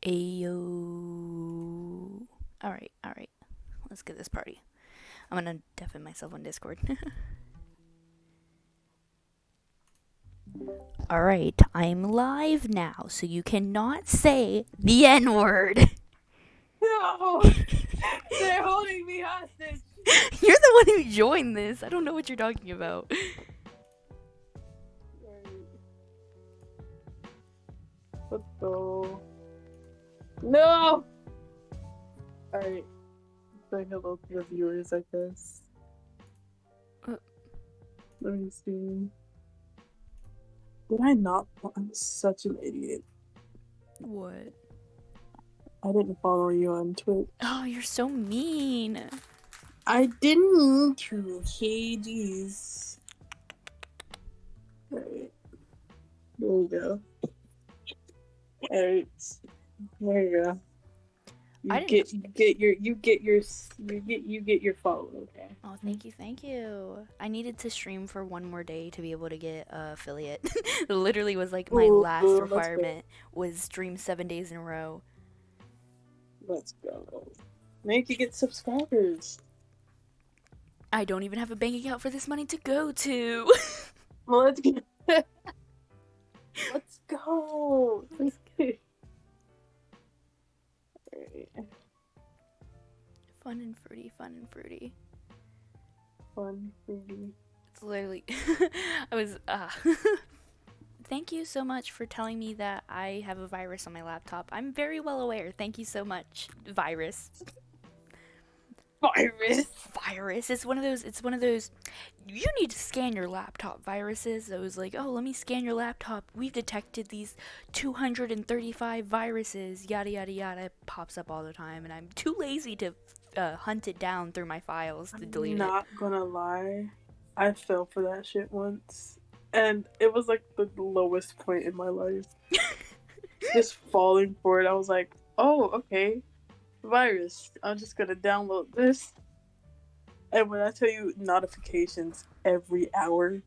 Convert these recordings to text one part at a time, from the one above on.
Ayo. Alright. Let's get this party. I'm gonna deafen myself on Discord. Alright, I'm live now, so you cannot say the N word. No! They're holding me hostage! You're the one who joined this. I don't know what you're talking about. Let's go. No! Alright. Say hello to the viewers, I guess. Let me see. Did I not? I'm such an idiot. What? I didn't follow you on Twitch. Oh, you're so mean. I didn't mean to. Okay, jeez. Alright. There we go. Alright. There you go. You get your follow, okay? Oh, thank you. I needed to stream for one more day to be able to get affiliate. It literally was like my last requirement was stream 7 days in a row. Let's go. Now you can get subscribers. I don't even have a bank account for this money to go to. Well, let's go. Let's go. Fun and fruity, fun and fruity. Fun, fruity. It's literally, Thank you so much for telling me that I have a virus on my laptop. I'm very well aware. Thank you so much, virus. Virus. It's one of those, you need to scan your laptop viruses. I was like, oh, let me scan your laptop. We've detected these 235 viruses, yada, yada, yada. It pops up all the time, and I'm too lazy to hunt it down through my files to delete it. I'm not gonna lie. I fell for that shit once. And it was like the lowest point in my life. Just falling for it. I was like, oh, okay. Virus. I'm just gonna download this. And when I tell you notifications every hour,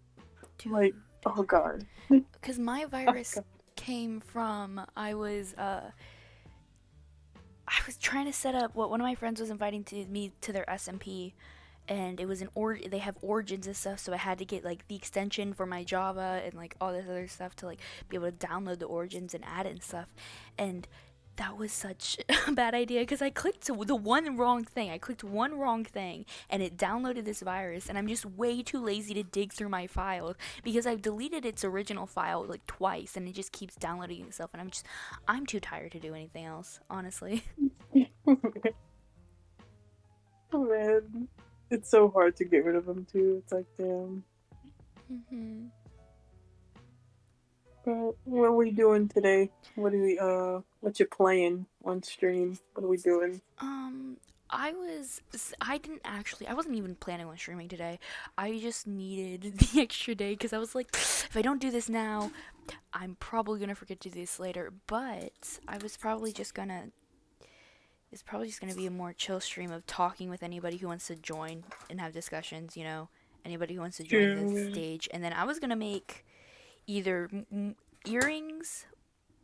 Dude. Like, oh god. Because my virus came from, I was trying to set up what one of my friends was inviting me to their SMP, and it was they have origins and stuff, so I had to get like the extension for my Java and like all this other stuff to like be able to download the origins and add it and stuff. And that was such a bad idea because I clicked the one wrong thing. I clicked one wrong thing and it downloaded this virus, and I'm just way too lazy to dig through my files because I've deleted its original file like twice and it just keeps downloading itself, and I'm too tired to do anything else, honestly. Oh man. It's so hard to get rid of them too. It's like, damn. Mm-hmm. What are we doing today? What you playing on stream? What are we doing? I wasn't even planning on streaming today. I just needed the extra day because I was like, if I don't do this now, I'm probably gonna forget to do this later. But I was probably just gonna. It's probably just gonna be a more chill stream of talking with anybody who wants to join and have discussions. You know, anybody who wants to join the stage, and then I was gonna make either earrings,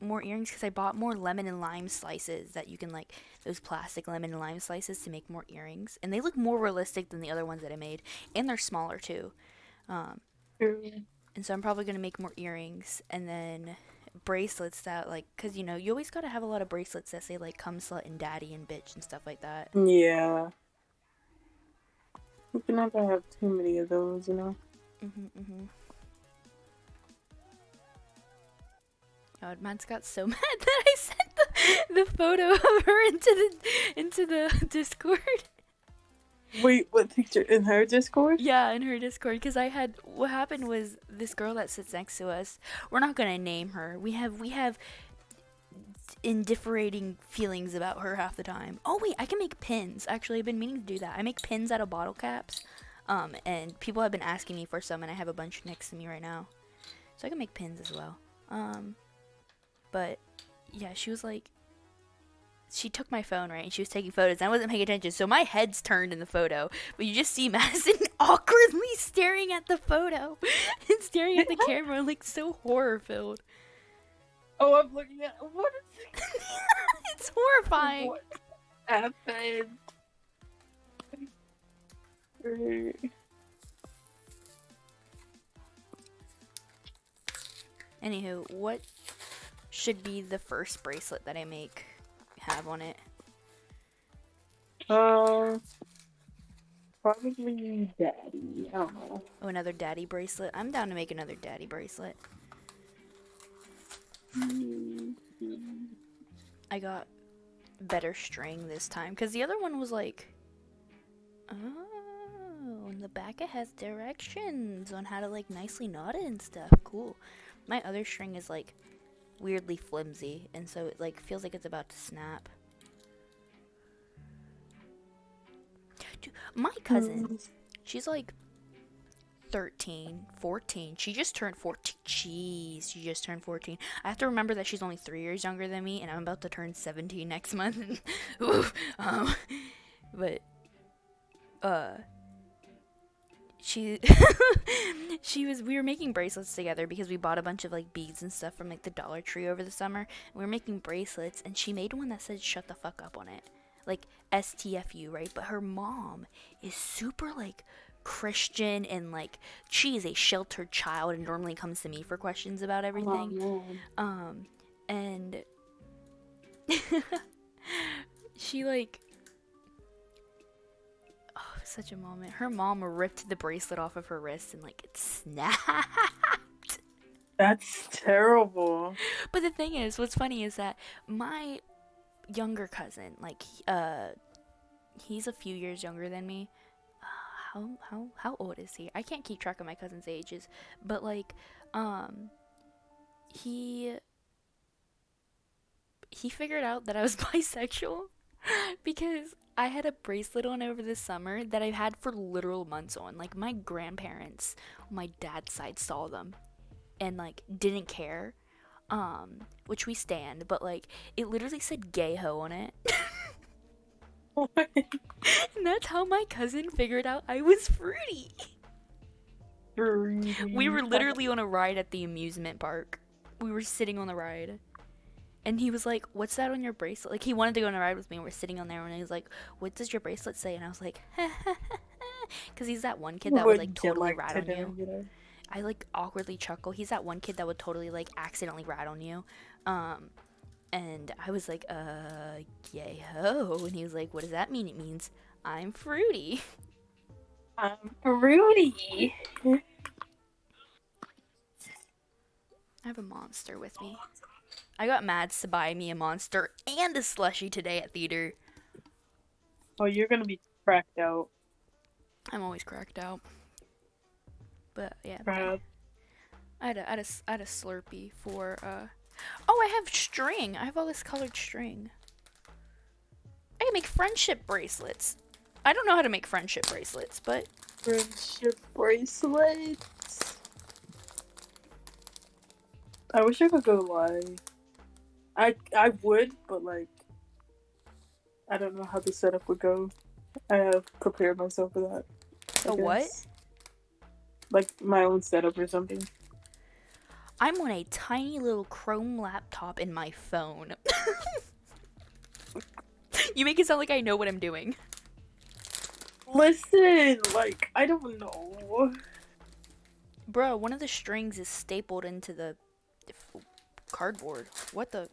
more earrings, because I bought more lemon and lime slices that you can, like, those plastic lemon and lime slices to make more earrings, and they look more realistic than the other ones that I made, and they're smaller too. And so I'm probably gonna make more earrings, and then bracelets that, like, because you always gotta have a lot of bracelets that say like "come slut" and "daddy" and "bitch" and stuff like that. Yeah. You can never have too many of those, you know. Oh, Matt's got so mad that I sent the photo of her into the Discord. Wait, what picture? In her Discord? Yeah, in her Discord, because what happened was this girl that sits next to us, we're not gonna name her. We have indifferent feelings about her half the time. Oh wait, I can make pins. Actually, I've been meaning to do that. I make pins out of bottle caps, and people have been asking me for some, and I have a bunch next to me right now, so I can make pins as well. But yeah, she was like, she took my phone, right, and she was taking photos, and I wasn't paying attention, so my head's turned in the photo, but you just see Madison awkwardly staring at the photo and staring at the camera, like, so horror-filled. Oh, I'm looking at, what is it? It's horrifying. What happened? Right. Anywho, what should be the first bracelet that I make have on it? Uh, Probably daddy. I don't know. Oh, another daddy bracelet. I'm down to make another daddy bracelet. I got better string this time because the other one was like, oh, and the back it has directions on how to like nicely knot it and stuff. Cool. My other string is like weirdly flimsy, and so it like feels like it's about to snap. Dude, my cousin, she's like 13, 14. She just turned 14. Jeez, she just turned 14. I have to remember that she's only 3 years younger than me, and I'm about to turn 17 next month. Oof, but she we were making bracelets together because we bought a bunch of like beads and stuff from like the Dollar Tree over the summer, and we were making bracelets, and she made one that said shut the fuck up on it, like STFU, right? But her mom is super like Christian, and like she is a sheltered child and normally comes to me for questions about Oh everything. man. And she like, oh, such a moment. Her mom ripped the bracelet off of her wrist and like it snapped. That's terrible. But the thing is, what's funny is that my younger cousin, like, he's a few years younger than me. How old is he? I can't keep track of my cousin's ages, but like, he figured out that I was bisexual because I had a bracelet on over the summer that I've had for literal months on. Like my grandparents on my dad's side saw them and like didn't care. Which we stand, but like it literally said gay ho on it. And that's how my cousin figured out I was fruity. We were literally on a ride at the amusement park. We were sitting on the ride. And he was like, "What's that on your bracelet?" Like he wanted to go on a ride with me. And we're sitting on there, and he was like, "What does your bracelet say?" And I was like, because he's that one kid that would like Would you totally like rat to on know, you. you know? I like awkwardly chuckle. He's that one kid that would totally like accidentally rat on you. And I was like, yay ho. And he was like, "What does that mean?" It means I'm fruity. I'm Rudy. I have a monster with me. I got Mads to buy me a monster and a slushie today at theater. Oh, you're gonna be cracked out. I'm always cracked out. But yeah, Crap. I had a Slurpee for, oh, I have string. I have all this colored string. I can make friendship bracelets. I don't know how to make friendship bracelets, but Friendship bracelets. I wish I could go live. I would, but like I don't know how the setup would go. I have prepared myself for that. a what? Guess. Like my own setup or something. I'm on a tiny little Chrome laptop in my phone. You make it sound like I know what I'm doing. Listen, like I don't know. Bro, one of the strings is stapled into the cardboard. What the?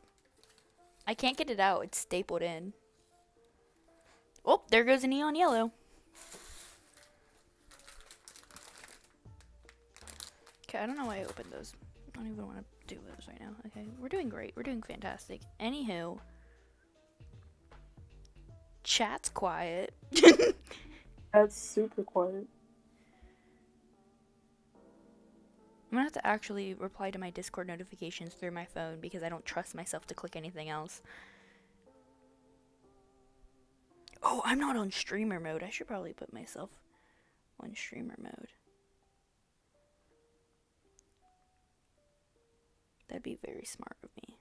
I can't get it out. It's stapled in. Oh, there goes a neon yellow. Okay, I don't know why I opened those. I don't even want to do those right now. Okay, we're doing great. We're doing fantastic. Anywho, chat's quiet. That's super quiet. I'm gonna have to actually reply to my Discord notifications through my phone because I don't trust myself to click anything else. Oh, I'm not on streamer mode. I should probably put myself on streamer mode. That'd be very smart of me.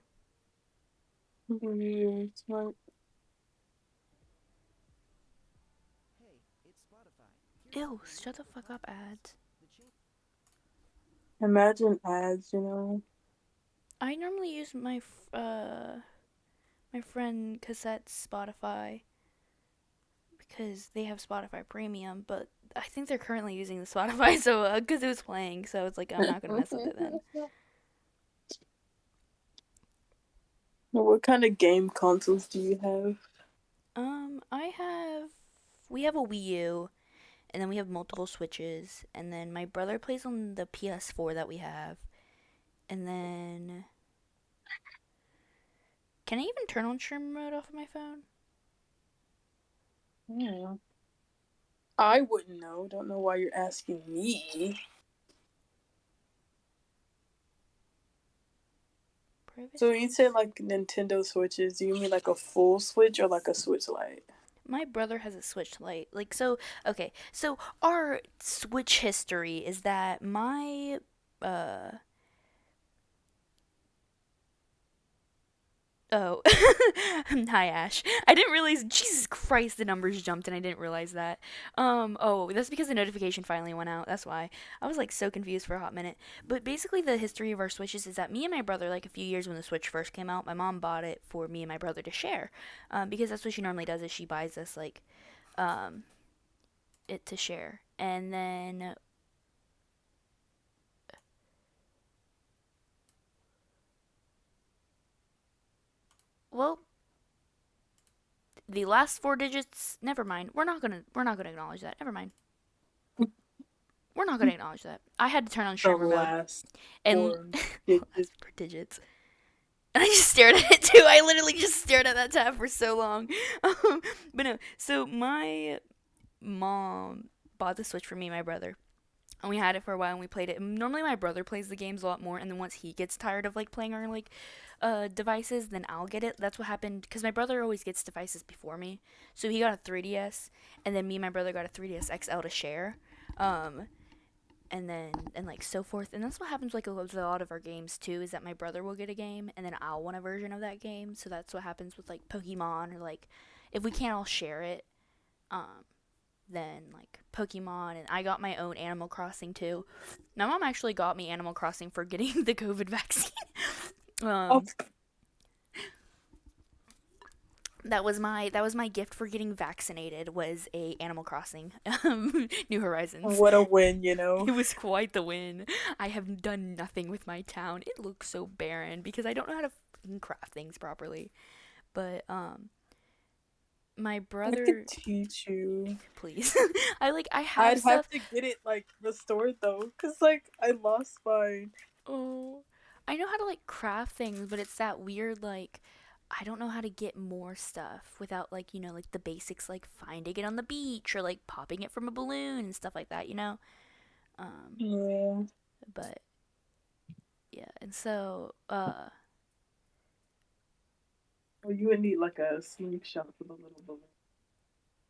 Really smart. Ew, shut the fuck up, ads. Imagine ads, you know. I normally use my My friend cassettes Spotify because they have Spotify Premium, but I think they're currently using the Spotify, so because it was playing, so it's like I'm not gonna mess with it then. What kind of game consoles do you have? I have we have a Wii U, and then we have multiple Switches, and then my brother plays on the PS4 that we have, and then can I even turn on stream mode off of my phone? Yeah. I wouldn't know. Don't know why you're asking me. So when you Privacy. say like Nintendo Switches, do you mean like a full Switch or like a Switch Lite? My brother has a Switch Lite. Like so okay. So our Switch history is that my uh oh. Hi Ash. I didn't realize Jesus Christ the numbers jumped and I didn't realize that. Oh, that's because the notification finally went out. That's why. I was like so confused for a hot minute. But basically the history of our Switches is that me and my brother like a few years when the Switch first came out, my mom bought it for me and my brother to share. Because that's what she normally does is she buys us like um it to share. And then, well, the last four digits. Never mind. We're not gonna acknowledge that. Never mind. We're not gonna acknowledge that. I had to turn on The streamer mode, last and four last digits. four digits. And I just stared at it too. I literally just stared at that tab for so long. But no. So my mom bought the Switch for me and my brother, and we had it for a while and we played it. And normally my brother plays the games a lot more, and then once he gets tired of like playing our like devices, then I'll get it. That's what happened because my brother always gets devices before me, so he got a 3DS, and then me and my brother got a 3DS XL to share, um, and then and like so forth. And that's what happens like with a lot of our games too. Is that my brother will get a game, and then I'll want a version of that game. So that's what happens with like Pokemon or like if we can't all share it. Um, then like Pokemon, and I got my own Animal Crossing too. My mom actually got me Animal Crossing for getting the COVID vaccine. Oh, um, that was my gift for getting vaccinated was a Animal Crossing New Horizons. what a win, you know. It was quite the win. I have done nothing with my town. It looks so barren because I don't know how to craft things properly. But my I could brother, teach you. please. I have I'd stuff. have to get it like restored though, cause like I lost mine. Oh, I know how to like craft things, but it's that weird like I don't know how to get more stuff without like, like the basics like finding it on the beach or like popping it from a balloon and stuff like that. Um, Yeah. but yeah, and so Well, you would need like a slingshot for the little balloon.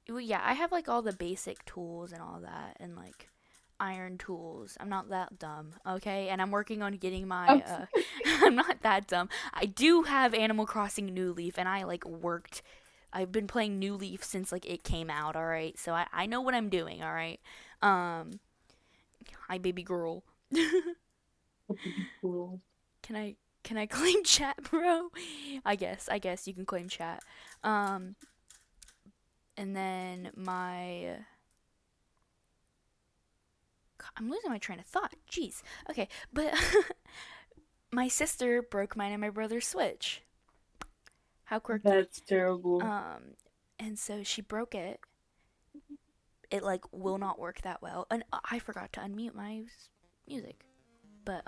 well, yeah, I have like all the basic tools and all that and like iron tools. I'm not that dumb, okay? And I'm working on getting my Oh, I'm not that dumb. I do have Animal Crossing New Leaf and I like worked I've been playing New Leaf since like it came out, all right? So I know what I'm doing, all right? Um hi baby girl. cool. Can I claim chat, bro? I guess you can claim chat. Um and then I'm losing my train of thought. Jeez. Okay, but my sister broke mine and my brother's Switch. How quirky. That's terrible. Um, and so she broke it. It like will not work that well, and I forgot to unmute my music. But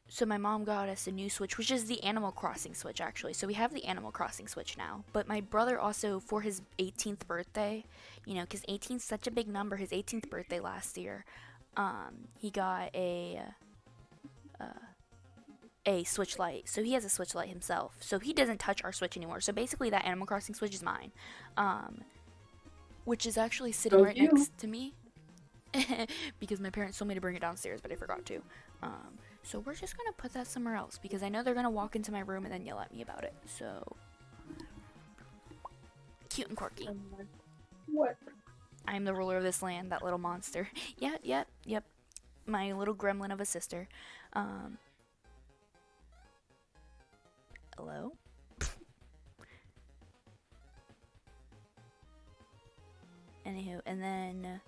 so my mom got us a new Switch, which is the Animal Crossing Switch actually. So we have the Animal Crossing Switch now. But my brother also for his 18th birthday, because 18 is such a big number. His 18th birthday last year, he got a Switch Lite. So he has a Switch Lite himself. So he doesn't touch our Switch anymore. So basically, that Animal Crossing Switch is mine, um, which is actually sitting Go right you. next to me because my parents told me to bring it downstairs, but I forgot to. So we're just gonna put that somewhere else because I know they're gonna walk into my room and then yell at me about it. So cute and quirky. I'm like, what? I am the ruler of this land. That little monster. Yep. My little gremlin of a sister. Um, Hello? Anywho, and then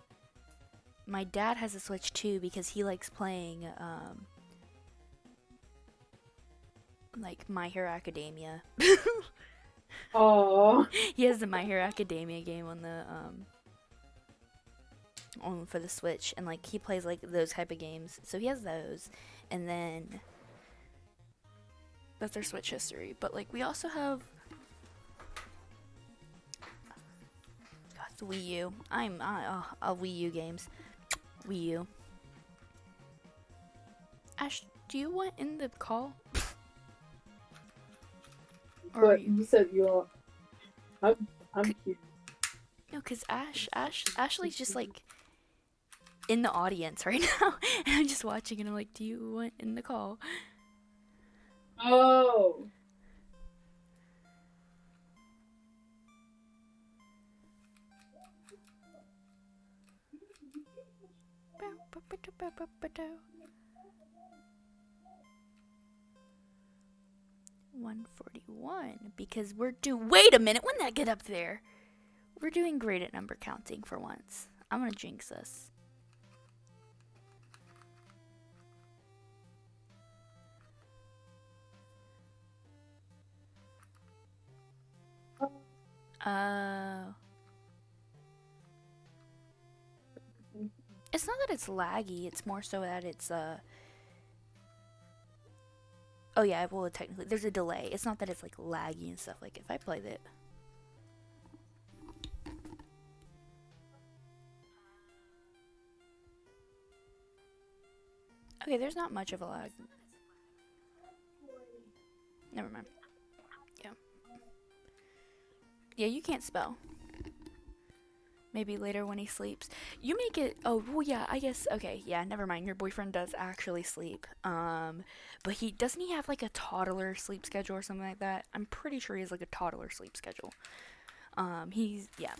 my dad has a Switch too because he likes playing like My Hero Academia. Oh, He has the My Hero Academia game on the on for the Switch, and like he plays like those type of games. So he has those, and then that's their Switch history. But like we also have God, the Wii U. Wii U games. Wii U. Ash, do you want in the call? Or are but you? you said you're. I'm cute. No, cause Ashley's just like in the audience right now, and I'm just watching, and I'm like, do you want in the call? Oh. $141 because we're wait a minute, when did that get up there? We're doing great at number counting for once. I'm gonna jinx us. Uh it's not that it's laggy, it's more so that it's oh yeah, well technically there's a delay. It's not that it's like laggy and stuff. Like if I played it. Okay, there's not much of a lag. Never mind. Yeah. Yeah, you can't spell. Maybe later when he sleeps. You make it. Oh, well, yeah. I guess. Okay. Yeah. Never mind. Your boyfriend does actually sleep. But he doesn't he have like a toddler sleep schedule or something like that? I'm pretty sure he has like a toddler sleep schedule. He's yeah.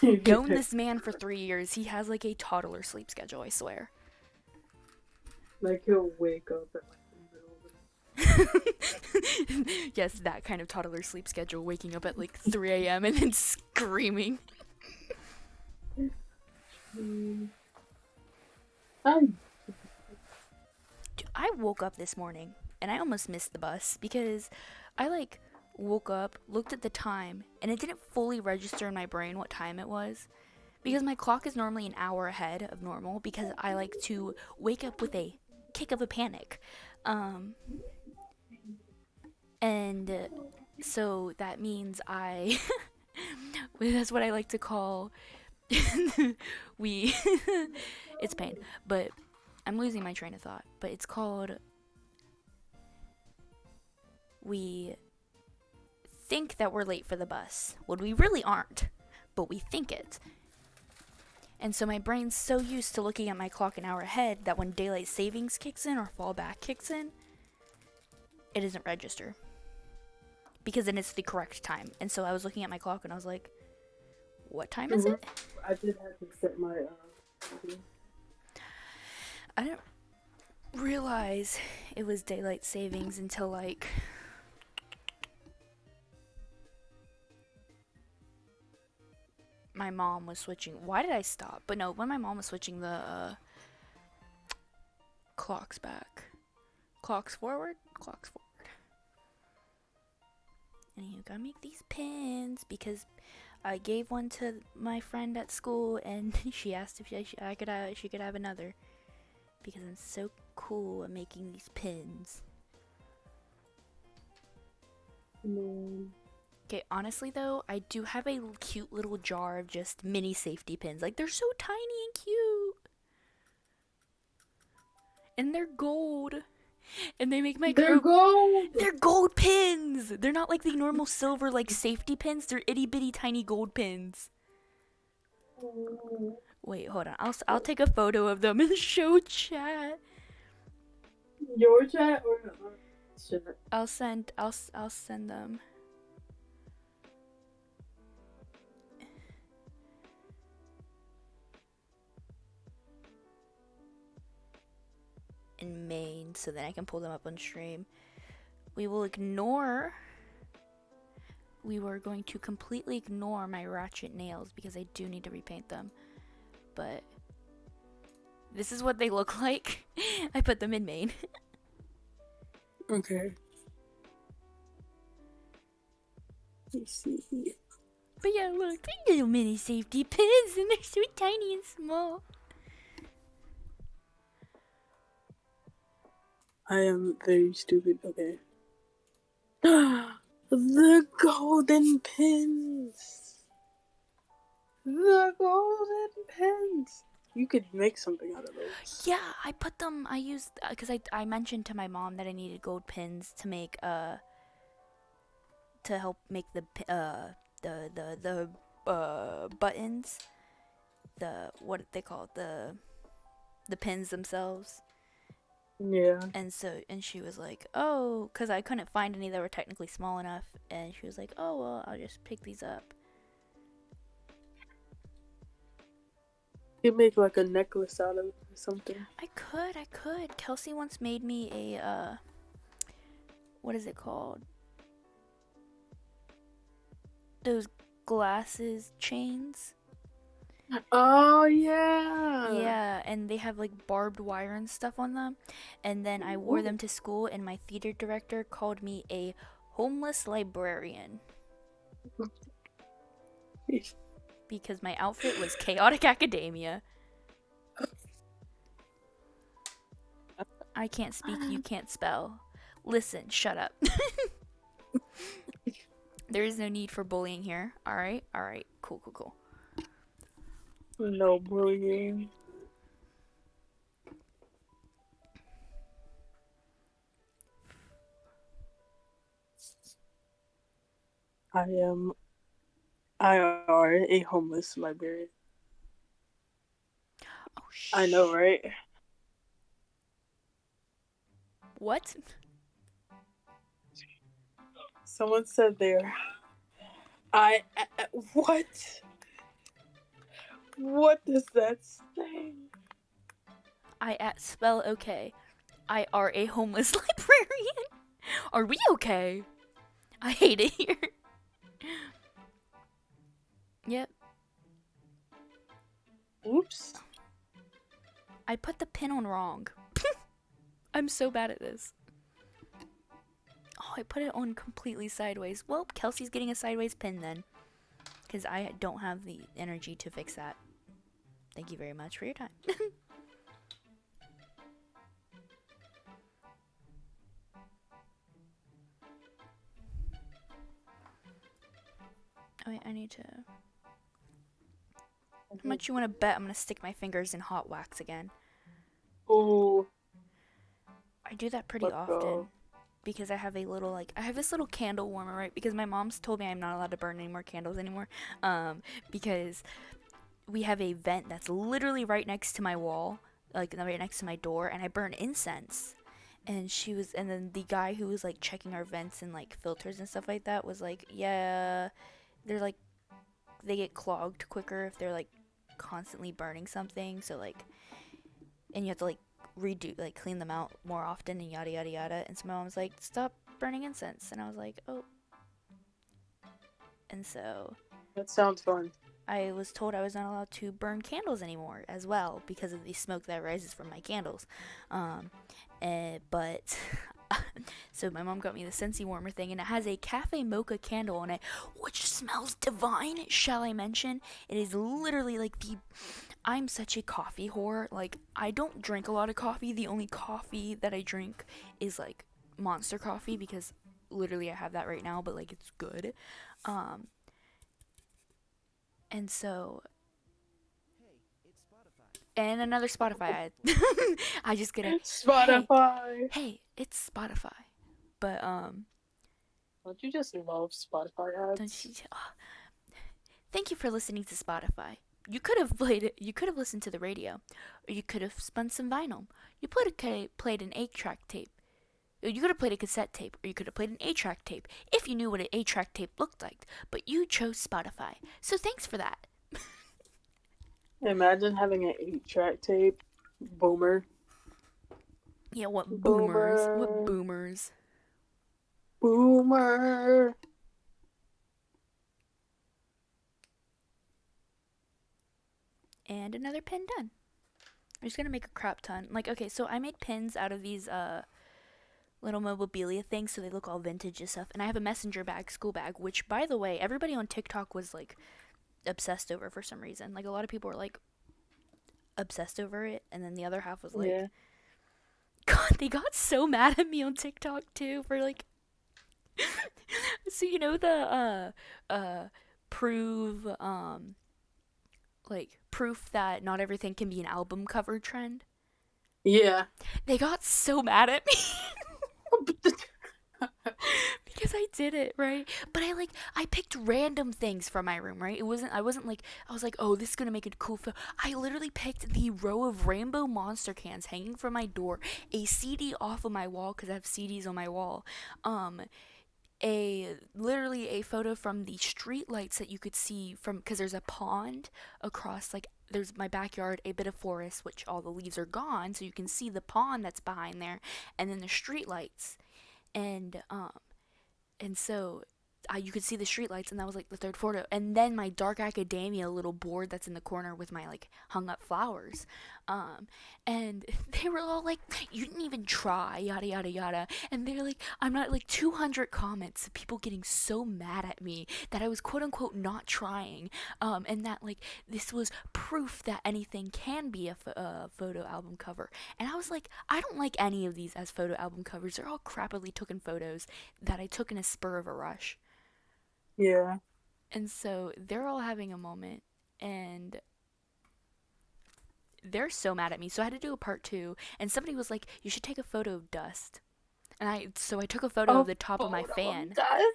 Known this man for 3 years. He has like a toddler sleep schedule. I swear. Like he'll wake up at like the middle of the Yes, that kind of toddler sleep schedule. Waking up at like 3 a.m. and then screaming. night. I I woke up this morning and I almost missed the bus because I like woke up, looked at the time, and it didn't fully register in my brain what time it was. Because my clock is normally an hour ahead of normal because I like to wake up with a kick of a panic. Um, and so that means I that's what I like to call we it's pain, but I'm losing my train of thought, but it's called we think that we're late for the bus when we really aren't, but we think it. And so my brain's so used to looking at my clock an hour ahead that when daylight savings kicks in or fall back kicks in, it doesn't register. Because then it's the correct time. And so I was looking at my clock and I was like, what time is it? I did have to set my I didn't realize it was daylight savings until like my mom was switching. Why did I stop? But no, when my mom was switching the clocks back. Clocks forward? Clocks forward. Anywho, gotta make these pins because I gave one to my friend at school and she asked if she could have another because I'm so cool at making these pins. Okay, honestly though, I do have a cute little jar of just mini safety pins. Like they're so tiny and cute. And they're gold. And they make my They're gold. They're gold pins. They're not like the normal silver like safety pins. They're itty bitty tiny gold pins. Wait, hold on. I'll take a photo of them and show chat. Your chat or chat? I'll send them. In Maine so then I can pull them up on stream. we will ignore. We were going to completely ignore my ratchet nails because I do need to repaint them. But this is what they look like. I put them in Maine. Okay. Let's see here. But yeah, look, they're little mini safety pins and they're so tiny and small. I am very stupid. Okay. The golden pins. The golden pins. You could make something out of those. Yeah, I put them. I used because I mentioned to my mom that I needed gold pins to make to help make the buttons, the what they call it, the pins themselves. Yeah. And she was like, oh, because I couldn't find any that were technically small enough, and she was like, oh well, I'll just pick these up. You make like a necklace out of it or something. I could. Kelsey once made me a what is it called? Those glasses chains. Oh yeah. Yeah, and they have like barbed wire and stuff on them. And then I wore Ooh. them to school, and my theater director called me a homeless librarian because my outfit was chaotic academia. I can't speak, you can't spell. Listen, shut up. There is no need for bullying here. Alright? Alright. Cool, cool, cool. No bullying. I am. I are a homeless librarian. Oh, I know, shh. right? What? Someone said there. What? What does that say? I at spell okay. I are a homeless librarian. Are we okay? I hate it here. Yep. Oops. I put the pin on wrong. I'm so bad at this. Oh, I put it on completely sideways. Well, Kelsey's getting a sideways pin then. Because I don't have the energy to fix that. Thank you very much for your time. Oh, wait, I need to. How much you want to bet I'm going to stick my fingers in hot wax again? Ooh. I do that pretty Let's often. go. Because I have a little, like, I have this little candle warmer, right? Because my mom's told me I'm not allowed to burn any more candles anymore. Because we have a vent that's literally right next to my wall, like right next to my door, and I burn incense. And then the guy who was like checking our vents and like filters and stuff like that was like, yeah, they're like, they get clogged quicker if they're like constantly burning something. So like, and you have to like redo, like clean them out more often and yada yada yada. And so my mom was like, stop burning incense. And I was like, oh. And so That sounds fun. I was told I was not allowed to burn candles anymore as well because of the smoke that rises from my candles. But so my mom got me the Scentsy warmer thing, and it has a cafe mocha candle on it, which smells divine. Shall I mention? It is literally like the. I'm such a coffee whore. Like I don't drink a lot of coffee. The only coffee that I drink is like Monster coffee because literally I have that right now, but like it's good. Um, and so and another Spotify ad. I just get a hey, Spotify. hey, it's Spotify. But Don't you just love Spotify don't ads? you? Oh, thank you for listening to Spotify. You could have played it. You could have listened to the radio, or you could have spun some vinyl. You played an 8-track tape. Or you could have played a cassette tape, or you could have played an 8-track tape if you knew what an 8-track tape looked like. But you chose Spotify, so thanks for that. Imagine having an 8-track tape. Boomer. Yeah, what boomers? What Boomer. boomers? Boomer. And another pin done. I'm just gonna make a crap ton. Like, okay, so I made pins out of these little mobilia things so they look all vintage and stuff. And I have a messenger bag, school bag, which by the way, everybody on TikTok was like obsessed over for some reason. Like a lot of people were like obsessed over it, and then the other half was like, Yeah. God, they got so mad at me on TikTok too for like, so you know the prove like proof that not everything can be an album cover trend. Yeah. They got so mad at me because I did it, right? But I picked random things from my room, right? I wasn't like I was like, "Oh, this is going to make a cool photo." I literally picked the row of rainbow monster cans hanging from my door, a CD off of my wall cuz I have CDs on my wall. Um a literally a photo from the street lights that you could see from because there's a pond across like there's my backyard, a bit of forest which all the leaves are gone so you can see the pond that's behind there, and then the street lights. And um and so you could see the streetlights, and that was like the third photo. And then my dark academia little board that's in the corner with my like hung up flowers. Um, and they were all like, "You didn't even try, yada yada yada." And they're like, I'm not like 200 comments of people getting so mad at me that I was quote unquote not trying. And that like this was proof that anything can be a photo album cover. And I was like, I don't like any of these as photo album covers. They're all crappily taken photos that I took in a spur of a rush. Yeah. And so they're all having a moment, and they're so mad at me. So I had to do a part two, and somebody was like, "You should take a photo of dust." And I took a photo A of the top of my photo of fan. dust.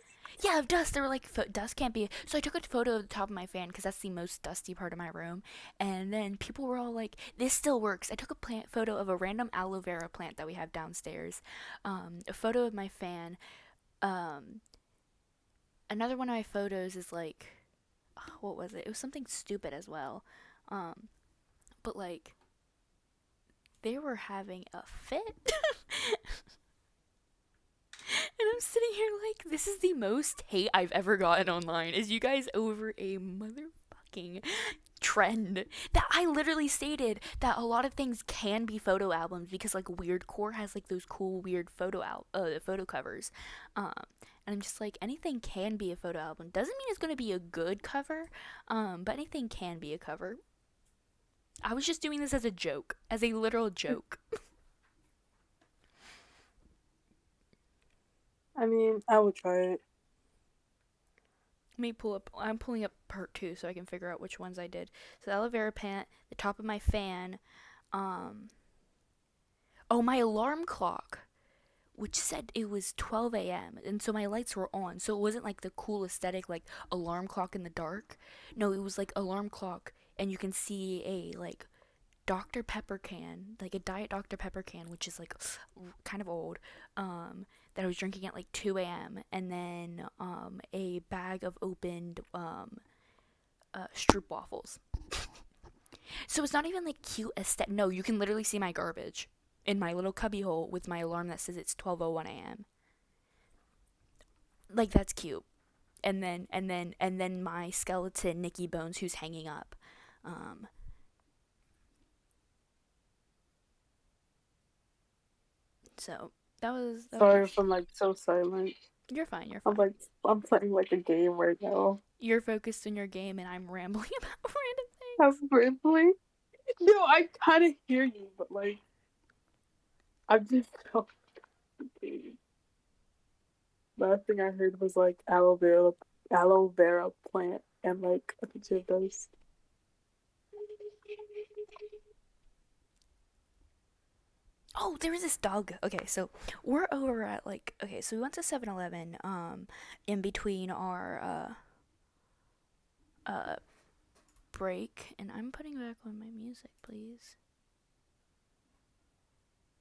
Yeah, of dust. They were like, dust can't be. So I took a photo of the top of my fan because that's the most dusty part of my room. And then people were all like, "This still works." I took a plant photo of a random aloe vera plant that we have downstairs. A photo of my fan. Um, Another one of my photos is like, what was it? It was something stupid as well. Um, but like they were having a fit. And I'm sitting here like, this is the most hate I've ever gotten online. Is you guys over a motherfucking trend that I literally stated that a lot of things can be photo albums because like Weirdcore has like those cool weird photo covers. Um, and I'm just like, anything can be a photo album. Doesn't mean it's gonna be a good cover, but anything can be a cover. I was just doing this as a joke, as a literal joke. I mean, I would try it. Let me pull up. I'm pulling up part two so I can figure out which ones I did. So the aloe vera plant, the top of my fan. Um, oh, my alarm clock, which said it was 12 a.m. and so my lights were on. So it wasn't like the cool aesthetic like alarm clock in the dark. No, it was like alarm clock, and you can see a like Dr. Pepper can, like a Diet Dr. Pepper can, which is like kind of old, that I was drinking at like 2 a.m. And then a bag of opened Stroop waffles. So it's not even like cute aesthetic. No, you can literally see my garbage in my little cubbyhole with my alarm that says it's 12:01 a.m. Like that's cute. And then my skeleton Nikki Bones who's hanging up. Um, so that was Sorry if I'm like so silent. You're fine. You're I'm fine. like I'm playing like a game right now. You're focused on your game, and I'm rambling about random I'm things. rambling. No, I kind of hear you, but like I'm just so confused. Last thing I heard was like aloe vera plant, and like a picture of those. Oh, there was this dog. Okay, so we're over at like okay, so we went to 7-Eleven in between our break, and I'm putting back on my music, please.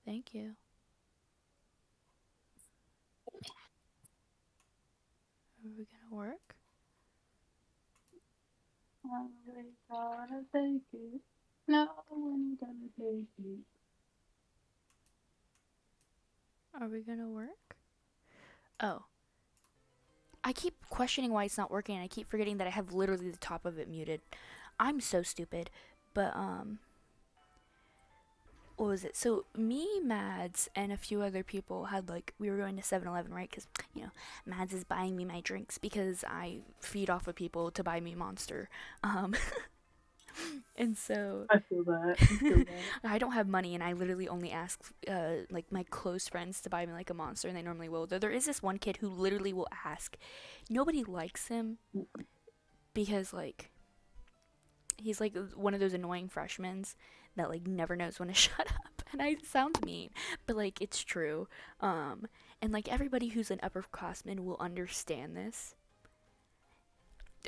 Thank you. Are we gonna work? I'm really gonna take it. No one gonna take it. Are we gonna work? Oh. I keep questioning why it's not working, and I keep forgetting that I have literally the top of it muted. I'm so stupid. But what was it? So me, Mads, and a few other people had like we were going to 7-Eleven, right? Because Mads is buying me my drinks because I feed off of people to buy me Monster, um, and so I feel that. I feel that. I don't have money, and I literally only ask like my close friends to buy me like a Monster, and they normally will. Though there is this one kid who literally will ask. Nobody likes him because like he's like one of those annoying freshmen that like never knows when to shut up. And I sound mean, but like it's true. And like everybody who's an upperclassman will understand this.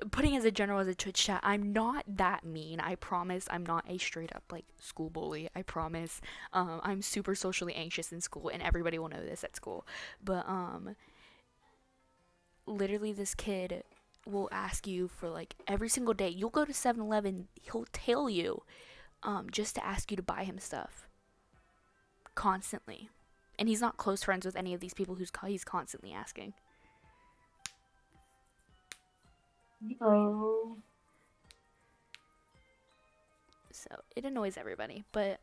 Putting as a general as a Twitch chat, I'm not that mean. I promise. I'm not a straight up like school bully. I promise. I'm super socially anxious in school, and everybody will know this at school. But literally, this kid will ask you for like every single day. You'll go to 7-Eleven. He'll tell you just to ask you to buy him stuff constantly. And he's not close friends with any of these people he's constantly asking. Oh. So it annoys everybody. But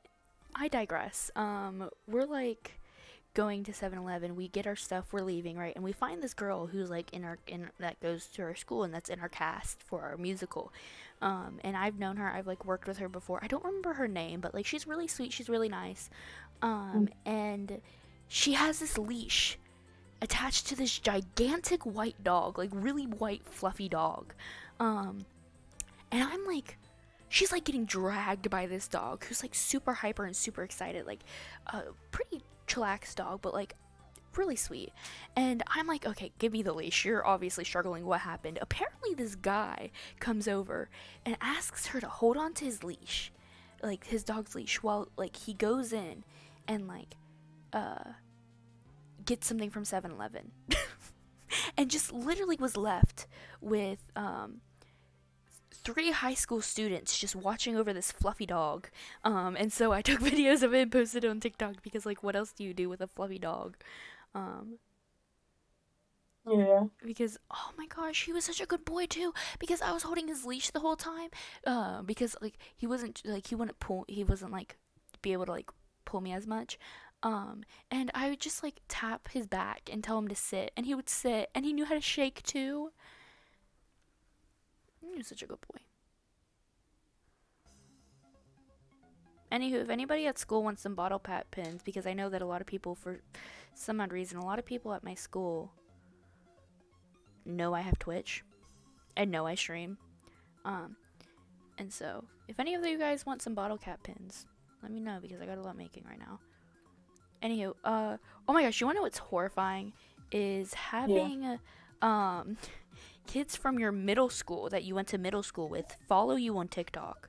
I digress. We're like going to 7-Eleven. We get our stuff. We're leaving, right? And we find this girl who's like in that goes to our school, and that's in our cast for our musical. And I've known her. I've like worked with her before. I don't remember her name, but like she's really sweet. She's really nice. And she has this leash attached to this gigantic white dog, like really white fluffy dog. And I'm like, she's like getting dragged by this dog who's like super hyper and super excited, like a pretty chillax dog, but like really sweet. And I'm like, okay, give me the leash. You're obviously struggling. What happened? Apparently, this guy comes over and asks her to hold on to his leash, like his dog's leash, while like he goes in and like gets something from 7-Eleven. And just literally was left with 3 high school students just watching over this fluffy dog. And so I took videos of it and posted it on TikTok because, like, what else do you do with a fluffy dog? Yeah. Because, oh my gosh, he was such a good boy too. Because I was holding his leash the whole time. Because, like, he wasn't, like, he wasn't, like, be able to, like, pull me as much. And I would just, like, tap his back and tell him to sit. And he would sit. And he knew how to shake too. He was such a good boy. Anywho, if anybody at school wants some bottle pat pins, because I know that a lot of people, for some odd reason, a lot of people at my school know I have Twitch and know I stream. And so, if any of you guys want some bottle cap pins, let me know because I got a lot making right now. Anywho, oh my gosh, you wanna know what's horrifying? Is having kids from your middle school that you went to middle school with follow you on TikTok.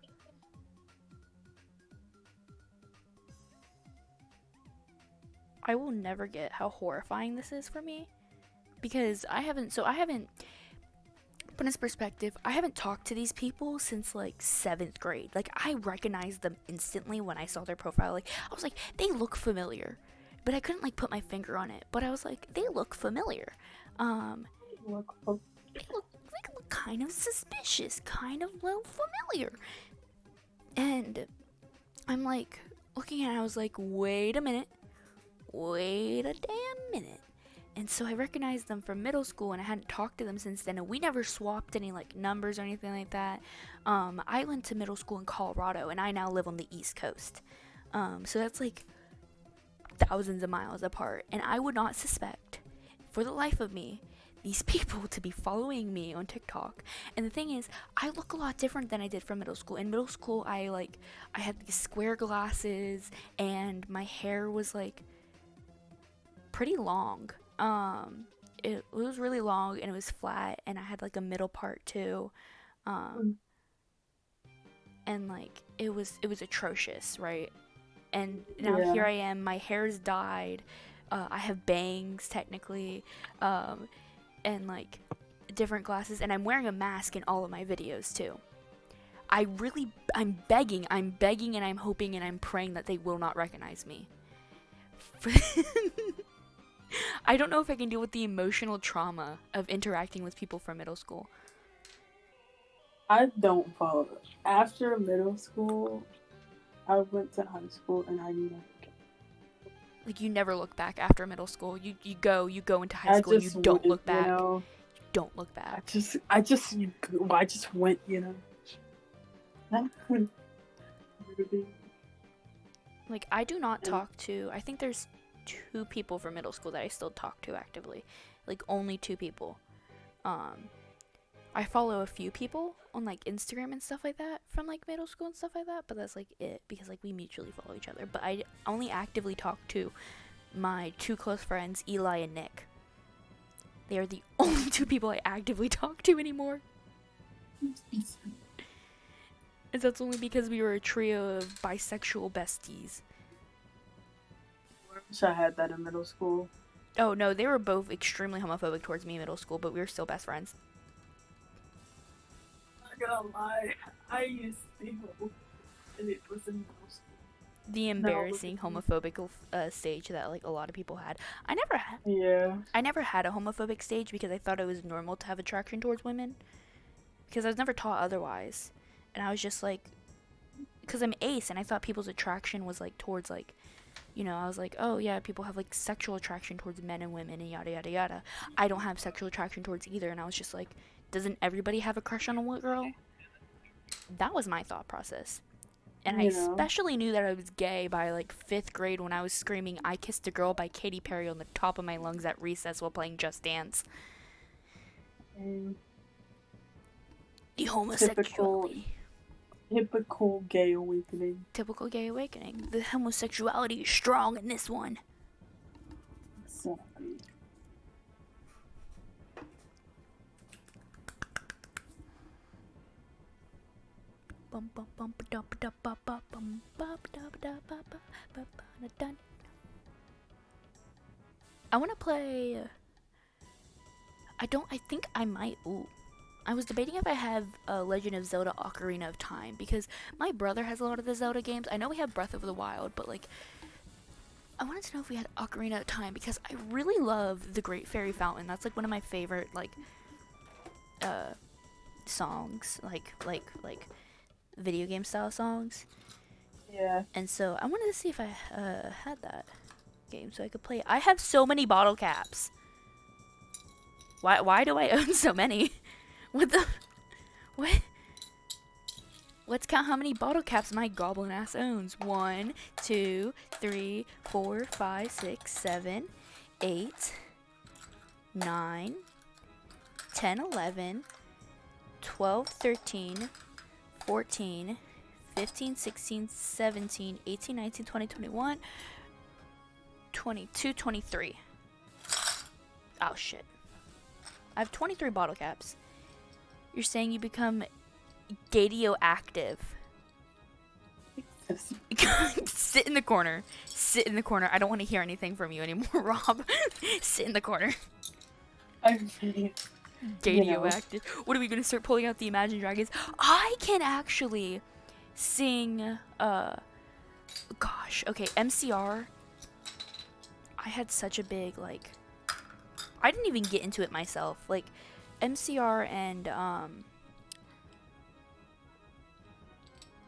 I will never get how horrifying this is for me because I haven't put in perspective, I haven't talked to these people since like 7th grade. Like I recognized them instantly when I saw their profile. Like I was like, they look familiar, but I couldn't like put my finger on it. But I was like, they look familiar. They look kind of suspicious, kind of little familiar. And I'm like looking at it, I was like, wait a minute. Wait a damn minute. And so I recognized them from middle school, and I hadn't talked to them since then, and we never swapped any like numbers or anything like that. I went to middle school in Colorado, and I now live on the East Coast. So that's like thousands of miles apart, and I would not suspect, for the life of me, these people to be following me on TikTok. And the thing is, I look a lot different than I did from middle school. In middle school, I had these square glasses, and my hair was like pretty long. It was really long and it was flat, and I had like a middle part too. And like it was atrocious, right? And now here I am, my hair's dyed. I have bangs technically, and like different glasses, and I'm wearing a mask in all of my videos too. I'm begging, and I'm hoping and I'm praying that they will not recognize me. I don't know if I can deal with the emotional trauma of interacting with people from middle school. I don't follow it. After middle school, I went to high school and I never cared. Like you never look back after middle school. You go into high I school and you just don't went, look back. You don't look I back. just, I just, I just went. That would really, Like I do not and talk to. I think there's two people from middle school that I still talk to actively. Like only two people. Um, I follow a few people on like Instagram and stuff like that from like middle school and stuff like that, but that's like it because like we mutually follow each other. But I only actively talk to my two close friends, Eli and Nick. They are the only two people I actively talk to anymore. And that's only because we were a trio of bisexual besties. I wish I had that in middle school. Oh no, they were both extremely homophobic towards me in middle school, but we were still best friends. I'm not gonna lie, I used to be homophobic, and it was in middle school. The Now look embarrassing at me. homophobic stage that like a lot of people had. Yeah, I never had a homophobic stage because I thought it was normal to have attraction towards women because I was never taught otherwise. And I was just like, because I'm ace and I thought people's attraction was like towards like, I was like, oh yeah, people have like sexual attraction towards men and women and yada yada yada. I don't have sexual attraction towards either, and I was just like, doesn't everybody have a crush on a girl? That was my thought process. And I you know. especially knew that I was gay by like fifth grade when I was screaming "I Kissed a Girl" by Katy Perry on the top of my lungs at recess while playing Just Dance. And The typical, homosexuality. typical gay awakening. Typical gay awakening. The homosexuality is strong in this one. Exactly. I want to play. I think I might. Ooh. I was debating if I have Legend of Zelda Ocarina of Time because my brother has a lot of the Zelda games. I know we have Breath of the Wild, but like I wanted to know if we had Ocarina of Time because I really love the Great Fairy Fountain. That's like one of my favorite uh songs, like video game style songs. Yeah. And so I wanted to see if I had that game so I could play it. I have so many bottle caps. Why do I own so many? What the what? Let's count how many bottle caps my goblin ass owns. 1, 2, 3, 4, 5, 6, 7, 8, 9, 10, 11, 12, 13, 14, 15, 16, 17, 18, 19, 20, 21, 22, 23. Oh shit. I have 23 bottle caps. You're saying you become gadioactive. Sit in the corner. Sit in the corner. I don't want to hear anything from you anymore, Rob. Sit in the corner. I really, Radioactive. What are we gonna start pulling out the Imagine Dragons? I can actually sing. Gosh. Okay. MCR. I had such a big like. I didn't even get into it myself. Like, MCR and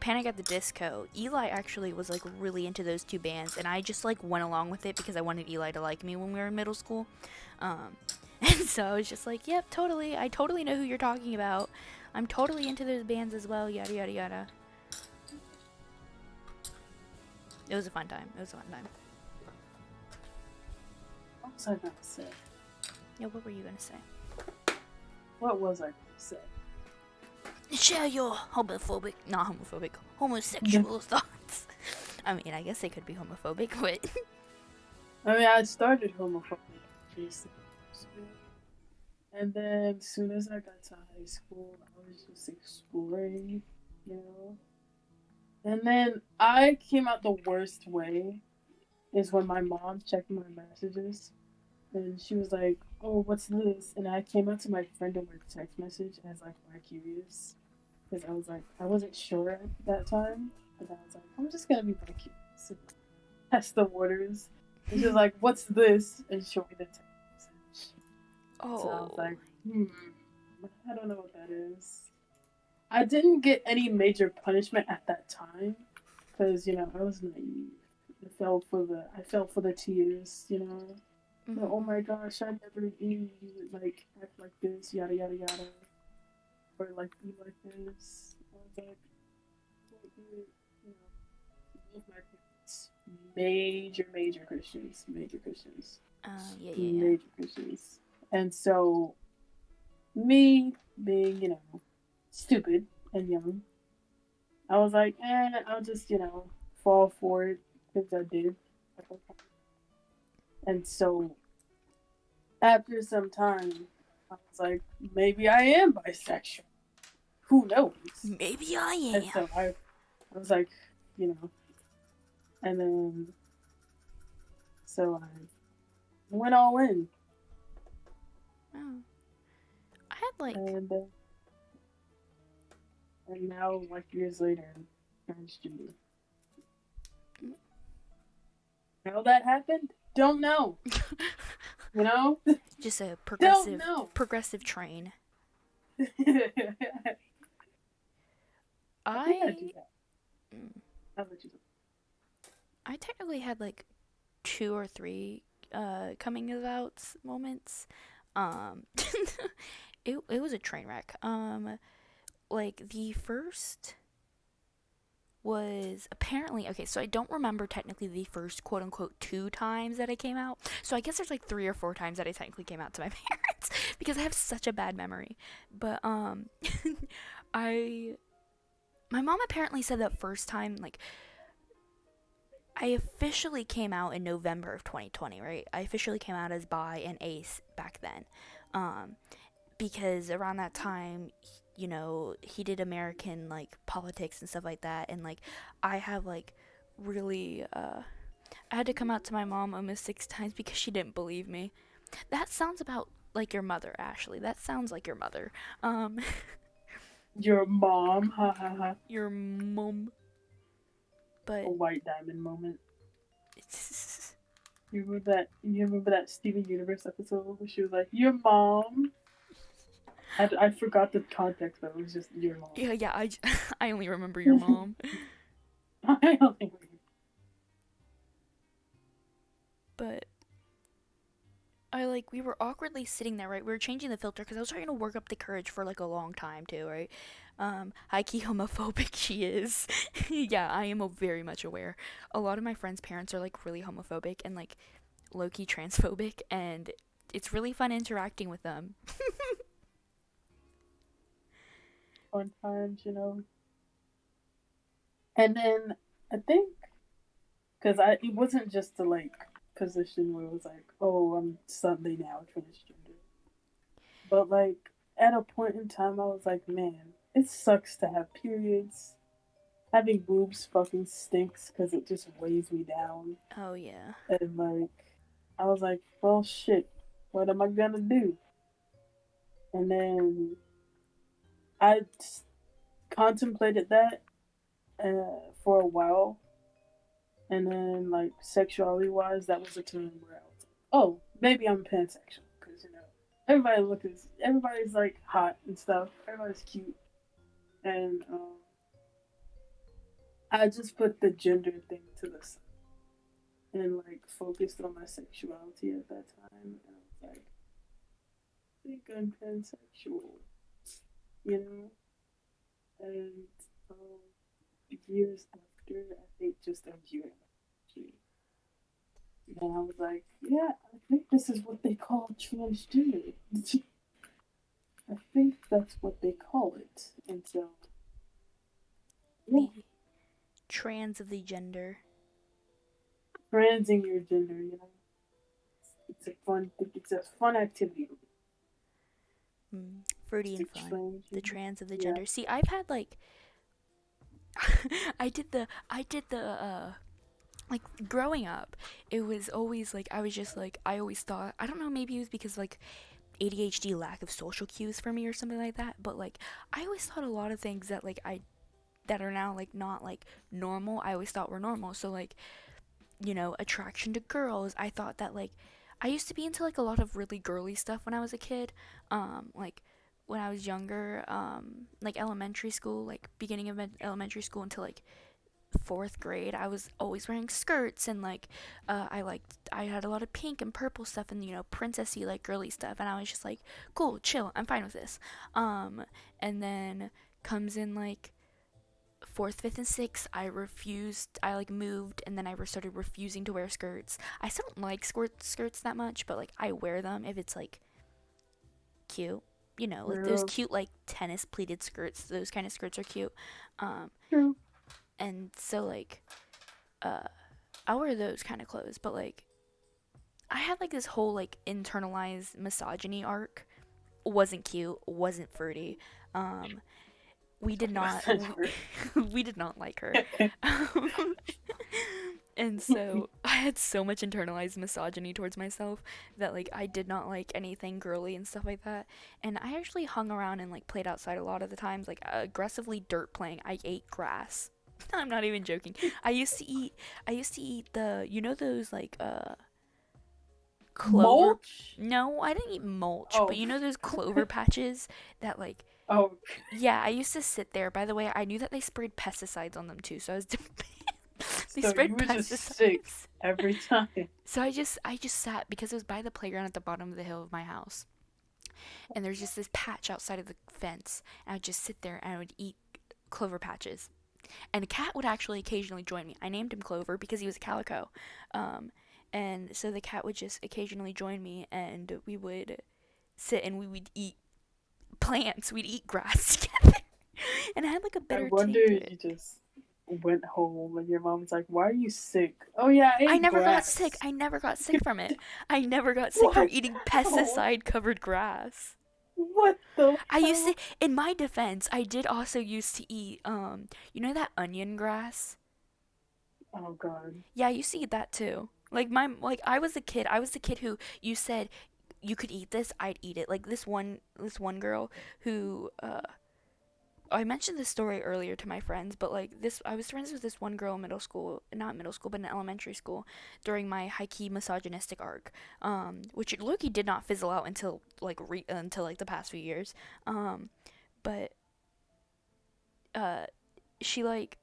Panic at the Disco. Eli actually was like really into those two bands, and I just like went along with it because I wanted Eli to like me when we were in middle school. And so I was just like, yep, totally. I totally know who you're talking about. I'm totally into those bands as well. Yada yada yada. It was a fun time. It was a fun time. what was I gonna say? Yeah, what were you gonna say? What was I gonna say? Share your not homophobic, homosexual thoughts. I mean, I guess they could be homophobic, but I mean, I started homophobic, and then as soon as I got to high school, I was just exploring, you know. And then I came out the worst way is when my mom checked my messages and she was like, "Oh, what's this?" And I came out to my friend over text message as like my curious because I was like I wasn't sure at that time, but I was like I'm just gonna be bi curious, test the waters. And she was like, "What's this?" And she showed me the text message. So I was Oh. like, I don't know what that is. I didn't get any major punishment at that time because I was naive. I fell for the tears. But, Mhm. oh my gosh, I never knew you would like act like this, yada yada yada, or like be like this. I was like, well, both my parents, major Christians, Yeah, yeah, yeah. major Christians, and so me being stupid and young, I was like, I'll just fall for it because I did. And so after some time, I was like, maybe I am bisexual. Who knows? Maybe I And am. so I was like, you know, and then so I went all in, Oh. I had like and and now like years later, I'm transgender. How that happened? Don't know. You know? just a Don't progressive know. progressive train. I think I do I that. mm, I'll let you know. I technically had like two or three coming of outs moments. Um it was a train wreck. Like the first was apparently okay, so I don't remember technically the first quote unquote two times that I came out. So I guess there's like three or four times that I technically came out to my parents because I have such a bad memory. But I my mom apparently said that first time like I officially came out in November of 2020, right? I officially came out as bi and ace back then. Um because around that time he did American like politics and stuff like that, and like I have like really I had to come out to my mom almost 6 times because she didn't believe me. That sounds about like your mother, Ashley. That sounds like your mother. um Your mom, ha ha ha. your mom. A But white diamond moment. it's You remember that Steven Universe episode where she was like, "Your mom." I forgot the context, but it was just your mom. yeah, yeah, I only remember your mom. I don't think But we were awkwardly sitting there, right? We were changing the filter because I was trying to work up the courage for like a long time too, right? High key homophobic she is. Yeah, I am very much aware. A lot of my friends' parents are like really homophobic and like low key transphobic, and it's really fun interacting with them. fun times. And then I think because it wasn't just the like position where it was like, oh, I'm suddenly now transgender, but like at a point in time, I was like, man, it sucks to have periods. Having boobs fucking stinks because it just weighs me down. Oh yeah. And like, I was like, well, shit, what am I gonna do? And then I contemplated that for a while. And then, like, sexuality wise, that was a time where I was like, oh, maybe I'm pansexual. Because, everybody's like hot and stuff. Everybody's cute. And I just put the gender thing to the side and, like, focused on my sexuality at that time. And I was like, I think I'm pansexual, you know? And years after, I think just a year actually, and I was like, yeah, I think this is what they call transgender. I think that's what they call it. And so, yeah, The trans of the gender. transing your gender. It's a fun activity. Fruity To and fun. trans The you. trans of the Yeah. gender. See, I've had like I did the like growing up, it was always like I was just like I always thought I don't know, maybe it was because like ADHD, lack of social cues for me or something like that, but like I always thought a lot of things that like I that are now like not like normal, I always thought were normal. So like attraction to girls. I thought that like I used to be into like a lot of really girly stuff when I was a kid. Like when I was younger, like elementary school, like beginning of elementary school until like fourth grade, I was always wearing skirts and like I had a lot of pink and purple stuff and princessy like girly stuff, and I was just like, cool, chill, I'm fine with this. And then comes in like fourth, fifth, and sixth, I refused. I like moved, and then I started refusing to wear skirts. I still don't like skirts that much, but like I wear them if it's like cute. Like those Yeah, cute like tennis pleated skirts. Those kind of skirts are cute. Um, true. and so like uh, I wear those kind of clothes, but like I had like this whole like internalized misogyny arc. Wasn't cute. Wasn't fruity. Um, we did not That's true. we did not like her. And so I had so much internalized misogyny towards myself that like I did not like anything girly and stuff like that. And I actually hung around and like played outside a lot of the times, like aggressively dirt playing. I ate grass. I'm not even joking. I used to eat the those like clover. Mulch? No, I didn't eat mulch, but Oh, those clover patches that like oh. yeah, I used to sit there. By the way, I knew that they sprayed pesticides on them too, so I was they So you spread were just sick pesticides. every time. So I just sat because it was by the playground at the bottom of the hill of my house. And there's just this patch outside of the fence. And I would just sit there and I would eat clover patches. And a cat would actually occasionally join me. I named him Clover because he was a calico. Um, and so the cat would just occasionally join me and we would sit and we would eat plants. We'd eat grass together. And it had like a I bitter wonder taste to if it. you just went home and your mom's like, "Why are you sick?" Oh yeah, I I ate never got sick. grass. I never got sick from it. I never got sick from What? eating Oh, pesticide covered grass. what the I used to, hell? in my defense, I did also used to eat, that onion grass? Oh god. Yeah, I used to eat that too. Like I was the kid who you said you could eat this, I'd eat it. Like this one girl who, I mentioned this story earlier to my friends, but like I was friends with this one girl in middle school, not middle school, but in elementary school, during my high key misogynistic arc, which Loki did not fizzle out until until like the past few years, but uh, she like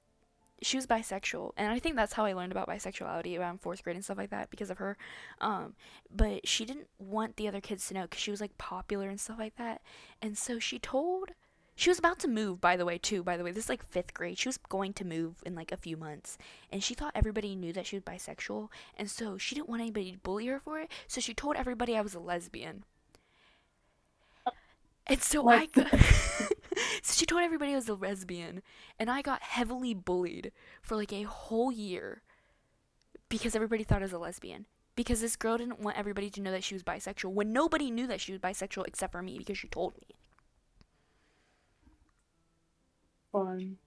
she was bisexual, and I think that's how I learned about bisexuality around fourth grade and stuff like that because of her. Um, but she didn't want the other kids to know because she was like popular and stuff like that, and so she was about to move, by the way, too. By the way, this is like fifth grade. She was going to move in like a few months. And she thought everybody knew that she was bisexual. And so she didn't want anybody to bully her for it. So she told everybody I was a lesbian. And so What I the got. So she told everybody I was a lesbian. And I got heavily bullied for like a whole year because everybody thought I was a lesbian. Because this girl didn't want everybody to know that she was bisexual when nobody knew that she was bisexual except for me because she told me. fun?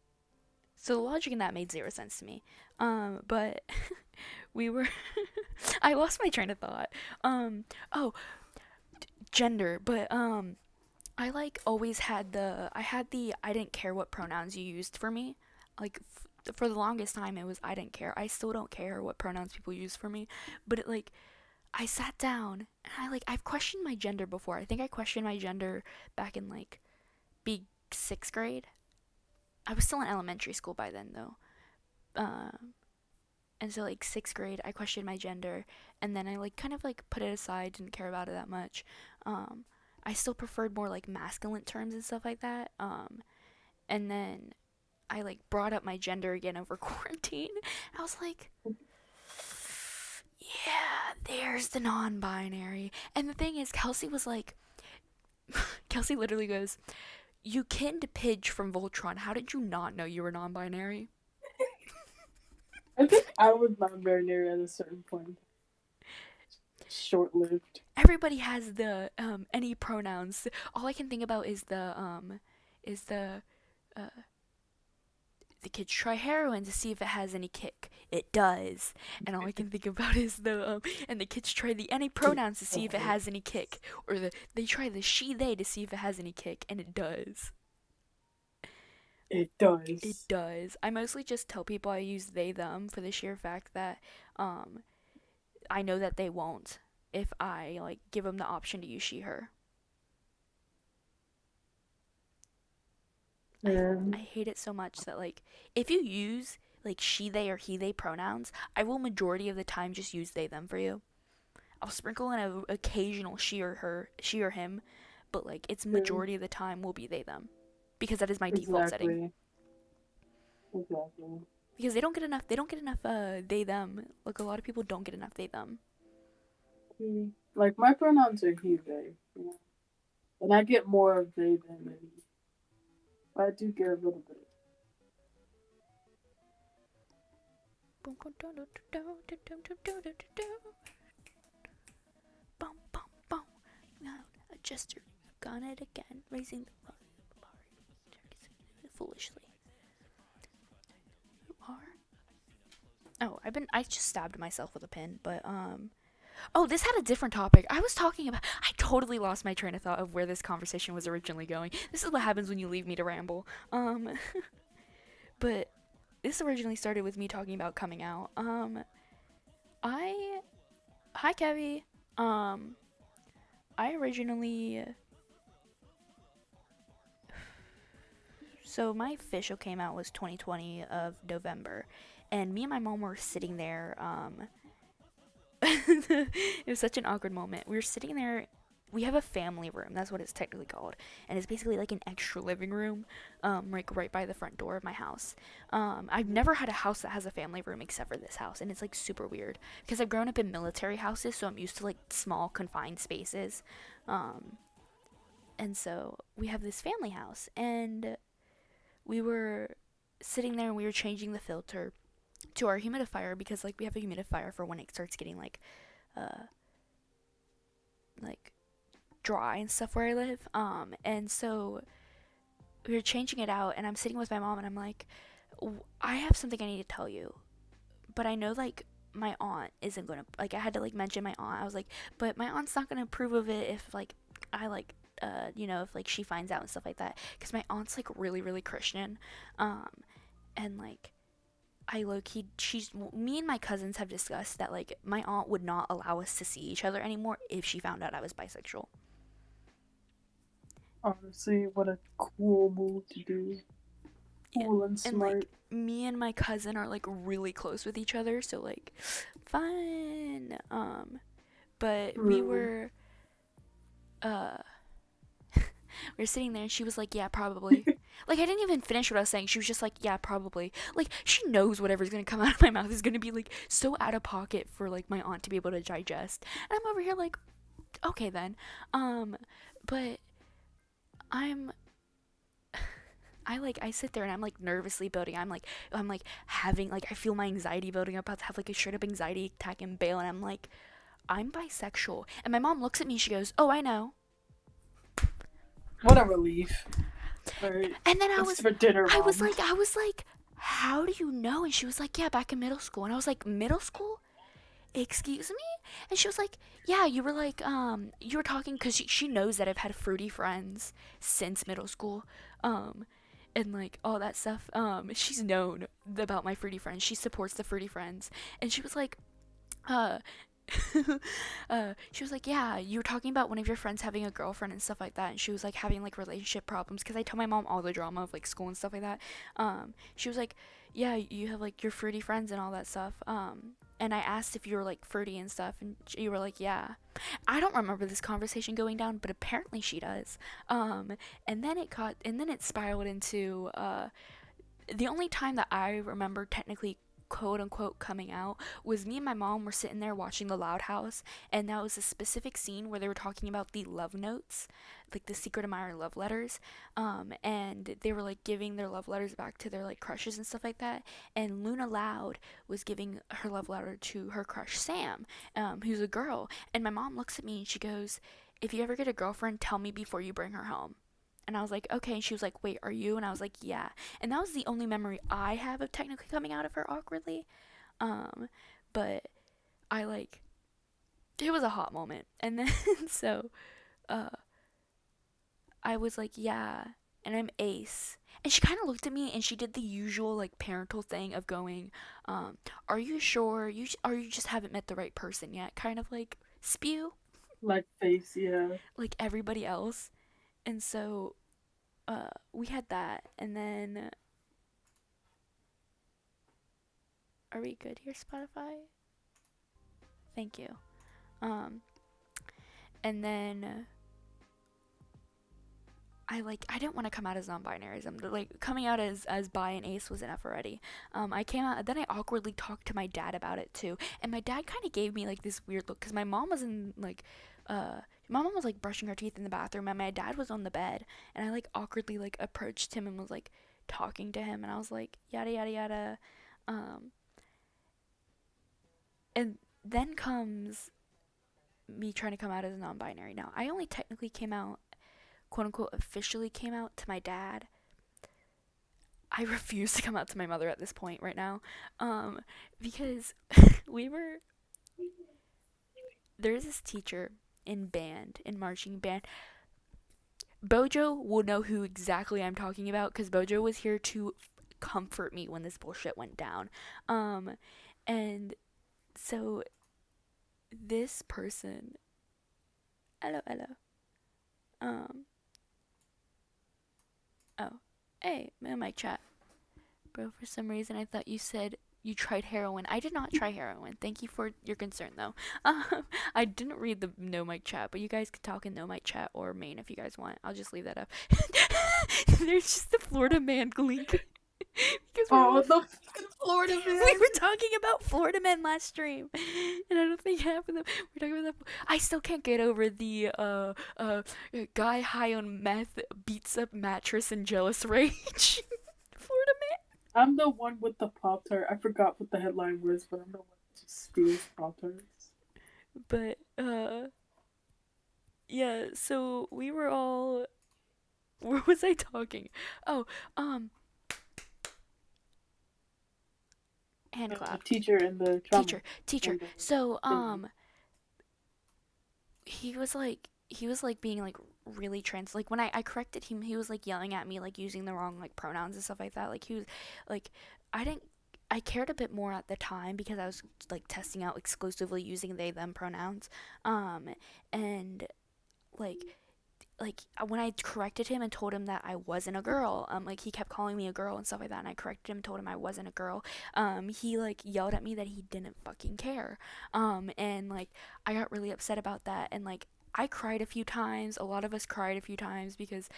So the logic in that made zero sense to me. But we were I lost my train of thought. Oh, gender, but I like always had the I didn't care what pronouns you used for me. Like for the longest time it was I didn't care. I still don't care what pronouns people use for me, but it like I sat down and I've questioned my gender before. I think I questioned my gender back in like big 6th grade. I was still in elementary school by then though. And so like 6th grade I questioned my gender, and then I like kind of like put it aside, didn't care about it that much. um I still preferred more like masculine terms and stuff like that. And then I like brought up my gender again over quarantine. I was like, yeah, there's the non-binary. And the thing is, Kelsey was like, Kelsey literally goes, you kinned Pidge from Voltron, how did you not know you were non-binary? I think I was non-binary at a certain point. Short-lived. Everybody has the any pronouns. All I can think about is the kids try heroin to see if it has any kick. It does. And all I can think about is and the kids try the any pronouns to see if it Oh, has any kick, or they try the she they to see if it has any kick, and it does. It It does. does. I mostly just tell people I use they them for the sheer fact that um I know that they won't if I like give them the option to use she her. I And I hate it so much that like if you use like she they or he they pronouns, I will majority of the time just use they them for you. I'll sprinkle in a occasional she or him, but like it's yeah, majority of the time will be they them because that is my default setting. exactly. Exactly. Because they don't get enough they them. Like a lot of people don't get enough they them. Like my pronouns are he, they, you know, and I get more of they than he. But I do get a little bit. Adjuster, gone it again, raising the bar foolishly. You are. Oh, I just stabbed myself with a pin, but oh, this had a different topic. I was talking about. I totally lost my train of thought of where this conversation was originally going. This is what happens when you leave me to ramble. But this originally started with me talking about coming out. I Hi Kevy. Um, I originally so my official came out was 2020 of November, and me and my mom were sitting there. It was such an awkward moment. We were sitting there. We have a family room. That's what it's technically called, and it's basically like an extra living room, like right by the front door of my house. I've never had a house that has a family room except for this house, and it's like super weird because I've grown up in military houses, so I'm used to like small confined spaces. Um, and so we have this family house, and we were sitting there and we were changing the filter to our humidifier because like we have a humidifier for when it starts getting uh like dry and stuff where I live. And so we were changing it out, and I'm sitting with my mom, and I'm like, I have something I need to tell you, but I know like my aunt isn't gonna like. I had to like mention my aunt. I was like, but my aunt's not gonna approve of it if like I like if like she finds out and stuff like that, because my aunt's like really Christian, um, and like I low key, me and my cousins have discussed that like my aunt would not allow us to see each other anymore if she found out I was bisexual. Honestly, what a cool move to do. Yeah. Cool and And like smart. me and my cousin are like really close with each other, so like fun. But True. uh we were sitting there and she was like, "Yeah, probably." Like I didn't even finish what I was saying. She was just like, "Yeah, probably." Like she knows whatever's gonna come out of my mouth is gonna be like so out of pocket for like my aunt to be able to digest. And I'm over here like, okay then. But I'm I sit there and I'm like nervously building. I'm like having like I feel my anxiety building up. About to have like a straight up anxiety attack and bail, and I'm like, I'm bisexual. And my mom looks at me and she goes, "Oh, I know." What a relief. Alright. And then It's for dinner, mom. I was like, how do you know? And she was like, yeah, back in middle school. And I was like, middle school? Excuse me? And she was like, yeah, you were like, you were talking because she knows that I've had fruity friends since middle school. Um, and like all that stuff. She's known about my fruity friends. She supports the fruity friends. And she was like, uh, she was like, yeah, you were talking about one of your friends having a girlfriend and stuff like that, and she was like having like relationship problems. Because I tell my mom all the drama of like school and stuff like that. She was like, yeah, you have like your fruity friends and all that stuff. And I asked if you were like fruity and stuff, and you were like, yeah. I don't remember this conversation going down, but apparently she does. And then it spiraled into the only time that I remember technically quote unquote coming out was me and my mom were sitting there watching The Loud House, and that was a specific scene where they were talking about the love notes, like the secret admirer love letters, and they were like giving their love letters back to their like crushes and stuff like that. And Luna Loud was giving her love letter to her crush Sam, who's a girl. And my mom looks at me and she goes, "If you ever get a girlfriend, tell me before you bring her home." And I was like, okay. And she was like, wait, are you? And I was like, yeah. And that was the only memory I have of technically coming out of her awkwardly. Um, but I like, it was a hot moment. And then, so, uh, I was like, yeah. and I'm ace. And she kind of looked at me and she did the usual like parental thing of going, um, "Are you sure? Or you just haven't met the right person yet?" Kind of like spew Like face, yeah. like everybody else. And so we had that, and then are we good here, Spotify? Thank you. Um, and then I didn't want to come out as non-binaries. I'm like coming out as bi and ace was enough already. I came out, then I awkwardly talked to my dad about it too, and my dad kind of gave me like this weird look because my mom was in like, my mom was like brushing her teeth in the bathroom, and my dad was on the bed, and I like awkwardly like approached him and was like talking to him, and I was like yada yada yada, um, and then comes me trying to come out as non-binary. Now I only technically came out, quote unquote, officially came out to my dad. I refuse to come out to my mother at this point right now, um, because we were there's this teacher in band, in marching band. Bojo will know who exactly I'm talking about because Bojo was here to comfort me when this bullshit went down. Um, and so this person, hello, hello. Um, oh, hey, my chat. Bro, for some reason I thought you said you tried heroin. I did not try heroin. Thank you for your concern, though. I didn't read the no mic chat, but you guys can talk in no mic chat or main if you guys want. I'll just leave that up. There's just the Florida man link because Oh, the fucking Florida we man. were talking about Florida men last stream, and I don't think half of them we're talking about that. I still can't get over the guy high on meth beats up mattress in jealous rage. Florida I'm the one with the Pop Tart. I forgot what the headline was, but I'm the one that just steals Pop Tarts. but yeah, so we were all where was I talking? Oh, um hand clap. Teacher in the trauma Teacher. and the So thingy. he was like being like really trans, like when I corrected him he was like yelling at me like using the wrong like pronouns and stuff like that. Like he was like I didn't I cared a bit more at the time because I was like testing out exclusively using they them pronouns. Um and like when I corrected him and told him that I wasn't a girl, like he kept calling me a girl and stuff like that, and I corrected him and told him I wasn't a girl. He like yelled at me that he didn't fucking care. And like I got really upset about that, and like I cried a few times. A lot of us cried a few times because,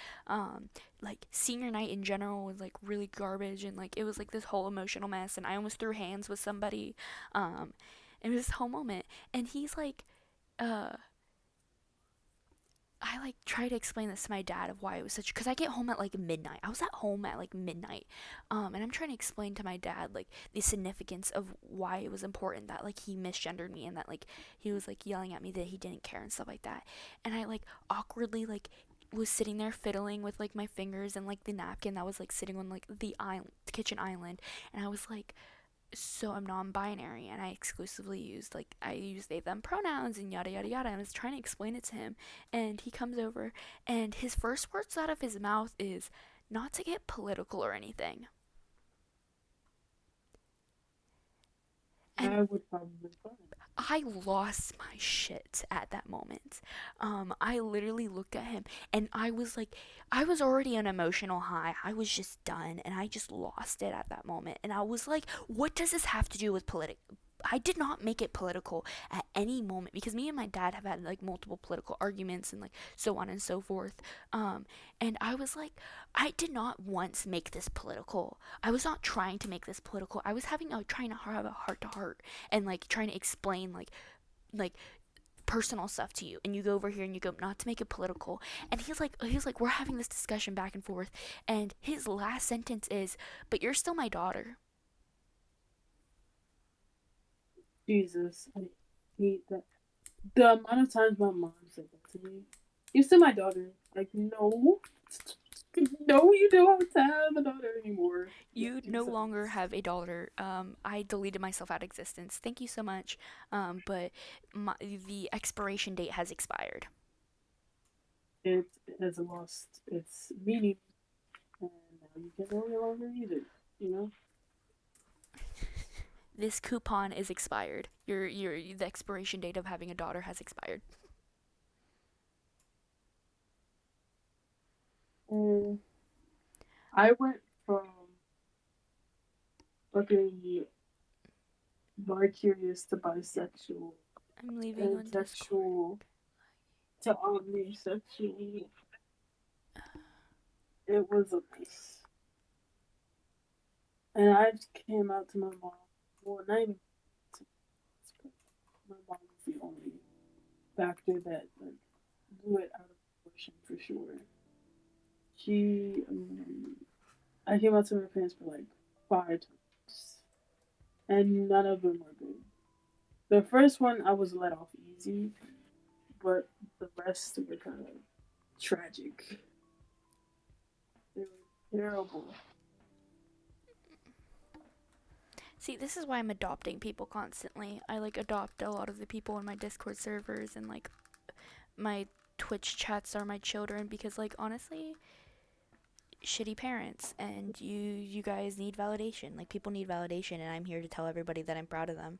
like senior night in general was like really garbage, and like it was like this whole emotional mess, and I almost threw hands with somebody. Um, it was this whole moment, and he's like, uh I like try to explain this to my dad of why it was such because I get home at like midnight. I was at home at like midnight, and I'm trying to explain to my dad like the significance of why it was important that like he misgendered me and that like he was like yelling at me that he didn't care and stuff like that. And I like awkwardly like was sitting there fiddling with like my fingers and like the napkin that was like sitting on like the island, kitchen island, and I was like, so I'm non-binary and I exclusively used like I use they them pronouns and yada yada yada. I was trying to explain it to him, and he comes over and his first words out of his mouth is not to get political or anything. And I would probably fine. I lost my shit at that moment. I literally looked at him and I was like, I was already on an emotional high. I was just done and I just lost it at that moment. And I was like, what does this have to do with politics? I did not make it political at any moment because me and my dad have had like multiple political arguments and like so on and so forth. Um, and I was like, I did not once make this political. I was not trying to make this political. I was trying to have a heart to heart and like trying to explain like personal stuff to you, and you go over here and you go not to make it political, and he's like we're having this discussion back and forth, and his last sentence is, but you're still my daughter. Jesus, I hate that. The amount of times my mom said that to me. You're still my daughter. Like, no. No, you don't have a daughter anymore. Yeah, You no longer Jesus. have a daughter. I deleted myself out of existence, thank you so much. But the expiration date has expired. It has lost its meaning. you can no longer use it. You know. This coupon is expired. The expiration date of having a daughter has expired. And I went from looking bi-curious to bisexual I'm leaving and on Discord. sexual to omnisexual. It was a mess. And I came out to my mom. Well, not even to my mom was the only factor that like blew it out of proportion for sure. I came out to my parents for like 5 times, and none of them were good. The first one I was let off easy, but the rest were kind of tragic. They were terrible. See, this is why I'm adopting people constantly. I like adopt a lot of the people in my Discord servers, and like my Twitch chats are my children because like honestly, shitty parents and you guys need validation. Like people need validation and I'm here to tell everybody that I'm proud of them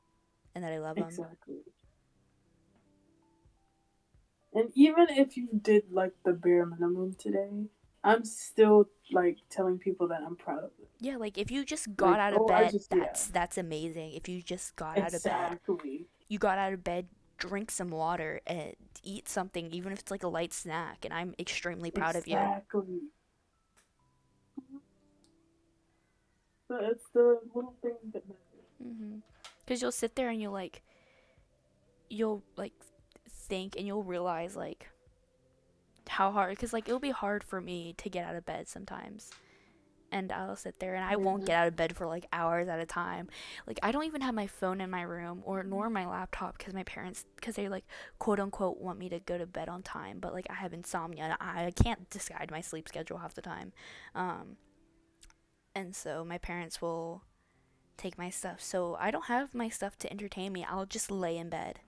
and that I love them. Exactly. And even if you did like the bare minimum today, I'm still like telling people that I'm proud of them. Yeah, like if you just got Like, out of oh, I bed, just, yeah, that's amazing. If you just got out of bed, exactly. you got out of bed, drink some water and eat something even if it's like a light snack and I'm extremely proud of you. Exactly. So it's the little things that matter. Mhm. Cuz you'll sit there and you'll think and you'll realize like how hard, because like it'll be hard for me to get out of bed sometimes, and I'll sit there and I won't Yeah, get out of bed for like hours at a time. Like I don't even have my phone in my room or nor my laptop because my parents, because they like quote unquote want me to go to bed on time, but like I have insomnia and I can't decide my sleep schedule half the time. Um, and so my parents will take my stuff. So I don't have my stuff to entertain me. I'll just lay in bed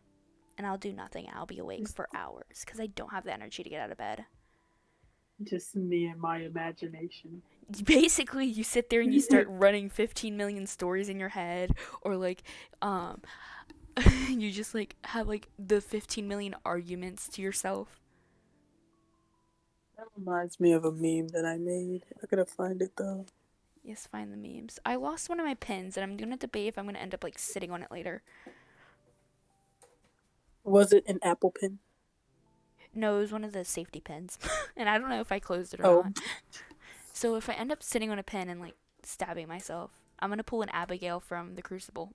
and I'll do nothing. I'll be awake just for hours because I don't have the energy to get out of bed. just me and my imagination. Basically you sit there and you start running 15 million stories in your head, or like um you just like have like the 15 million arguments to yourself. That reminds me of a meme that I made. I gotta find it though. Yes, find the memes. I lost one of my pins and I'm gonna debate if I'm gonna end up like sitting on it later. Was it an Apple Pen? No, it was one of the safety pins and I don't know if I closed it or Oh, not. So if I end up sitting on a pin and like stabbing myself, I'm gonna pull an Abigail from the Crucible.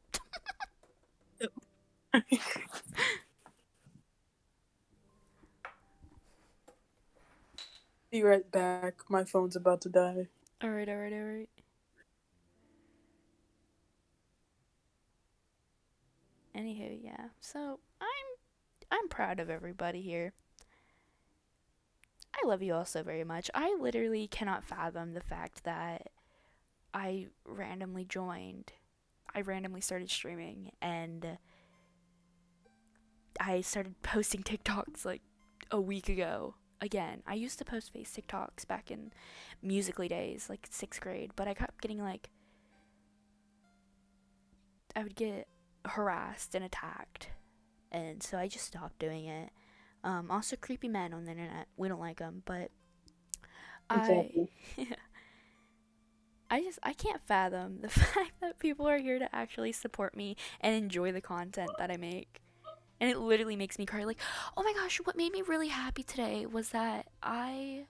be right back. My phone's about to die. Alright, alright, alright. Anywho, yeah. So I'm proud of everybody here. I love you all so very much. I literally cannot fathom the fact that I randomly joined. I randomly started streaming and I started posting TikToks like a week ago. Again, I used to post face TikToks back in musically days, like 6th grade, but I kept getting like, I would get harassed and attacked. And so I just stopped doing it. Also, creepy men on the internet. We don't like them, but I Exactly. I can't fathom the fact that people are here to actually support me and enjoy the content that I make. And it literally makes me cry. Like, oh my gosh, what made me really happy today was that I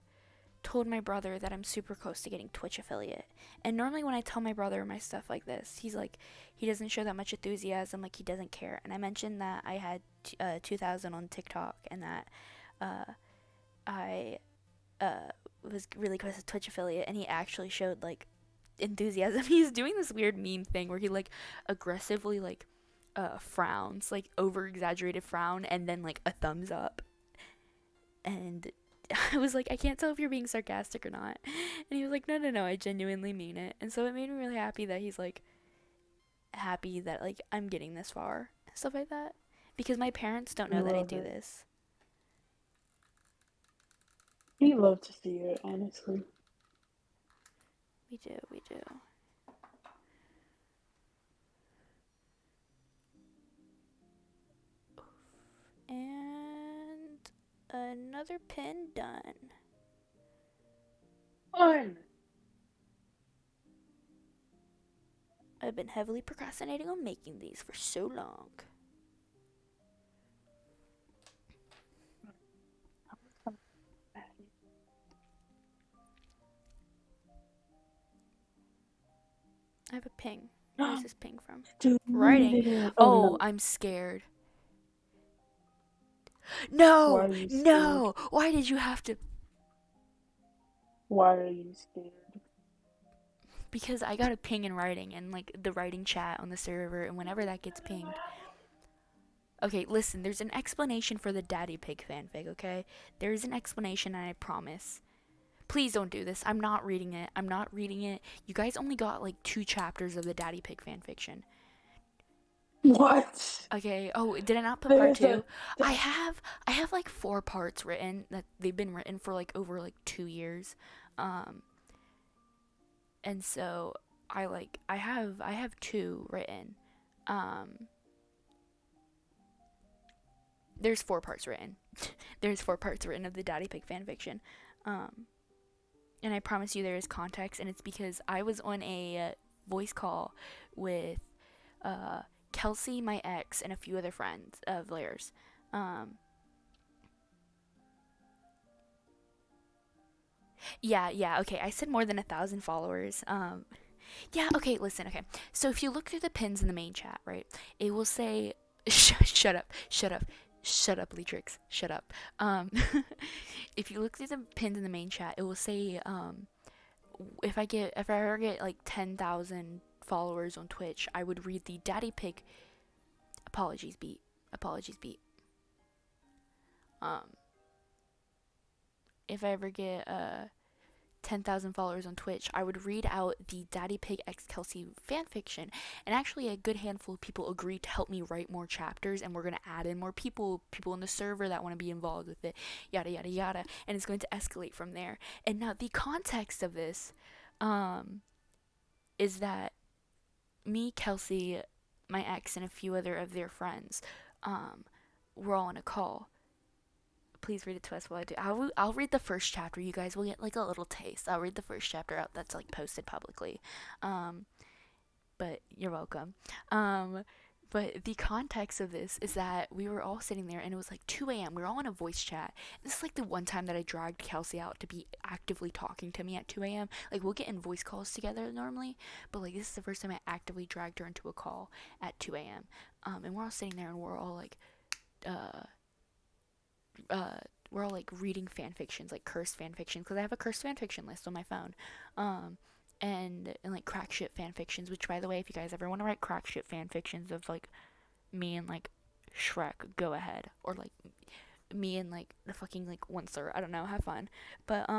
told my brother that I'm super close to getting Twitch affiliate. And normally when I tell my brother my stuff like this, he's like, he doesn't show that much enthusiasm, like he doesn't care. And I mentioned that I had 2,000 on TikTok and that uh, I was really close to Twitch affiliate, and he actually showed like enthusiasm. He's doing this weird meme thing where he like aggressively like frowns, like over exaggerated frown, and then like a thumbs up. And I was like, I can't tell if you're being sarcastic or not. And he was like, no, no, no, I genuinely mean it. And so it made me really happy that he's like happy that like I'm getting this far, stuff like that. Because my parents don't I know that I love do it. this. We love to see it, honestly. We do, we do. And another pin done. Fun. I've been heavily procrastinating on making these for so long. I have a ping. Where's this ping from? Writing. Dude. Oh Oh, no. I'm scared. Why No! are you scared? No! Why did you have to? Why are you scared? Because I got a ping in writing and like the writing chat on the server, and whenever that gets pinged. Okay, listen, there's an explanation for the Daddy Pig fanfic, okay? There's an explanation, and I promise. Please don't do this. I'm not reading it. I'm not reading it. You guys only got like 2 chapters of the Daddy Pig fanfiction. What? Okay. Oh, did I not put part There's a two? I have like 4 parts written that they've been written for like over like 2 years, um, and so I have two written. Um, there's 4 parts written. There's 4 parts written of the Daddy Pig fanfiction, um, and I promise you there is context, and it's because I was on a voice call with uh, Kelsey, my ex, and a few other friends of theirs. Um, Yeah, yeah, okay. I said more than 1,000 followers. Yeah, okay, listen, okay. So if you look through the pins in the main chat, right, it will say, shut up, shut up, shut up, Leatrix, shut up. If you look through the pins in the main chat, it will say, if I ever get like 10,000 followers on Twitch, I would read the Daddy Pig apologies beat. Um, if I ever get 10,000 followers on Twitch, I would read out the Daddy Pig X Kelsey fanfiction, and actually a good handful of people agreed to help me write more chapters, and we're gonna add in more people in the server that want to be involved with it, yada yada yada, and it's going to escalate from there. And now the context of this, um, is that me, Kelsey, my ex, and a few other of their friends, um, were all on a call. Please read it to us while I do. I'll read the first chapter. You guys will get like a little taste. I'll read the first chapter out that's like posted publicly. Um, but you're welcome. Um, but the context of this is that we were all sitting there and it was like 2 a.m. We were all in a voice chat. This is like the one time that I dragged Kelsey out to be actively talking to me at 2 a.m. Like we'll get in voice calls together normally, but like this is the first time I actively dragged her into a call at 2 a.m. And we're all sitting there and we're all like, uh, uh, we're all like reading fan fictions, like cursed fan fictions, because I have a cursed fan fiction list on my phone, um, and like crack shit fan fictions. Which, by the way, if you guys ever want to write crack shit fan fictions of like me and like Shrek, go ahead, or like me and like the fucking like Oncer, I don't know, have fun. But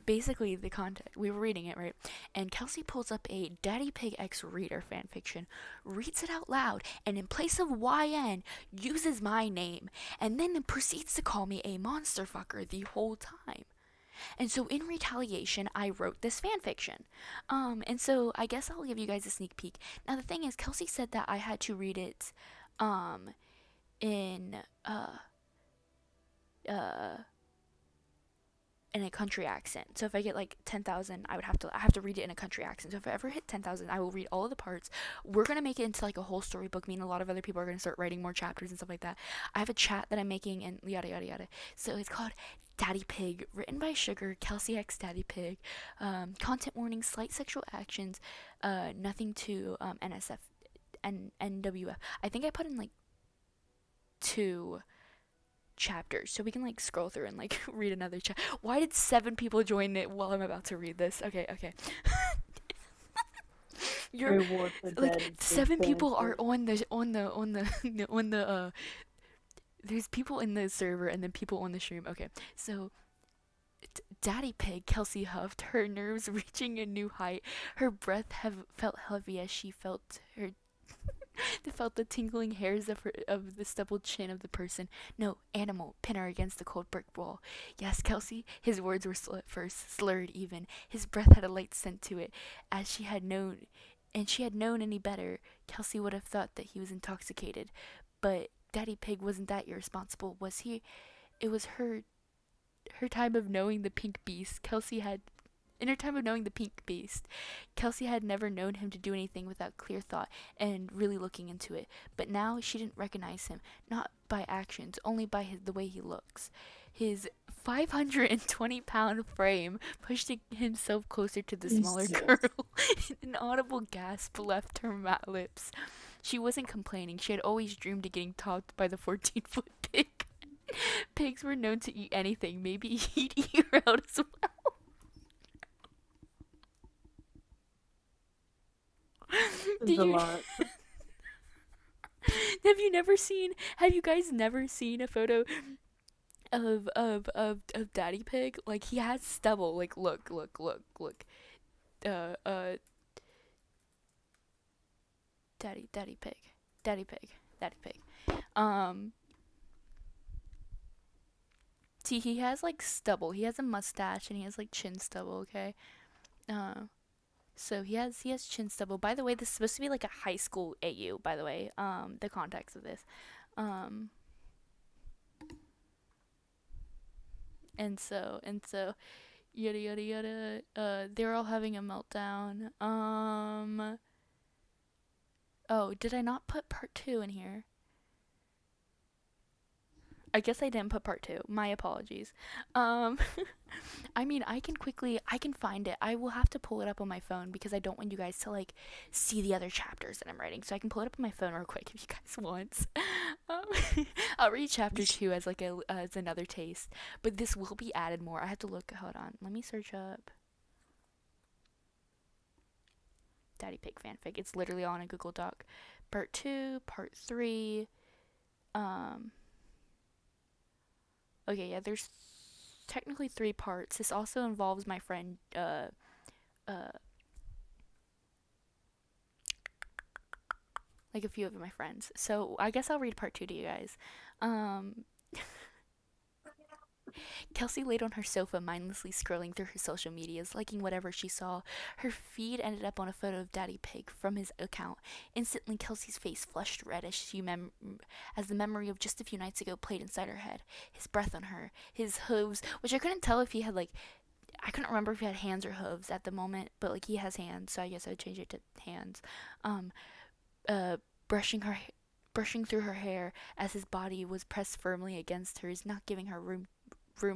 basically the context, we were reading it, right, and Kelsey pulls up a Daddy Pig X Reader fanfiction, reads it out loud, and in place of YN uses my name, and then proceeds to call me a monster fucker the whole time. And so in retaliation I wrote this fanfiction, and so I guess I'll give you guys a sneak peek. Now the thing is, Kelsey said that I had to read it um in uh in a country accent. So if I get like 10,000, I have to read it in a country accent. So if I ever hit 10,000, I will read all of the parts. We're going to make it into like a whole storybook. Me and a lot of other people are going to start writing more chapters and stuff like that. I have a chat that I'm making and yada yada yada. So it's called Daddy Pig, written by Sugar, Kelsey X Daddy Pig. Content warning, slight sexual actions, nothing to NSF and NWF. I think I put in like 2 chapters so we can like scroll through and like read another chat. Why did 7 people join it while I'm about to read this? Okay, okay. You're It was a like Daddy Pig 7 people are fanfic. on the on the there's people in the server and then people on the stream. Okay, so Daddy Pig Kelsey huffed, her nerves reaching a new height. Her breath felt heavy as she felt her They felt the tingling hairs of the stubbled chin of the person. No, animal, pin her against the cold brick wall. Yes, Kelsey. His words were slow at first, slurred even. His breath had a light scent to it, as she had known. And she had known any better, Kelsey would have thought that he was intoxicated. But Daddy Pig wasn't that irresponsible, was he? It was her time of knowing the pink beast. Kelsey had In her time of knowing the pink beast, Kelsey had never known him to do anything without clear thought and really looking into it. But now she didn't recognize him, not by actions, only by the way he looks. His 520-pound frame pushed himself closer to the smaller Jesus. girl. An audible gasp left her matte lips. She wasn't complaining. She had always dreamed of getting topped by the 14-foot pig. Pigs were known to eat anything. Maybe he'd eat her out as well. This is Did a you lot. have you guys never seen a photo of Daddy Pig? Like he has stubble. Like look. Uh Daddy Pig. Daddy Pig. Daddy Pig. Um See, he has like stubble. He has a mustache and he has like chin stubble, okay? Uh so he has chin stubble. By the way, this is supposed to be like a high school AU, by the way. The context of this. Um and so yada yada yada. They're all having a meltdown. Oh, did I not put part two in here? I guess I didn't put part two. My apologies. Um, I mean, I can find it. I will have to pull it up on my phone because I don't want you guys to like see the other chapters that I'm writing. So I can pull it up on my phone real quick if you guys want. I'll read chapter two as like as another taste, but this will be added more. I have to look. Hold on. Let me search up Daddy Pig fanfic. It's literally on a Google Doc. Part two, part three. Um, okay, yeah, there's technically three parts. This also involves my friend, uh, like a few of my friends. So I guess I'll read part two to you guys. Um, Kelsey laid on her sofa, mindlessly scrolling through her social medias, liking whatever she saw. Her feed ended up on a photo of Daddy Pig from his account. Instantly, Kelsey's face flushed red as the memory of just a few nights ago played inside her head. His breath on her, his hooves, which I couldn't tell if he had like I couldn't remember if he had hands or hooves at the moment, but like he has hands, so I guess I'd change it to hands. Um, uh, brushing her, brushing through her hair as his body was pressed firmly against hers, not giving her room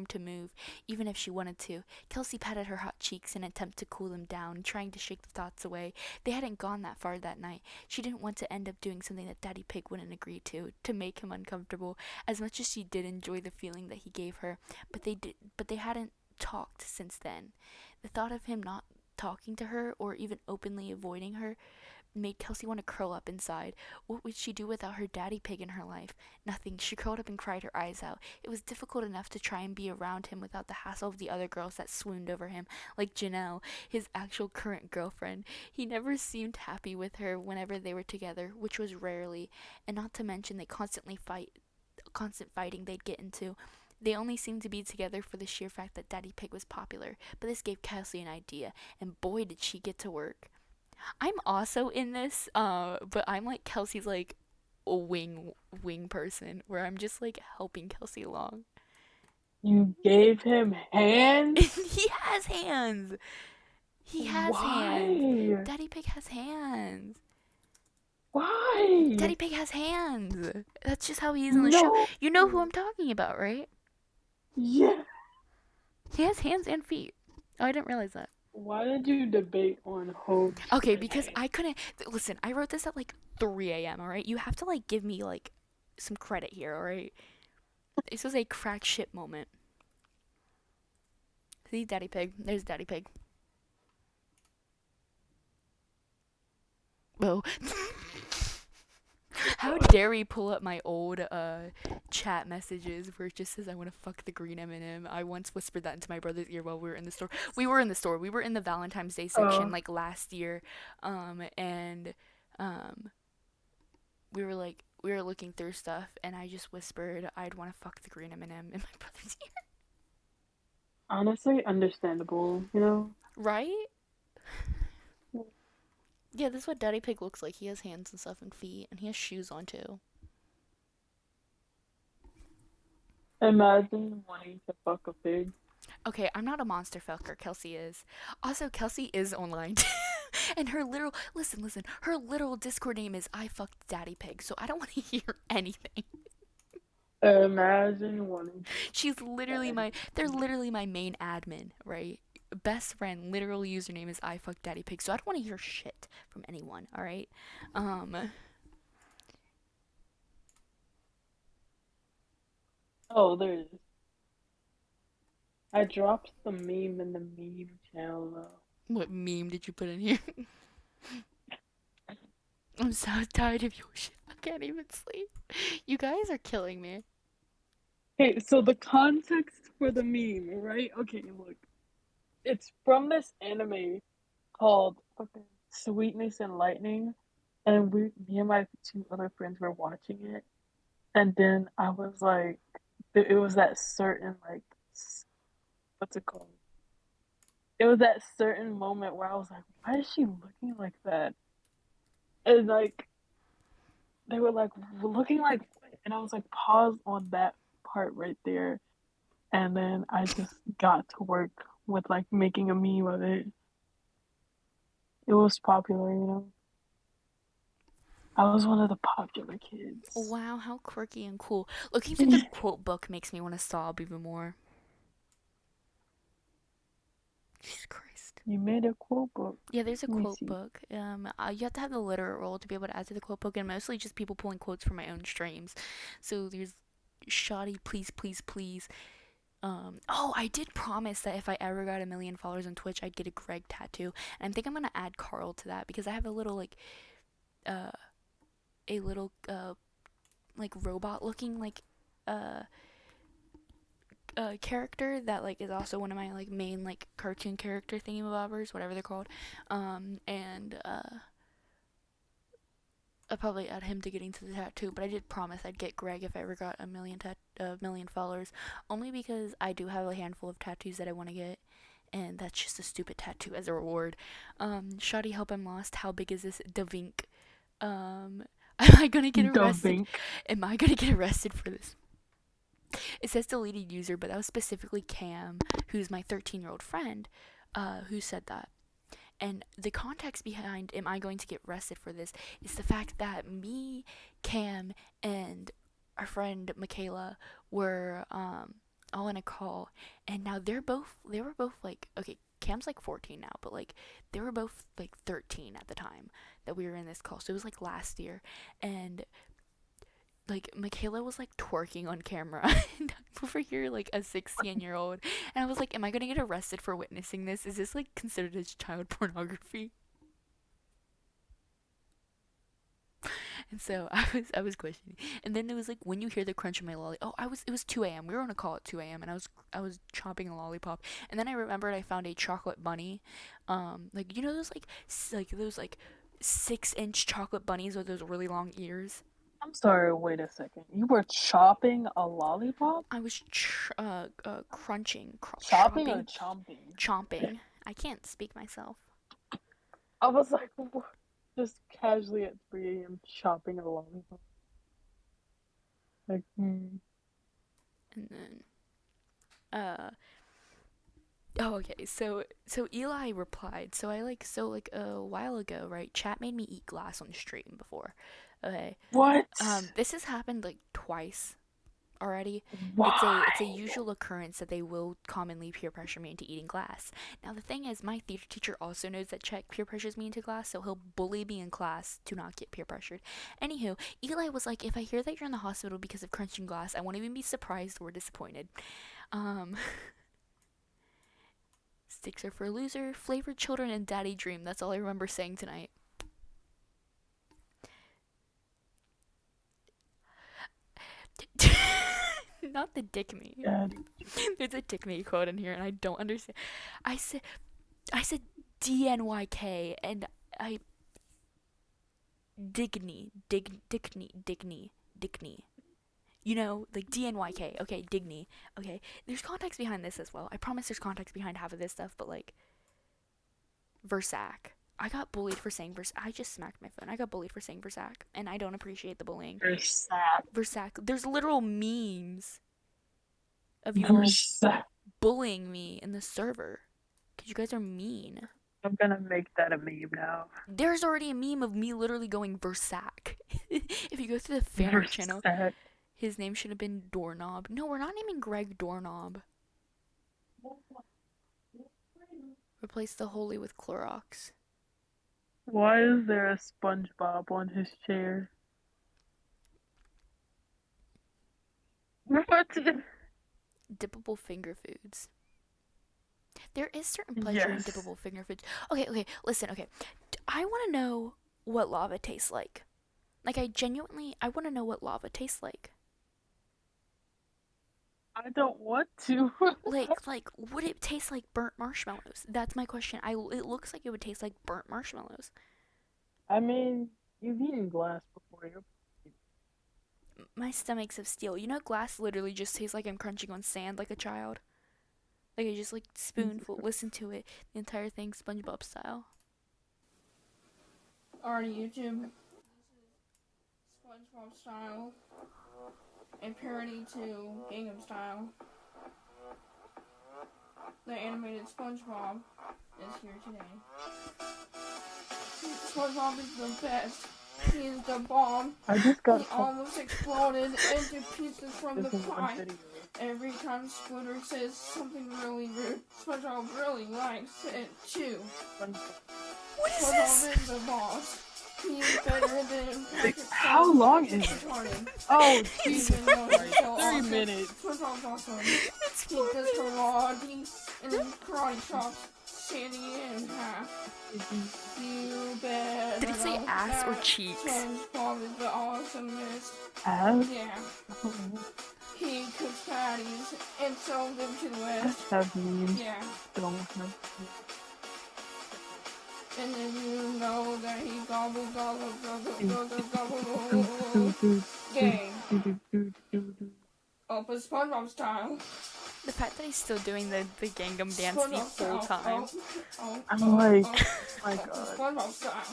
to move, even if she wanted to. Kelsey patted her hot cheeks in an attempt to cool them down, trying to shake the thoughts away. They hadn't gone that far that night. She didn't want to end up doing something that Daddy Pig wouldn't agree to make him uncomfortable, as much as she did enjoy the feeling that he gave her. But they hadn't talked since then. The thought of him not talking to her or even openly avoiding her made Kelsey want to curl up inside. What would she do without her Daddy Pig in her life? Nothing. She curled up and cried her eyes out. It was difficult enough to try and be around him without the hassle of the other girls that swooned over him, like Janelle, his actual current girlfriend. He never seemed happy with her whenever they were together, which was rarely, and not to mention they constant fighting they'd get into. They only seemed to be together for the sheer fact that Daddy Pig was popular, but this gave Kelsey an idea, and boy did she get to work. I'm also in this, but I'm like Kelsey's like a wing person where I'm just like helping Kelsey along. You gave him hands? He has hands. He has hands. Why? Daddy Pig has hands. Why? Daddy Pig has hands. That's just how he is in the show. No. You know who I'm talking about, right? Yeah. He has hands and feet. Oh, I didn't realize that. Why did you debate on hopes Okay, and because hands? I couldn't listen. I wrote this at like 3 a.m. All right, you have to like give me like some credit here. All right, this was a crack shit moment. See, Daddy Pig. There's Daddy Pig. Whoa. How dare we pull up my old chat messages where it just says I want to fuck the green M&M. I once whispered that into my brother's ear while we were in the store. We were in the store. We were in the Valentine's Day section Oh, like last year, and um we were looking through stuff, and I just whispered I'd want to fuck the green M&M in my brother's ear. Honestly, understandable, you know? Right? Yeah, this is what Daddy Pig looks like. He has hands and stuff and feet, and he has shoes on too. Imagine wanting to fuck a pig. Okay, I'm not a monster fucker. Kelsey is. Also, Kelsey is online. And her literal listen, her literal Discord name is I fucked Daddy Pig, so I don't want to hear anything. Imagine wanting to She's literally daddy my they're pig. literally my main admin, right? Best friend, literal username is I fuck Daddy Pig, so I don't want to hear shit from anyone, alright? Um Oh, there it is. I dropped the meme in the meme channel though. what meme did you put in here? I'm so tired of your shit. I can't even sleep. You guys are killing me. Okay, so the context for the meme, right? Okay, look. It's from this anime called fucking Sweetness and Lightning. And me and my two other friends were watching it. And then I was like, it was that certain, like, what's it called? It was that certain moment where I was like, why is she looking like that? And like, they were like, looking like what? And I was like, pause on that part right there. And then I just got to work with like making a meme of it. It was popular, you know. I was one of the popular kids. Wow, how quirky and cool. Looking through the quote book makes me want to sob even more. Jesus Christ. You made a quote book. Yeah, there's a Let me quote see. book. You have to have the literate role to be able to add to the quote book, and mostly just people pulling quotes from my own streams. So there's shoddy, please, please, please. Oh, I did promise that if I ever got 1 million followers on Twitch, I'd get a Greg tattoo, and I think I'm gonna add Carl to that because I have a little uh, a little like robot looking uh character that like is also one of my like main like cartoon character thingamabobbers, whatever they're called. And I'll probably add him to getting to the tattoo, but I did promise I'd get Greg if I ever got 1 million followers, only because I do have a handful of tattoos that I want to get, and that's just a stupid tattoo as a reward. Shoddy, help! I'm lost. How big is this? Davink. Um, am I gonna get The arrested? Vink. Am I gonna get arrested for this? It says deleted user, but that was specifically Cam, who's my 13-year-old friend, who said that. And the context behind am I going to get arrested for this is the fact that me, Cam, and our friend Michaela were all in a call, and now they were both like, okay, Cam's like 14 now, but like they were both like 13 at the time that we were in this call. So it was like last year, and like Michaela was like twerking on camera and I'm over here like a 16-year-old, and I was like, am I gonna get arrested for witnessing this? Is this like considered as child pornography? And so I was questioning, and then it was like when you hear the crunch of my lolly. Oh, it was 2 a.m. We were on a call at 2 a.m. and I was chopping a lollipop, and then I remembered I found a chocolate bunny, like you know those like those like 6-inch chocolate bunnies with those really long ears. I'm sorry, wait a second. You were chopping a lollipop? I was crunching, Chopping or chomping, chomping? chomping. I can't speak myself. I was like, what? Just casually at 3 a.m. chopping a lollipop. Like, And then, uh, oh, okay. So Eli replied. So like a while ago, right? Chat made me eat glass on stream before. Okay. what? This has happened like twice already. It's a Why? usual occurrence that they will commonly peer pressure me into eating glass. Now the thing is, my theater teacher also knows that Czech peer pressures me into glass, so he'll bully me in class to not get peer pressured. Anywho, Eli was like, if I hear that you're in the hospital because of crunching glass, I won't even be surprised or disappointed. Um, Sticks are for a loser, flavored children, and daddy dream. That's all I remember saying tonight. Not the dick me. Daddy. There's a dick me quote in here, and I don't understand. I said I said DNYK, and I Digny. You know, like DNYK. Okay, Digny. Okay, there's context behind this as well. I promise there's context behind half of this stuff, but like Versac. I got bullied for saying Versac. I just smacked my phone. I got bullied for saying Versac, and I don't appreciate the bullying. Versac. Versac. There's literal memes of you all Versac. bullying me in the server because you guys are mean. I'm gonna make that a meme now. There's already a meme of me literally going Versac. If you go through the fan art channel, Versac. his name should have been Doorknob. No, we're not naming Greg Doorknob. Replace the holy with Clorox. Why is there a SpongeBob on his chair? What? Dippable finger foods. There is certain pleasure in Yes. dippable finger foods. Okay, listen, okay. I want to know what lava tastes like. Like, I want to know what lava tastes like. I don't want to. Like, would it taste like burnt marshmallows? That's my question. It looks like it would taste like burnt marshmallows. I mean, you've eaten glass before. My stomach's of steel. You know, glass literally just tastes like I'm crunching on sand like a child. Like, I just, like, spoonful, listen to it, the entire thing, SpongeBob style. Alright, YouTube. SpongeBob style. And parody to Gangnam Style. The animated SpongeBob is here today. SpongeBob is the best. He is the bomb. I just got. He almost exploded into pieces from the pie. Every time Squidward says something really rude, SpongeBob really likes it too. What is this? SpongeBob is the boss. He is better than Patrick. How long is it? Oh, Jesus Christ. 3 awesome. minutes. SpongeBob's awesome. He does karate and then karate chops Sandy in half. You bet. Did he say ass or cheeks? SpongeBob is the awesomest. Ass? Yeah. He cooks patties and sells them to the West. Have memes. Yeah. Don't have. And then you know that he gobble. Gang. Up a SpongeBob style. The fact that he's still doing the Gangnam dance the whole time. I'm like, oh my god. SpongeBob style.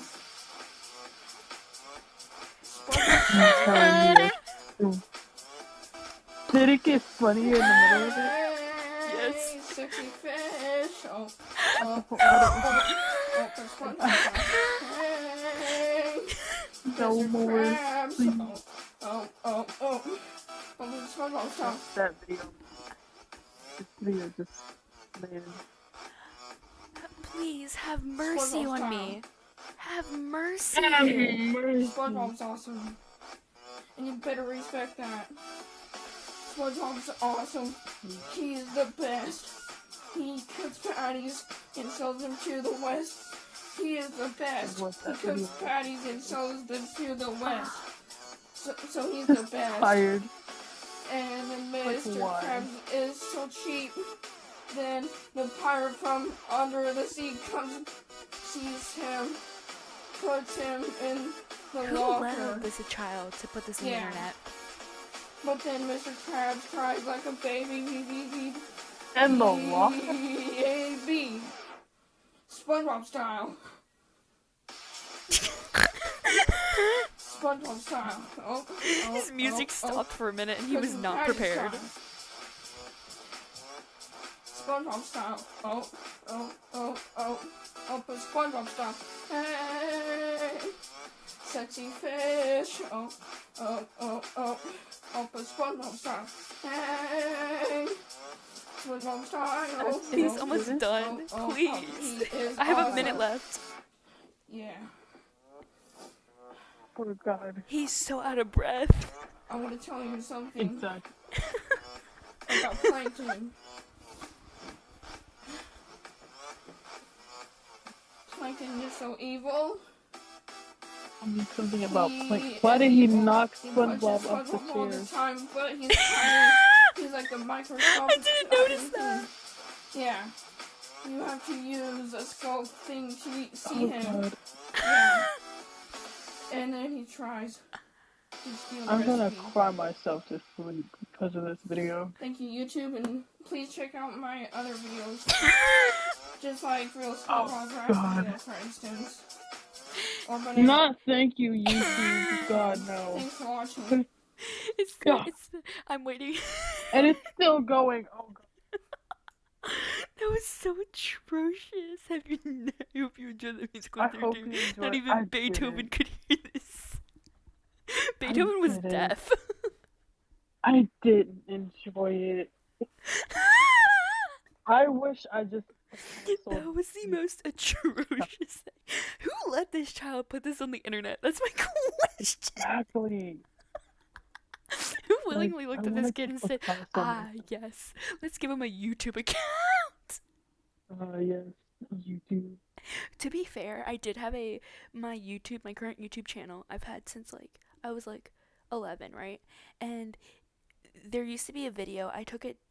I'm telling you. Did it get funny in the middle of it? Yes. Sexy fish. No more. Please. That video. This video just made. Please have mercy on me. Have mercy. SpongeBob's awesome. And you better respect that. SpongeBob's awesome. He is the best. He cooks patties and sells them to the West. He is the best. He cooks patties and sells them to the West. So he's the best. Tired. And then Mr. Krabs is so cheap. Then the pirate from under the sea comes, sees him, puts him in the Who locker. allowed this a child to put this on the internet? But then Mr. Krabs cries like a baby. And the locker? Baby. SpongeBob style. SpongeBob style. His music stopped for a minute and he was not prepared. SpongeBob style. But SpongeBob style. Hey. Sexy fish. But SpongeBob style. Hey. SpongeBob style. He's almost done. Please. I have a minute left. Yeah. Oh god. He's so out of breath. I want to tell you something Exactly. about Plankton. Plankton is so evil. I mean something about Plank. Why did he knock SpongeBob off the SpongeBob all the chair? time, but he's tiny. He's like the Microsoft. I didn't notice that. Yeah. You have to use a scope thing to see Oh him. god. Yeah. And then he tries to steal the I'm gonna recipe. cry myself to sleep because of this video. Thank you, YouTube, and please check out my other videos. Just like Real School Oh Progress, God. for instance. Or banana. Not thank you, YouTube. God no. Thanks for watching. I'm waiting. And it's still going. Oh God. That was so atrocious. I hope you enjoyed the musical I hope interlude. you Not enjoy. even I Beethoven didn't. could hear this. I Beethoven was didn't. deaf. I didn't enjoy it. I wish I just canceled. That was the most atrocious thing. Who let this child put this on the internet? That's my question. Exactly. Who Like willingly I looked at want this to kid keep and a said, class on ah, myself. yes, let's give him a YouTube account? Yes, YouTube. To be fair, I did have my current YouTube channel I've had since like I was like 11, right? And there used to be a video.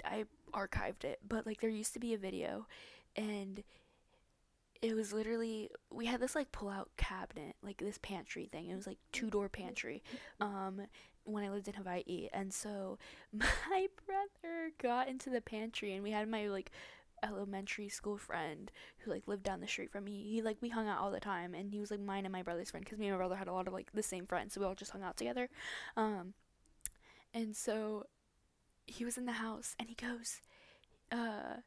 I archived it, but like there used to be a video, and it was literally we had this like pull-out cabinet, like this pantry thing. It was like two-door pantry. Um, when I lived in Hawaii, and so my brother got into the pantry, and we had my like elementary school friend who like lived down the street from me. He like we hung out all the time, and he was like mine and my brother's friend because me and my brother had a lot of like the same friends, so we all just hung out together. Um, and so he was in the house, and he goes, uh,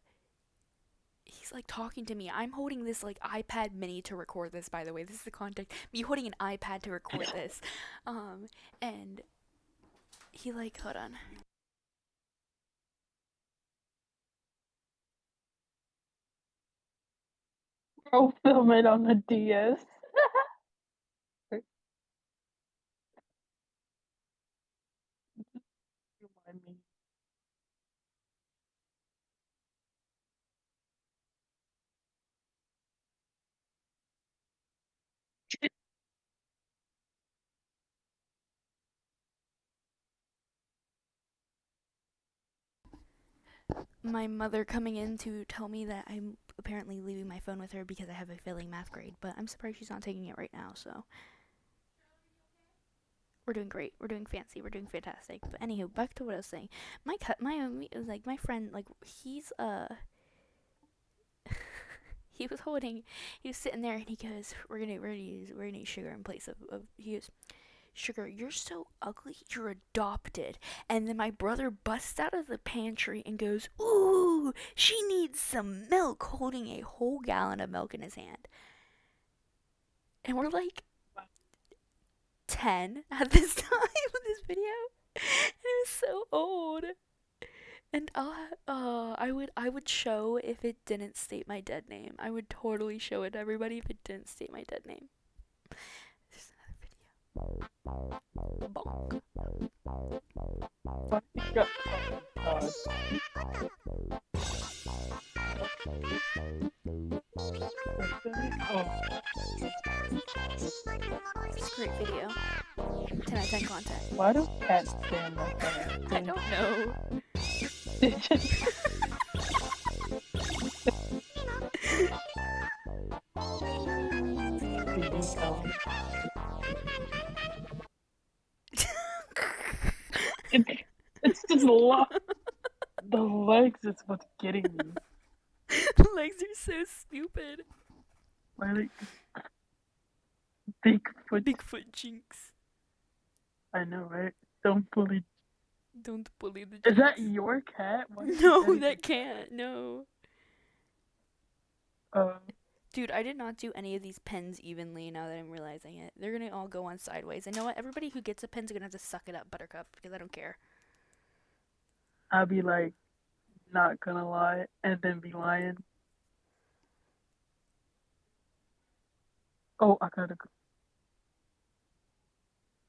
he's like talking to me. I'm holding this like iPad mini to record this, by the way. This is the context. Me holding an iPad to record this. And he like, hold on. Bro, film it on the DS. Remind me. My mother coming in to tell me that I'm apparently leaving my phone with her because I have a failing math grade, but I'm surprised she's not taking it right now, so. We're doing great. We're doing fancy. We're doing fantastic. But anywho, back to what I was saying. My friend, like, he was holding, he was sitting there and he goes, we're gonna use sugar in place of he goes, Sugar, you're so ugly, you're adopted. And then my brother busts out of the pantry and goes, ooh, she needs some milk, holding a whole gallon of milk in his hand. And we're like 10 at this time with this video. And it was so old. And I would show if it didn't state my dead name. I would totally show it to everybody if it didn't state my dead name. There's another video. Bonk. But he got God. Oh, It's a great video. 10 out of 10 content. why do cats stand like that? I don't know. They just it, it's just the legs is what's getting me. Legs are so stupid. Like Bigfoot. Bigfoot jinx. I know, right? Don't bully. Don't bully the jinx. Is that your cat? Why did you No, say that can't. No. Uh, Dude, I did not do any of these pens evenly now that I'm realizing it. They're gonna all go on sideways. And you know what? Everybody who gets a pen's gonna have to suck it up, Buttercup, because I don't care. I'll be like, not gonna lie, and then be lying. Oh, I gotta go.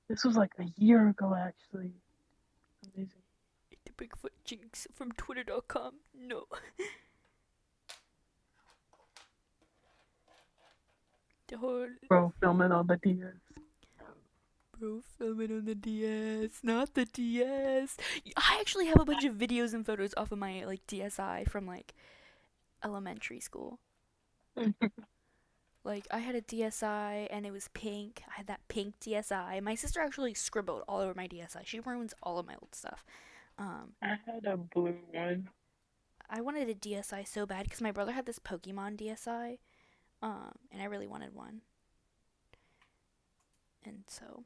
This was like a year ago, actually. Amazing. The Bigfoot jinx from Twitter.com. No. The whole Bro, filming on the DS. bro filming on the DS, not the DS. I actually have a bunch of videos and photos off of my like DSi from like elementary school. Like I had a DSi and it was pink. I had that pink DSi. My sister actually scribbled all over my DSi. She ruins all of my old stuff. Um, I had a blue one. I wanted a DSi so bad because my brother had this Pokemon DSi, and I really wanted one. And so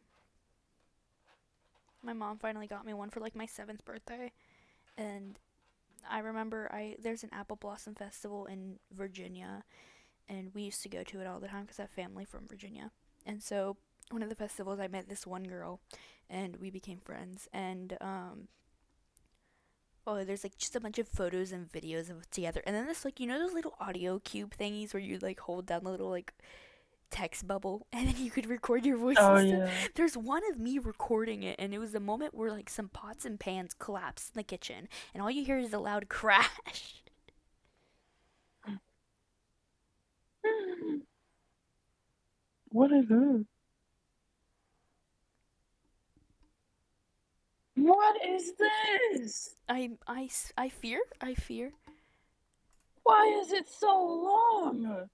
my mom finally got me one for like my 7th birthday. And I remember I there's an apple blossom festival in Virginia, and we used to go to it all the time because I have family from Virginia. And so one of the festivals, I met this one girl, and we became friends. And oh, there's like just a bunch of photos and videos of us together. And then this like those little audio cube thingies where you like hold down the little like text bubble and then you could record your voice Oh and stuff. yeah. There's one of me recording it, and it was a moment where like some pots and pans collapsed in the kitchen, and all you hear is a loud crash. What is this? What is this? I fear. Why is it so long?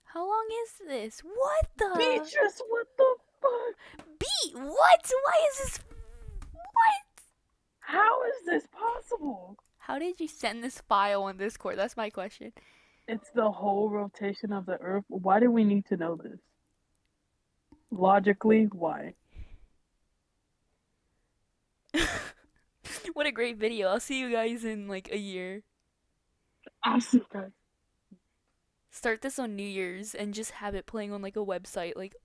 How long is this? What the? Beatrice, what the fuck? Beat? What? Why is this? What? How is this possible? How did you send this file on Discord? That's my question. It's the whole rotation of the Earth. Why do we need to know this? Logically, why? What a great video. I'll see you guys in like a year. I see, guys. Start this on New Year's and just have it playing on like a website. Like,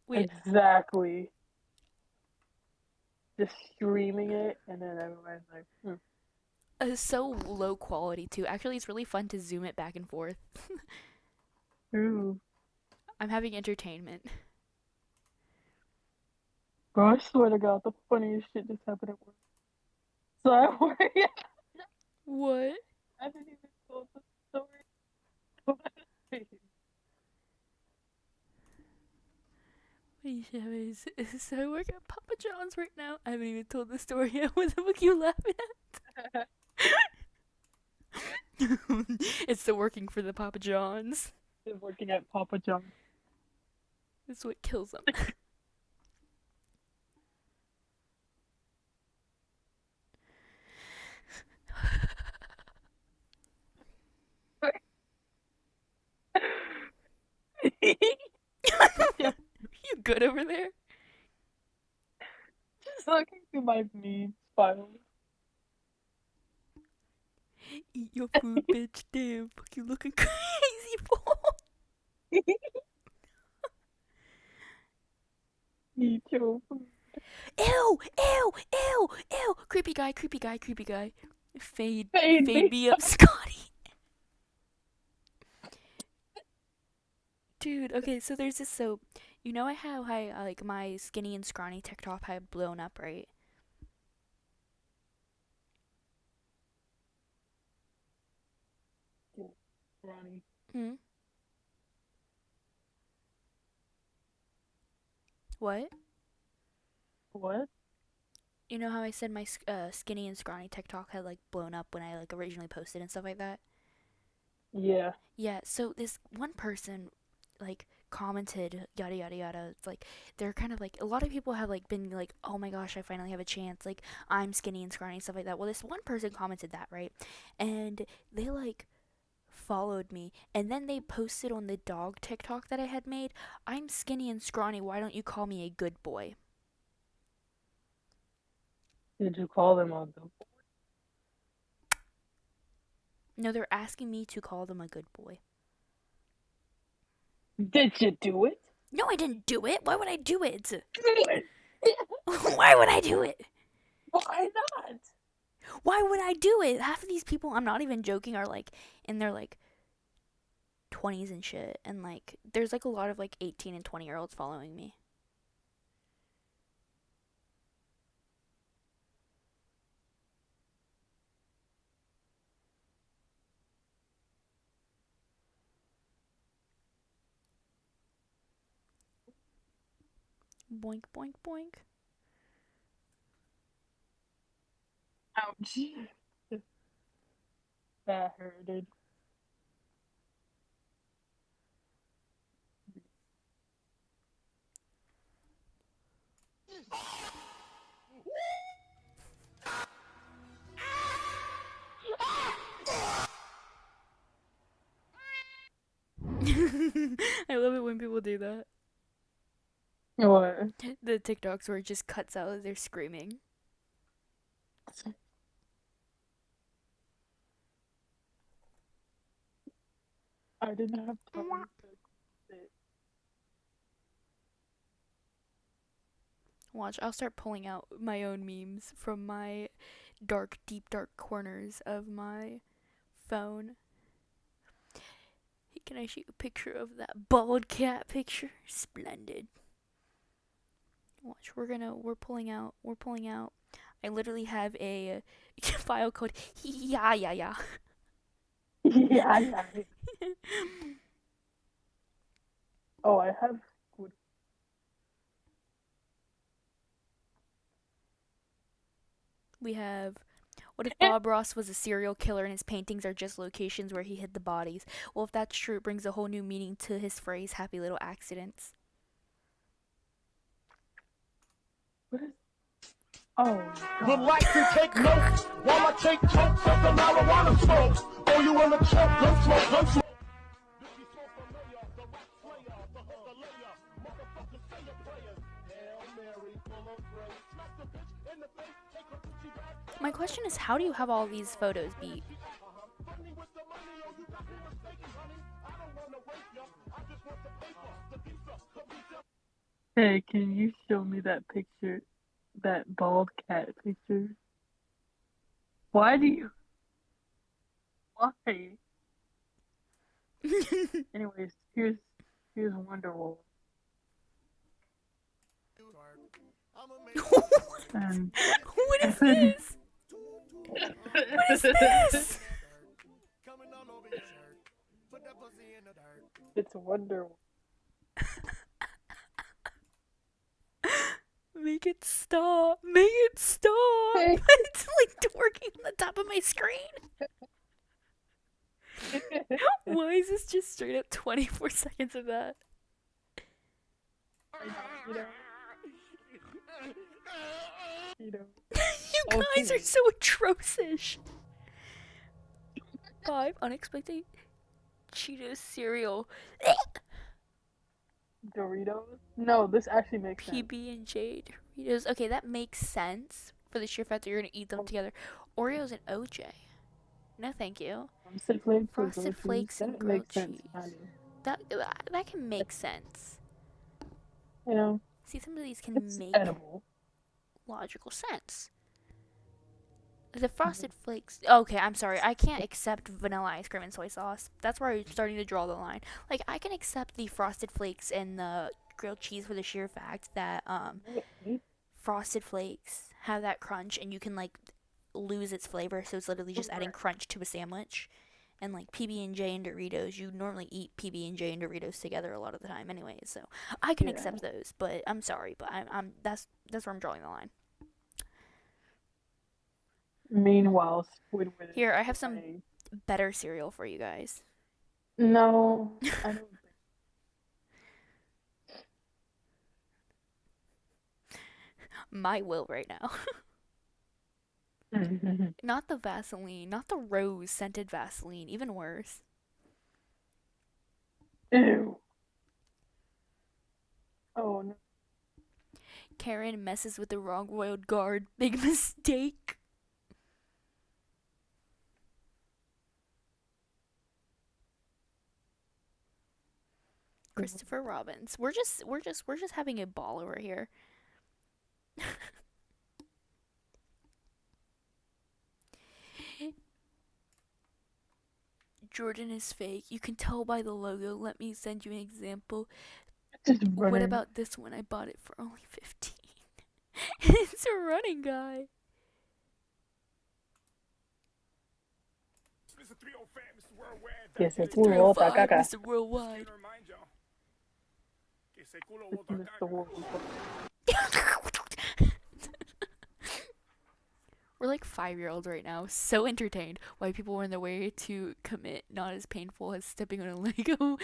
wait, Exactly. Just streaming it, and then everybody's like, it's so low quality too. Actually, it's really fun to zoom it back and forth. ooh. I'm having entertainment. Bro, I swear to God, the funniest shit just happened at work. So I work. What? I didn't even tell the story. So I work at Papa John's right now. I haven't even told the story yet. What the fuck you laughing at? It's the working for the Papa John's. Working at Papa John. That's what kills them. Just You good over there? looking through my memes file. Eat your food, bitch. Damn, fuck you looking crazy, fool. Eat your food. Ew, ew, ew, ew. Creepy guy, creepy guy, creepy guy. Fade, Fade fade me. me up, Scotty. Dude, okay, so there's this soap. You know how I like my skinny and scrawny TikTok had blown up, right? Ronnie. Hmm. What? What? You know how I said my skinny and scrawny TikTok had like blown up when I like originally posted and stuff like that? Yeah. Yeah, so this one person like commented yada yada yada. It's like they're kind of like a lot of people have like been like, "Oh my gosh, I finally have a chance. Like I'm skinny and scrawny and stuff like that." Well, this one person commented that, right? And they like followed me, and then they posted on the dog TikTok that I had made, "I'm skinny and scrawny. Why don't you call me a good boy?" Did you call them on the? No, they're asking me to call them a good boy. Did you do it? No, I didn't do it. Why would I do it? Do it. Why would I do it? Why not? Why would I do it? Half of these people, I'm not even joking, are like in their like 20s and shit. And like there's like a lot of like 18 and 20-year-olds following me. Boink, boink, boink. Ouch. That hurted. I love it when people do that. What? The TikToks where it just cuts out as they're screaming. I didn't have time to sit. Watch, I'll start pulling out my own memes from my dark, deep, dark corners of my phone. Hey, can I shoot a picture of that bald cat picture? Splendid. Watch, we're pulling out. I literally have a file called yeah, yeah, yeah. Yeah. Oh, I have good. We have, what if Bob Ross was a serial killer and his paintings are just locations where he hid the bodies? Well, if that's true, it brings a whole new meaning to his phrase, happy little accidents. What is? Oh Would God. like to take notes while I take totes of the marijuana smoke. Oh, you wanna choke? Let's smoke, let's smoke. My question is, how do you have all these photos beat? Hey, can you show me that picture? That bald cat picture? Why do you? Why? Anyways, here's Wonderwall. And What is this? What is this? it's Wonderwall. Make it stop. Make it stop. It's like twerking on the top of my screen. Why is this just straight up 24 seconds of that? You know, you know. You guys are Okay. so atrocious. 5 unexpected Cheetos cereal. Doritos? No, this actually makes sense. PB and J Doritos. Okay, that makes sense for the sheer fact that you're gonna eat them together. Oreos and OJ. No, thank you. Frosted Flakes with Frosted grilled cheese. Flakes and That grilled makes sense, cheese. kind of. That can make sense. You know, See, some of these can it's make edible. logical sense. The Frosted Flakes. Okay, I'm sorry. I can't accept vanilla ice cream and soy sauce. That's where I'm starting to draw the line. Like, I can accept the Frosted Flakes and the grilled cheese for the sheer fact that Frosted Flakes have that crunch and you can like lose its flavor, so it's literally just adding crunch to a sandwich. And like PB and J and Doritos, you normally eat PB and J and Doritos together a lot of the time, anyways. So I can accept those, but I'm sorry, but I'm that's where I'm drawing the line. Meanwhile, Squidward. Here, I have some better cereal for you guys. No, I don't My will right now. think. Not the Vaseline, not the rose scented Vaseline, even worse. Ew. Oh no. Karen messes with the wrong royal guard. Big mistake. Christopher Robbins. We're just having a ball over here. Jordan is fake. You can tell by the logo. Let me send you an example. Just What running. about this one? I bought it for only 15. It's a running guy. Que se culo bota 305, caca. Mr. Worldwide. Mr. World. We're like 5-year-olds right now, so entertained. White people were on their way to commit not as painful as stepping on a Lego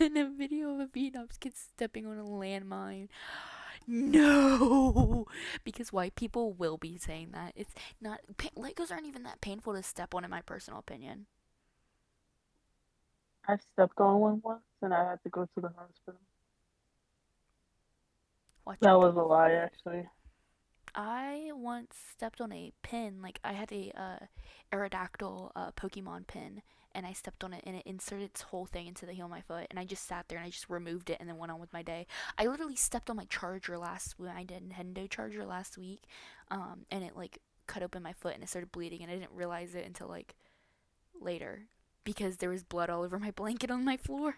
in a video of a Vietnam kid stepping on a landmine. No, because white people will be saying that. It's not, Legos aren't even that painful to step on, in my personal opinion. I stepped on one once. and I had to go to the hospital. Watch That your was a tongue. lie, actually. I once stepped on a pin, like I had a Aerodactyl Pokemon pin, and I stepped on it, and it inserted its whole thing into the heel of my foot, and I just sat there and I just removed it and then went on with my day. I literally stepped on my charger last week. I did Nintendo charger last week, and it like cut open my foot and it started bleeding, and I didn't realize it until like later because there was blood all over my blanket on my floor.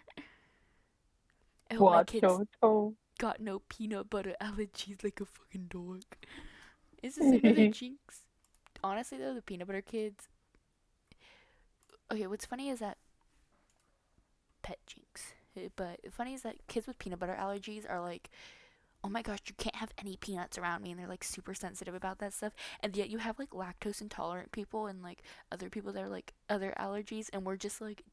I hope my Watch kids your toe. got no peanut butter allergies like a fucking dog. Is this another jinx? Honestly though, the peanut butter kids. Okay, what's funny is that pet jinx. But funny is that kids with peanut butter allergies are like, oh my gosh, you can't have any peanuts around me, and they're like super sensitive about that stuff. And yet you have like lactose intolerant people and like other people that are like other allergies, and we're just like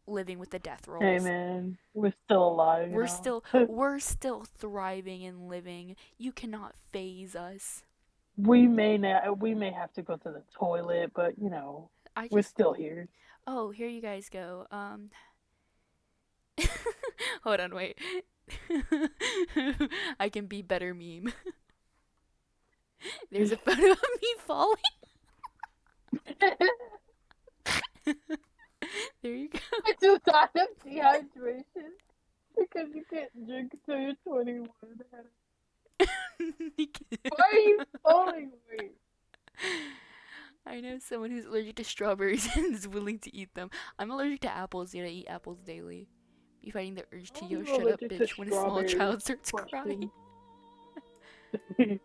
living with the death Hey rolls. man, we're still alive, you We're know. still we're still thriving and living. You cannot phase us. We may have to go to the toilet, but you know, I we're just still here. Oh, here you guys go. Hold on, wait. I can be better meme. There's a photo of me falling. There you go. I just died of dehydration because you can't drink until you're 21. Why are you falling? Wait. I know someone who's allergic to strawberries and is willing to eat them. I'm allergic to apples, yet I eat apples daily. You fighting the urge to How are yell you "shut up, allergic to bitch" when a small strawberries? child starts crying. Question.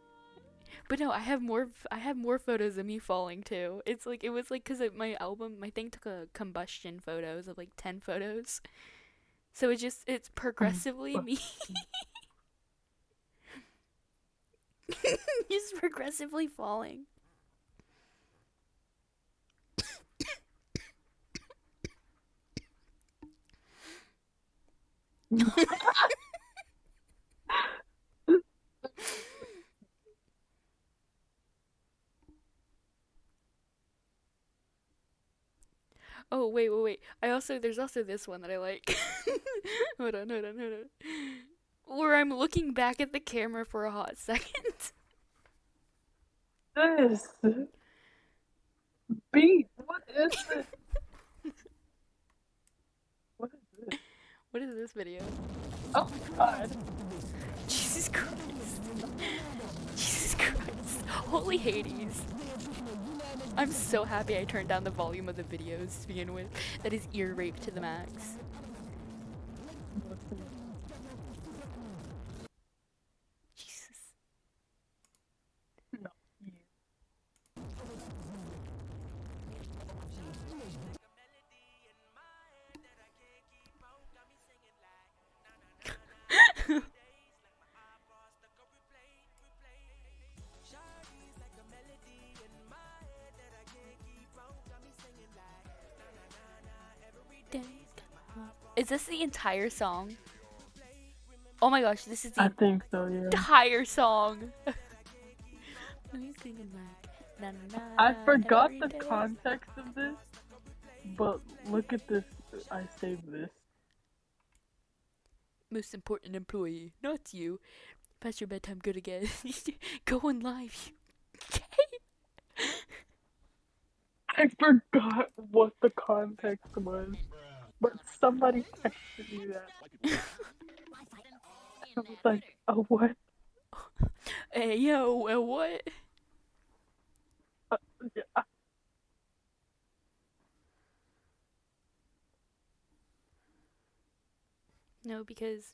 But no, I have more photos of me falling too. It's like it was like because my album, my thing took a combustion photos of like 10 photos, so it's progressively me, just progressively falling. Oh wait. There's also this one that I like. Hold on. Where I'm looking back at the camera for a hot second. This beat. What is this? What is this? What is this video? Oh God. Jesus Christ. Jesus Christ. Holy Hades. I'm so happy I turned down the volume of the videos to begin with. That is ear rape to the max. Jesus. No. Is this the entire song? Oh my gosh, this is I the think so, yeah. entire song. I forgot the context of this, but look at this. I saved this. Most important employee, not you. Past your bedtime, good again. Go on live, you gay. I forgot what the context was, but somebody texted me that. I was like, oh, what? Hey, yo, what? Yeah. No, because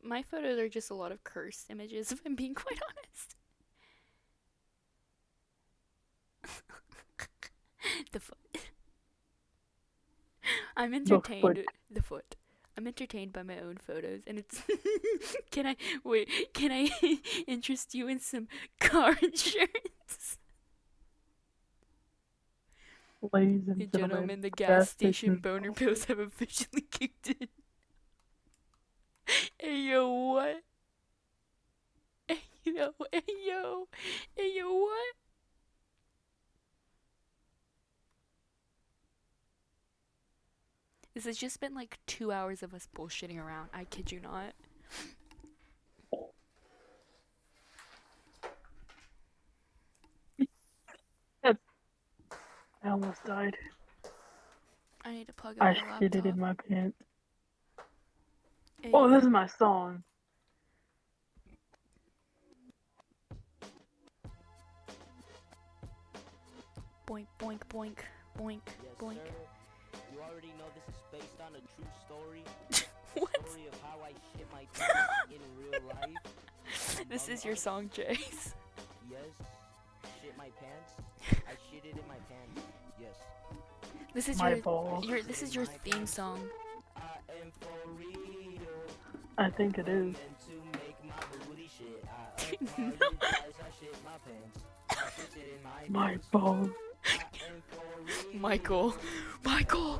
my photos are just a lot of cursed images, if I'm being quite honest. The foot. I'm entertained. The foot. I'm entertained by my own photos, and it's. Can I interest you in some car insurance? Ladies and Gentlemen, the gas station boner pills have officially kicked in. Hey yo, what? Hey yo, what? This has just been like 2 hours of us bullshitting around. I kid you not. I almost died. I need to plug in I my shit it laptop. in my pants. Hey, Oh, this is my song. boink, boink, boink, boink, boink. Sir. You already know this is based on a true story. What? Story of how I shit my pants in real life. This Among is your us. song, Jace. Yes. Shit my pants. I shit it in my pants. Yes. This is My your balls. this is your theme song. I am for real. I think it is. Meant to make my booty shit. I apologize. I shit my pants. I shit it in my My pants. balls. I am for real. Michael, Michael,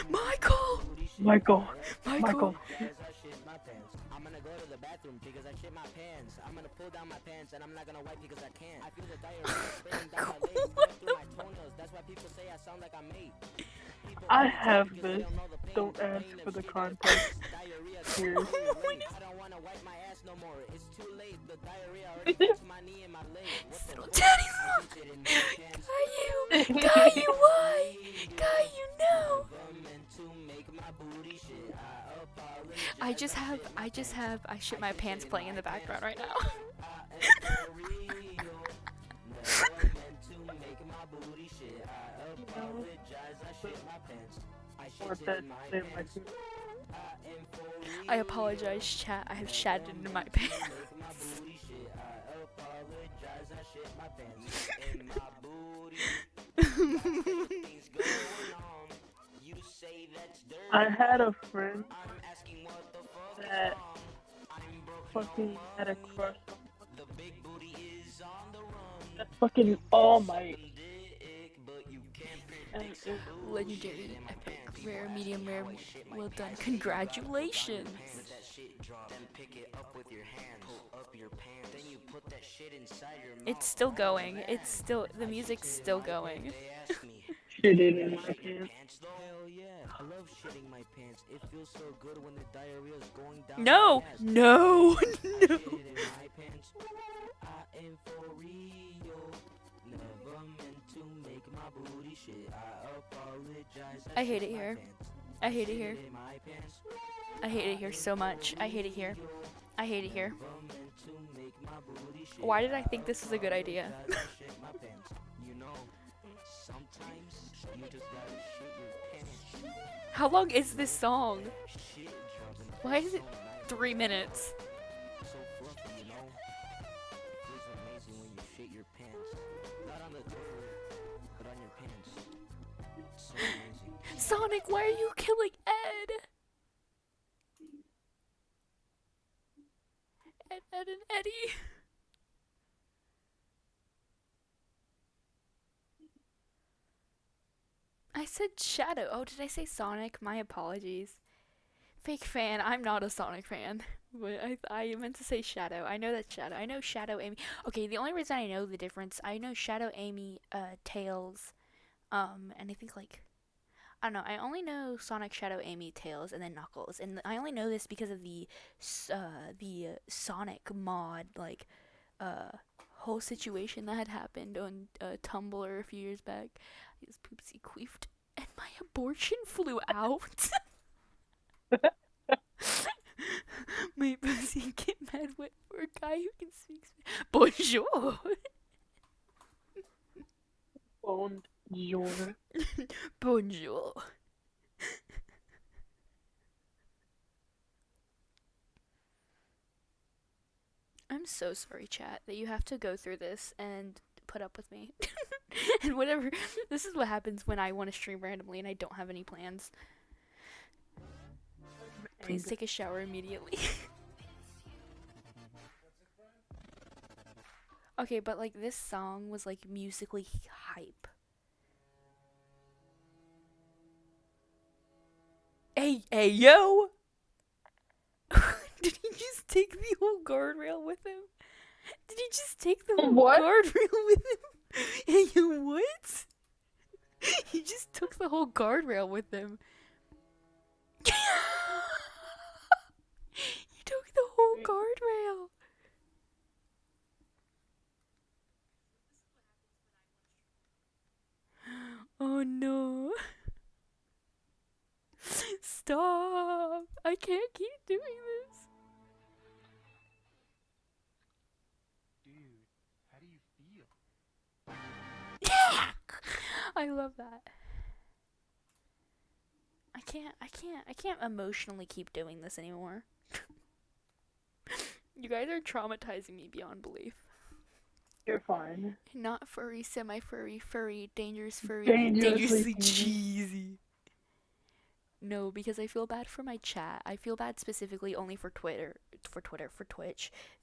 Michael, Michael. Michael. Michael. I shit my pants. I'm gonna go to the bathroom because I shit my pants. I'm gonna pull down my pants and I'm not gonna wipe because I can't. I feel the diarrhea spilling down my legs, going through my toenails. That's why people say I sound like I'm made. People I only talk have because they this. don't know the pain. Don't The ask pain for of the shit out of context. diarrhea Here. going through your legs. I don't wanna wipe my ass no more. It's too late. The diarrhea already got to my knee and my leg. What the Little fuck? daddy I song. shit in my pants. Got you, why? Got you know. Meant to make my booty shit. I apologize. I shit my pants playing in the background right now. I apologize, chat. I have shattered into my pants. I had a friend that fucking had a crush on that fucking All Might. And it, Legendary, epic, rare, medium rare, well done. Congratulations. It's still going. It's still, the music's still going. shit it in my pants. Hell yeah, I love shitting my pants. It feels so good when the diarrhea is going down No, my ass. no, I no. shit it in my pants. I am for real. Never meant to make my booty shit. I apologize. I hate it shit my here. pants. I hate it Shit here. in my pants. I hate it here so much. I hate it here. I hate it here. Never meant to make my booty shit. Why did I think this was a good idea? Apologize, I shit my pants. You know, sometimes you just gotta shit your pants. How long is this song? Shit dropping. Why is it So nice. 3 minutes? So fluffy, you know? It feels amazing when you shit your pants. Not on the toilet, but on your pants. It's so amazing. Sonic, why are you killing Ed? Ed and Eddie. I said Shadow. Oh, did I say Sonic? My apologies. Fake fan. I'm not a Sonic fan. But I meant to say Shadow. I know that's Shadow. I know Shadow Amy. Okay, the only reason I know the difference, I know Shadow Amy, Tails, and I think like, I don't know. I only know Sonic, Shadow, Amy, Tails, and then Knuckles. And I only know this because of the Sonic mod, like, whole situation that had happened on Tumblr a few years back. I was poopsie queefed, and my abortion flew out. My pussy get mad wet for a guy who can speak Spanish. Bonjour. Bonjour. Bonjour. I'm so sorry, chat, that you have to go through this and put up with me. And whatever. This is what happens when I want to stream randomly and I don't have any plans. Please take a shower immediately. Okay, but like this song was like musically hype. Hey, yo! Did he just take the whole guardrail with him? Did he just take the whole What? guardrail with him? Hey, yo, what? He just took the whole guardrail with him. I love that. I can't emotionally keep doing this anymore. You guys are traumatizing me beyond belief. You're fine. Not furry, semi-furry, furry, dangerous furry, Dangerously dangerously cheesy. cheesy. No, because I feel bad for my chat. I feel bad specifically only for Twitch,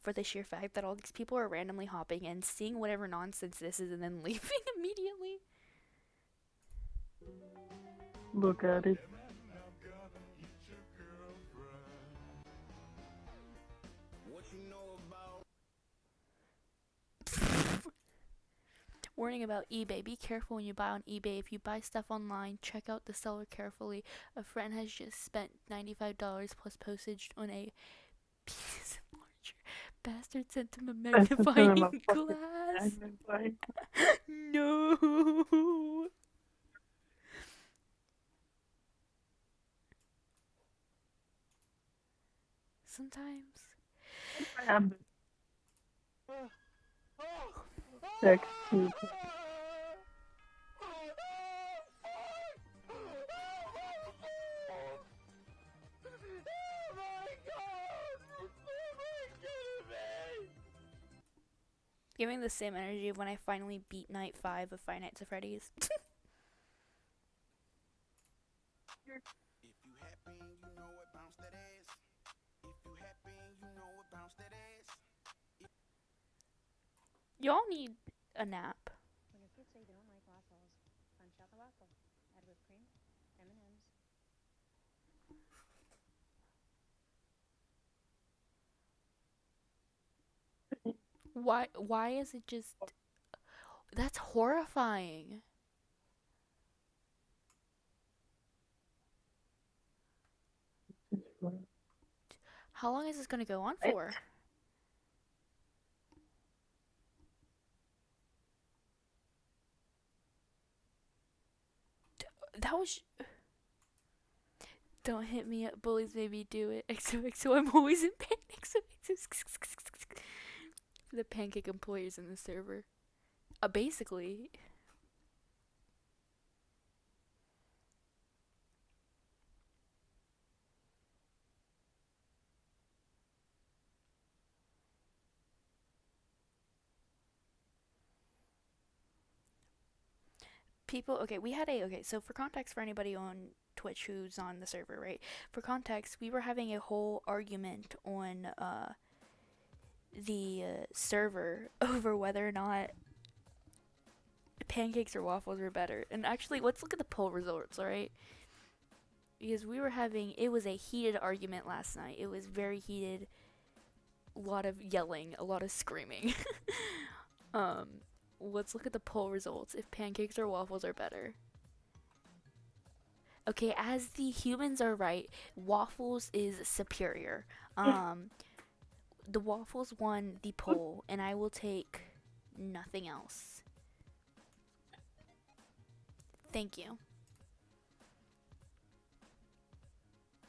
for the sheer fact that all these people are randomly hopping in, seeing whatever nonsense this is, and then leaving immediately. Look at it. Warning about eBay. Be careful when you buy on eBay. If you buy stuff online, check out the seller carefully. A friend has just spent $95 plus postage on a penis enlarger. Bastard sent him a That's the magnifying cinema fucking glass. magnifying. No. Sometimes. I have this sex too. Giving the same energy of when I finally beat Night 5 of Five Nights at Freddy's. If you happy, you know it, bounce that ass. If you happy, you know it, bounce that ass. Y'all need a nap. When your kids say they don't like waffles, punch out the waffle. Add whipped cream, M&Ms. Why is it just... That's horrifying. How long is this gonna go on for? That was... Don't hit me up, bullies made me do it. XOXO, I'm always in panic. The pancake employers in the server. Basically. People, okay, so for context for anybody on Twitch who's on the server, right? For context, we were having a whole argument on, the server over whether or not pancakes or waffles were better. And actually, let's look at the poll results, alright? Because it was a heated argument last night. It was very heated. A lot of yelling, a lot of screaming. Let's look at the poll results. If pancakes or waffles are better. Okay, as the humans are right, waffles is superior. The waffles won the poll, and I will take nothing else. Thank you.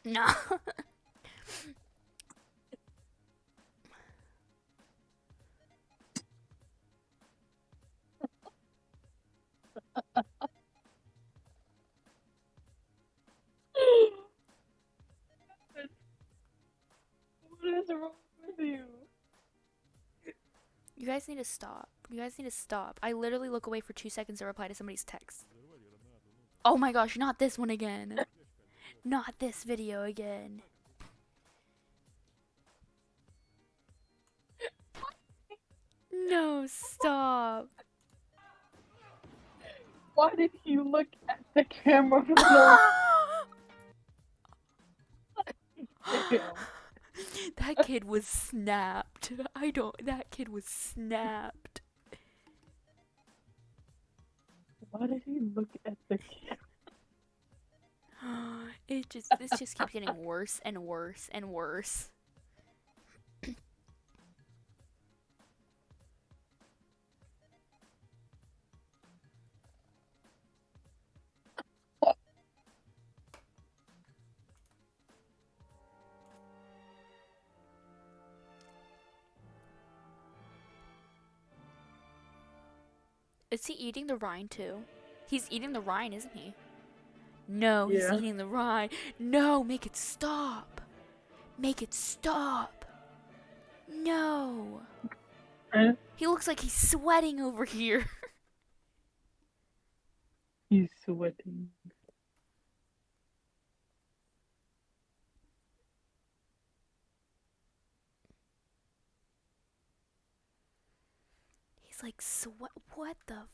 No. What is wrong with you? You guys need to stop. You guys need to stop. I literally look away for 2 seconds to reply to somebody's text. Oh my gosh, not this one again. Not this video again. No, stop. Why did he look at the camera for no Damn. That kid was snapped. That kid was snapped. Why did he look at the camera? This just keeps getting worse and worse and worse. Is he eating the rind too? He's eating the rind, isn't he? No, he's Yeah. eating the rind. No, make it stop. Make it stop. No. And He looks like he's sweating over here. he's sweating. He's like, sweat. What the?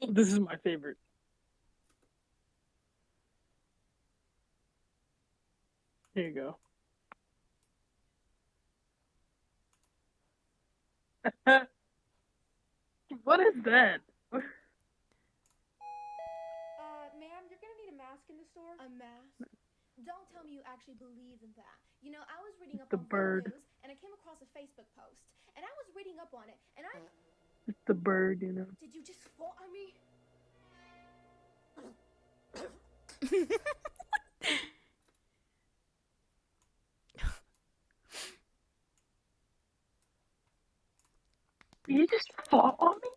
This is my favorite. Here you go. What is that? Ma'am, you're gonna need a mask in the store. A mask? Don't tell me you actually believe in that. You know, I was reading up The on bird. real news, and I came across a Facebook post, and I was reading up on it, and I... It's the bird, you know. Did you just fall on me? Did you just fall on me?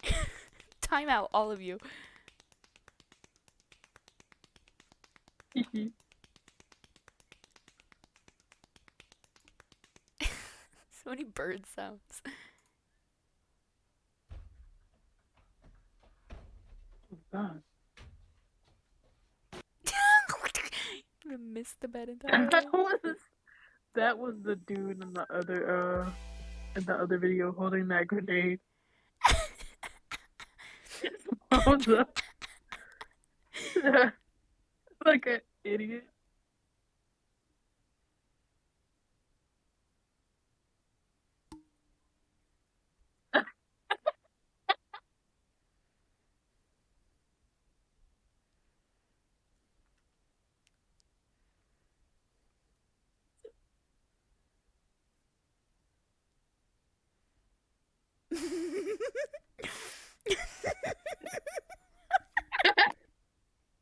Time out, all of you. So many bird sounds. Oh, God. I missed the bed entirely. That was the dude in the other video holding that grenade. What was up? Like an idiot.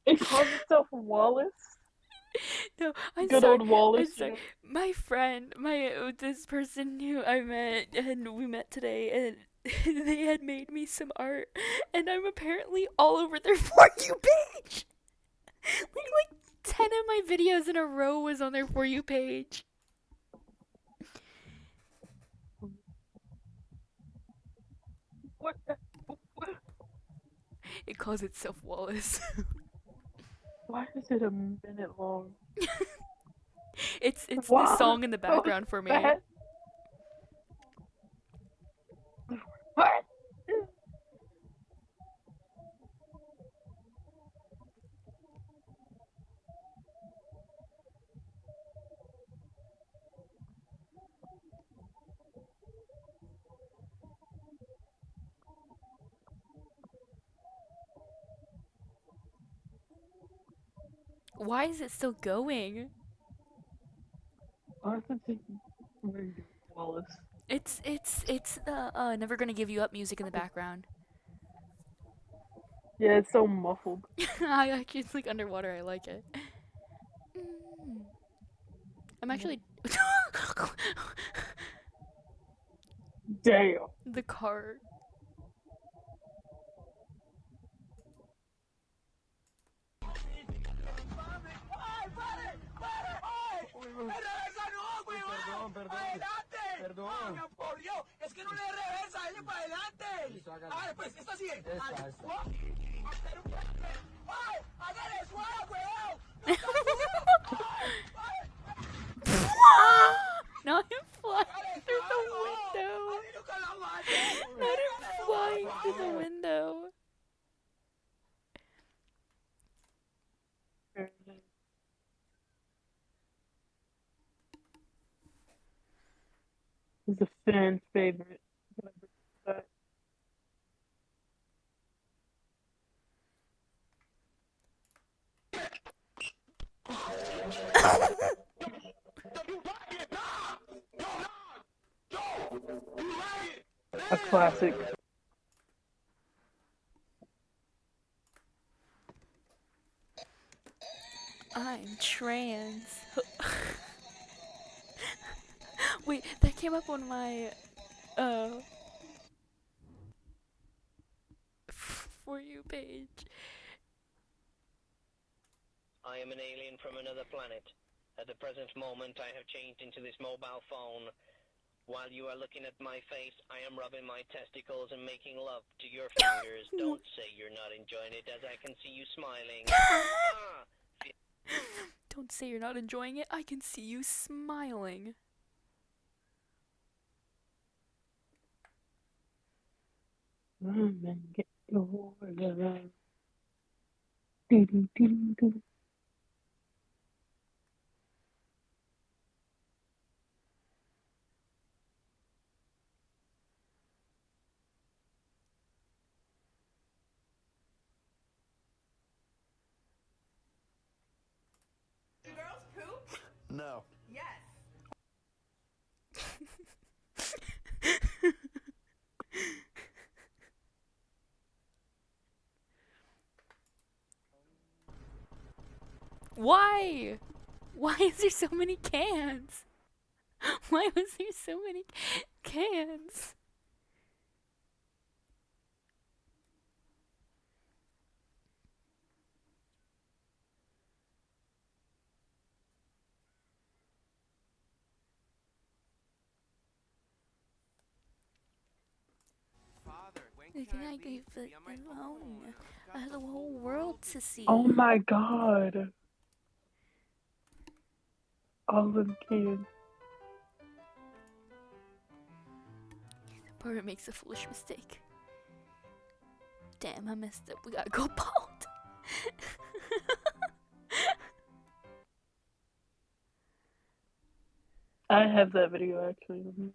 It calls itself Wallace. No, I'm Good sorry. old Wallace. I'm sorry. My friend, this person who I met, and we met today, and they had made me some art, and I'm apparently all over their For You page. Like 10 of my videos in a row was on their For You page. What? What? It calls itself Wallace. Why is it a minute long? It's the Wow, song in the so background for me. fast. What? Why is it still going? Why is it just Wallace? It's the Never Gonna Give You Up music in the background. Yeah, it's so muffled. I actually, it's like underwater. I like it. I'm actually Damn. the car. Perdón. Por Dios, es que no le reversa, dale para adelante. Vale, pues, esto así. Hágale suave, weón. Not him flying through the window. Not him flying through the window. It's a fan favorite. A classic. I'm trans. Wait, that came up on my For You page. I am an alien from another planet. At the present moment, I have changed into this mobile phone. While you are looking at my face, I am rubbing my testicles and making love to your fingers. Don't say you're not enjoying it, as I can see you smiling. Ah! Don't say you're not enjoying it. I can see you smiling. Get your love. Do. Do girls poop? No. Yes. Why? Why is there so many cans? Why was there so many cans? Father, when Can can I I leave be it on my alone? own? I have the whole world to see. Oh my god. All them kids. Barbara makes a foolish mistake. Damn, I messed up. We gotta go bald. I have that video actually.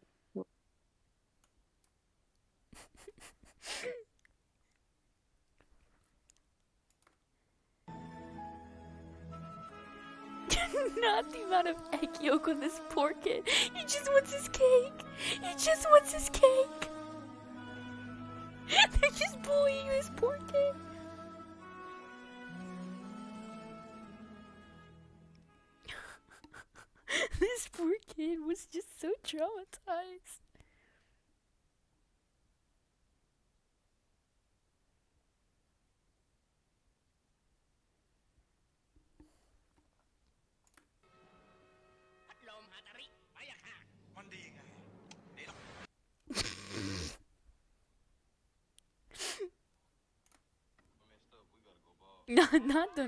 Not the amount of egg yolk on this poor kid. He just wants his cake. He just wants his cake. They're just bullying this poor kid. This poor kid was just so traumatized.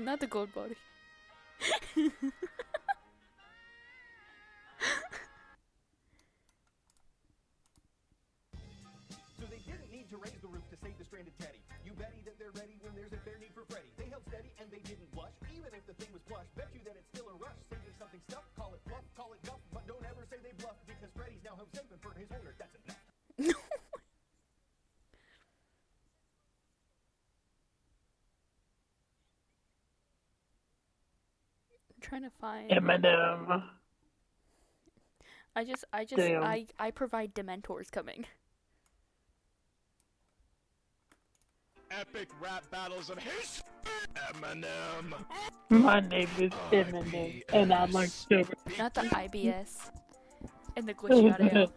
Not the gold body. So they didn't need to raise the roof to save the stranded teddy. You betty that they're ready when there's a fair need for Freddy. They held steady and they didn't blush, even if the thing was plush. Bet you that it's still a rush, saving something stuff. Call it fluff, call it guff, but don't ever say they bluffed because Freddy's now home safe and for his owner, that's enough. I'm trying to find. Eminem. Damn. I provide Dementors coming. Epic rap battles of his Eminem. My name is Eminem, and I'm like super. Not the IBS and the glitchy audio.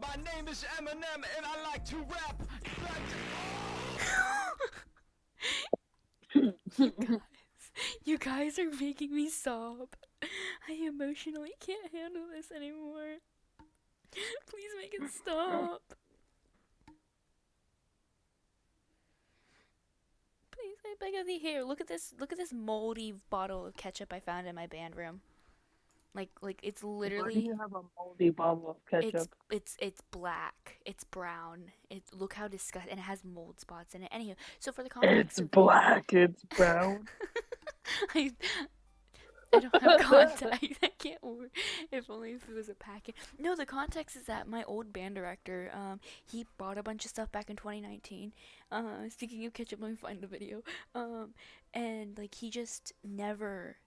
My name is Eminem and I like to rap. You guys are making me sob. I emotionally can't handle this anymore. Please make it stop. Please, I beg of thee. Here, look at this. Look at this moldy bottle of ketchup I found in my band room. Like it's Why do literally. you have a moldy bottle of ketchup? It's black. It's brown. Look how disgusting. And it has mold spots in it. Anywho, so for the context It's of black. It's brown. I don't have contact. I can't order. If only if it was a packet. No, the context is that my old band director, he bought a bunch of stuff back in 2019. Speaking of ketchup, let me find the video. And like he just never,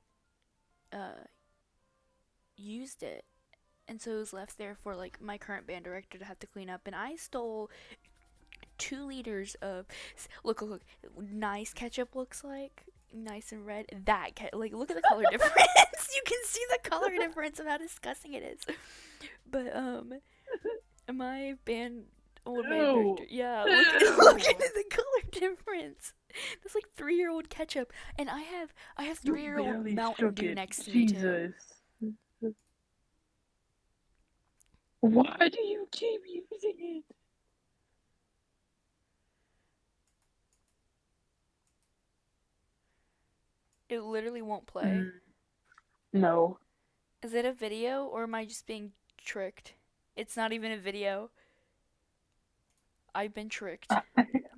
used it, and so it was left there for like my current band director to have to clean up. And I stole 2 liters of look nice ketchup looks like. nice and red. Like, look at the color difference. You can see the color difference of how disgusting it is. But my old man director, yeah, look at the color difference. That's like 3-year-old ketchup, and I have You 3-year-old barely Mountain shook Dew it. next to me too. Jesus. Why do you keep using it? It literally won't play. No. Is it a video or am I just being tricked? It's not even a video. I've been tricked.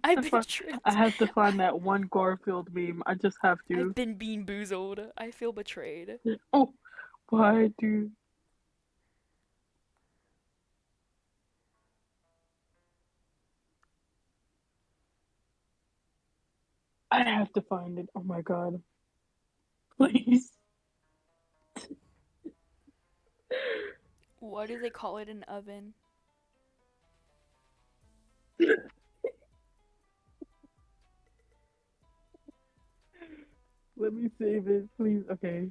I've been tricked. I have to find that one Garfield meme. I just have to. I've been bean boozled. I feel betrayed. Oh, why do? I have to find it. Oh my god. Please. Why do they call it an oven? Let me save it, please. Okay.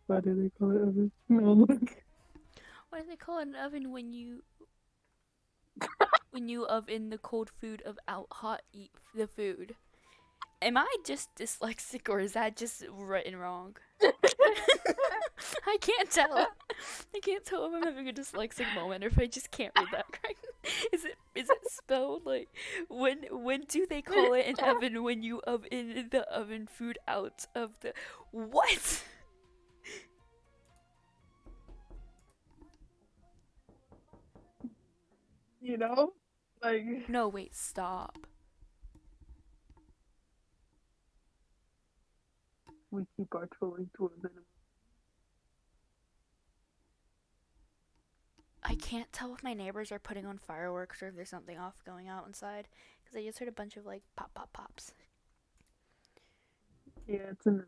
Why do they call it oven? No, look. Why do they call it an oven when you oven the cold food of out hot eat the food? Am I just dyslexic or is that just written wrong? I can't tell. I can't tell if I'm having a dyslexic moment or if I just can't read that right. Is it spelled like when do they call it an oven when you oven the oven food out of the what? You know? Like. No, wait, stop. We keep our trolling to a minimum. I can't tell if my neighbors are putting on fireworks or if there's something off going out inside because I just heard a bunch of like pop pop pops. Yeah, it's in the.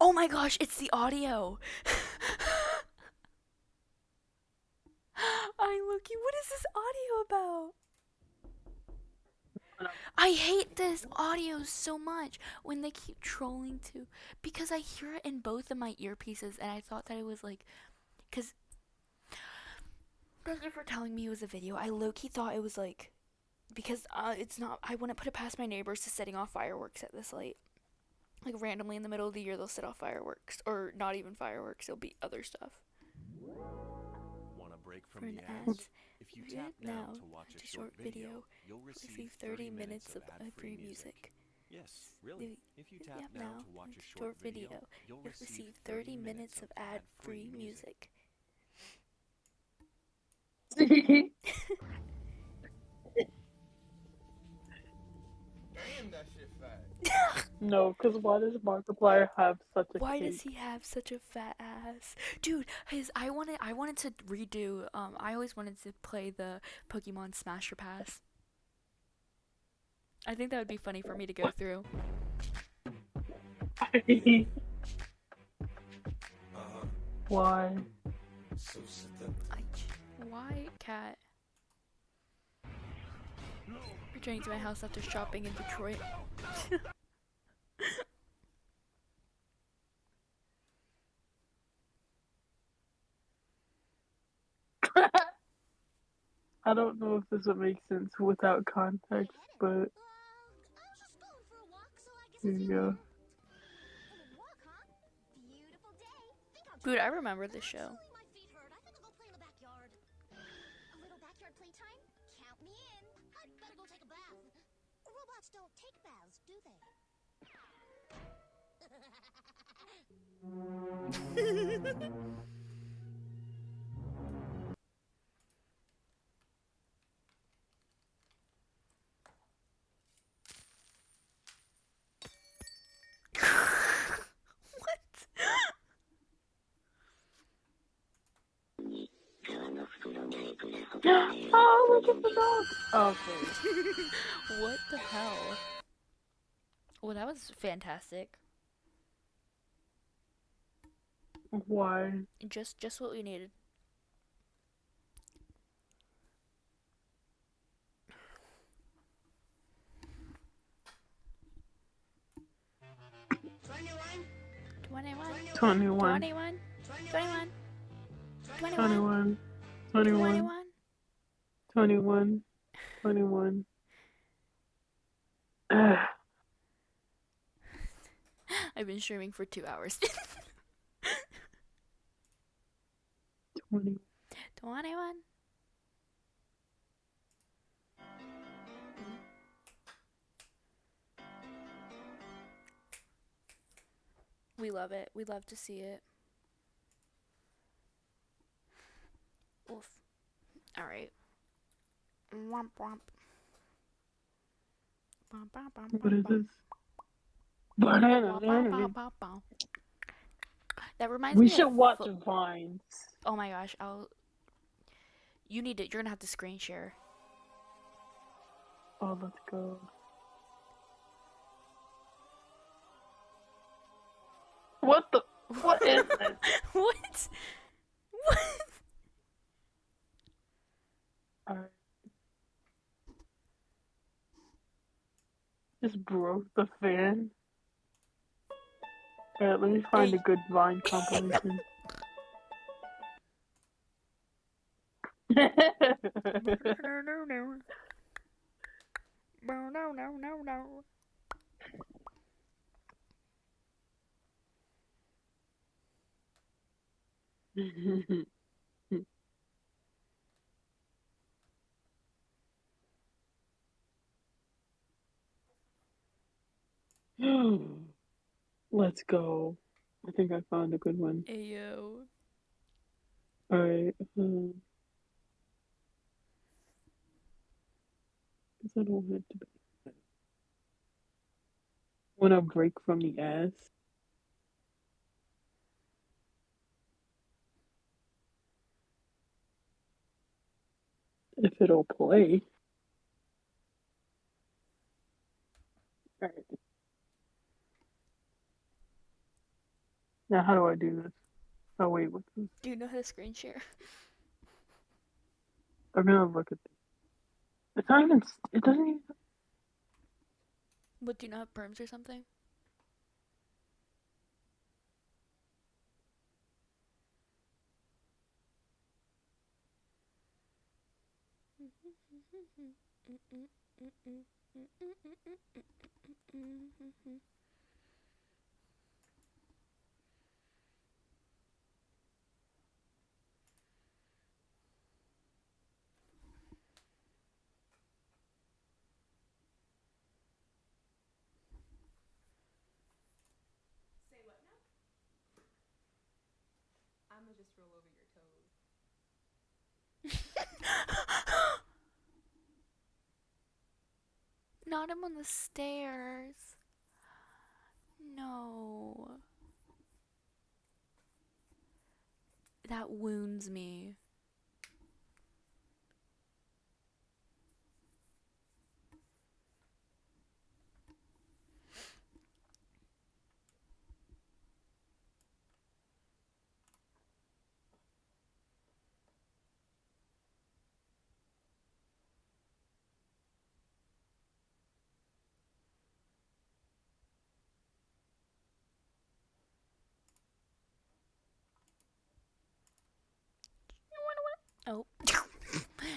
Oh my gosh, it's the audio. Loki, what is this audio about? I hate this audio so much when they keep trolling too because I hear it in both of my earpieces and I thought that it was like cuz thank you for telling me it was a video. I low-key thought it was like because it's not I wouldn't put it past my neighbors to setting off fireworks at this late. Like randomly in the middle of the year they'll set off fireworks or not even fireworks, it'll be other stuff. Want a break from For an the ad, ads? If you tap now to watch a short video, you'll receive 30 minutes of ad-free music. Yes, really. If you tap now to watch a short video, you'll receive 30 minutes of ad-free music. Damn, that shit fat. No, because why does Markiplier have such a Why cake? does he have such a fat ass? Dude, I wanted to redo I always wanted to play the Pokemon Smasher Pass. I think that would be funny for me to go through. Why? Why, cat? Returning to my house after shopping in Detroit. I don't know if this would make sense without context, but here you go. Dude, I remember this show. Robots don't take baths, do they? Oh, look at the dog! Okay. What the hell? Well, that was fantastic. Why? Just what we needed. 21. 21, 21, 21, 21. 21. 21. 21. 21. I've been streaming for 2 hours. 20. 21. We love it. We love to see it. Oof. Alright. Womp womp. What is this? That reminds We me of should watch Vines. Oh my gosh, you need it. You're gonna have to screen share. Oh, let's go. What the? What is this? What? What? Alright. Just broke the fan. Alright, let me find a good Vine compilation. No. Let's go. I think I found a good one. Ayo. Alright. Guess I don't have to be. Want a break from the ass? If it'll play. Alright. Now, how do I do this? Oh, wait, what's this? Do you know how to screen share? I'm gonna look at this. It's not even. It doesn't even. But do you not have perms or something? Say what now? I'ma just roll over your toes. Not him on the stairs. No. That wounds me. Oh.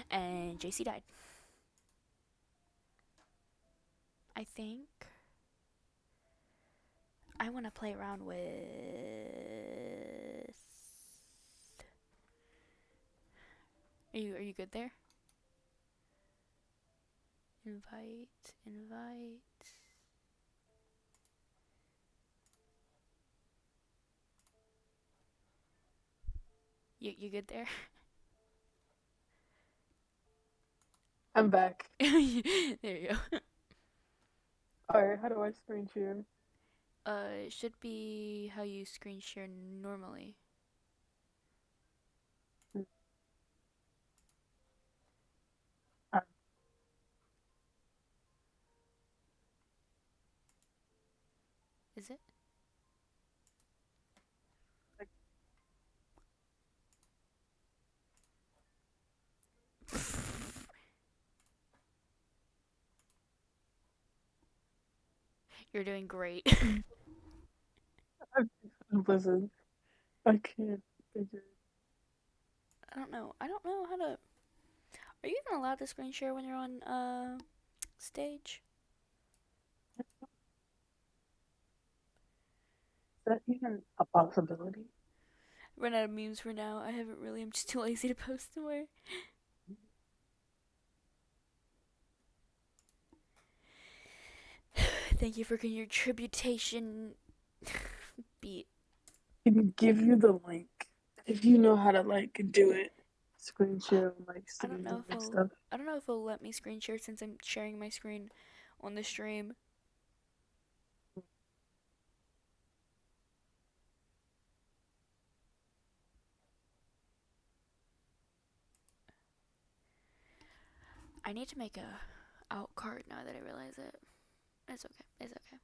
And JC died. I think I want to play around with. Are you good there? Invite. You good there? I'm back. There you go. Alright, how do I screen share? It should be how you screen share normally. Is it? You're doing great. Listen, I can't figure it. I don't know. I don't know how to. Are you even allowed to screen share when you're on stage? Is that even a possibility? Run out of memes for now. I haven't really. I'm just too lazy to post more. Thank you for your tributation beat. Can give you the link if you know how to like do it. Screen share like I don't know streaming if and it'll. stuff. I don't know if it'll let me screen share since I'm sharing my screen on the stream. I need to make a out card now that I realize it. It's okay. It's okay.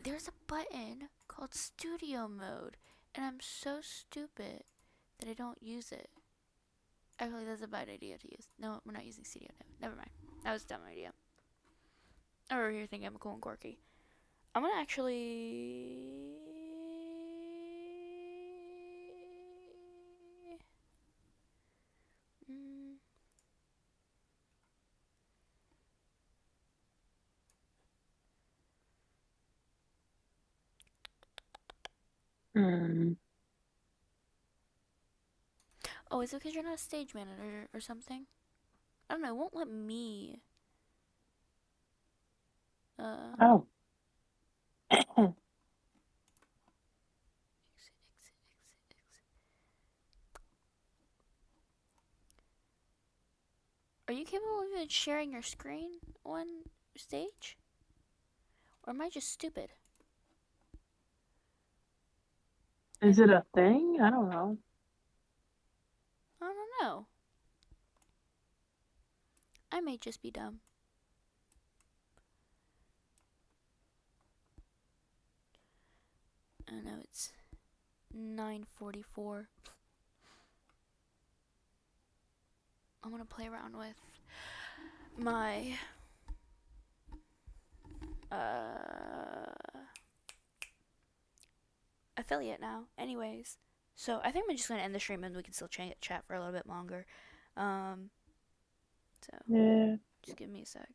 There's a button called Studio Mode, and I'm so stupid that I don't use it. Actually, that's a bad idea to use. No, we're not using Studio Mode. Never mind. That was a dumb idea. Over here thinking I'm cool and quirky. I'm gonna actually. Mm. Oh, is it because you're not a stage manager or something? I don't know. It won't let me. Oh. Are you capable of even sharing your screen on stage? Or am I just stupid? Is it a thing? I don't know. I don't know. I may just be dumb. I know it's 9:44. I'm gonna play around with my affiliate now. Anyways, so I think I'm just gonna end the stream and we can still chat for a little bit longer. So Yeah. just give me a sec.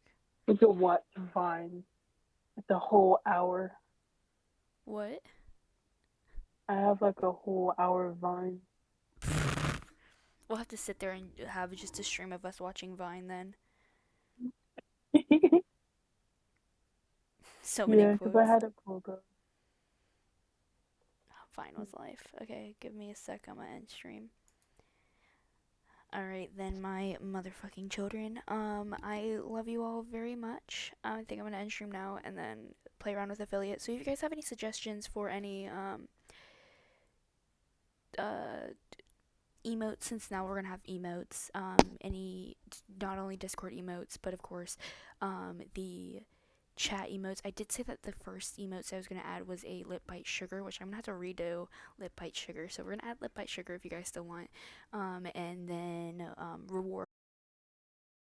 Look at what Vine. Like the whole hour. What? I have like a whole hour Vine. We'll have to sit there and have just a stream of us watching Vine then. So many Yeah, because I quotes. had it pulled up. Vine was life. Okay, give me a sec. I'm gonna end stream. Alright then, my motherfucking children. I love you all very much. I think I'm gonna end stream now and then play around with affiliate. So if you guys have any suggestions for any emotes, since now we're gonna have emotes, any not only Discord emotes, but of course the chat emotes. I did say that the first emotes I was gonna add was a lip bite sugar, which I'm gonna have to redo lip bite sugar. So we're gonna add lip bite sugar if you guys still want, and then reward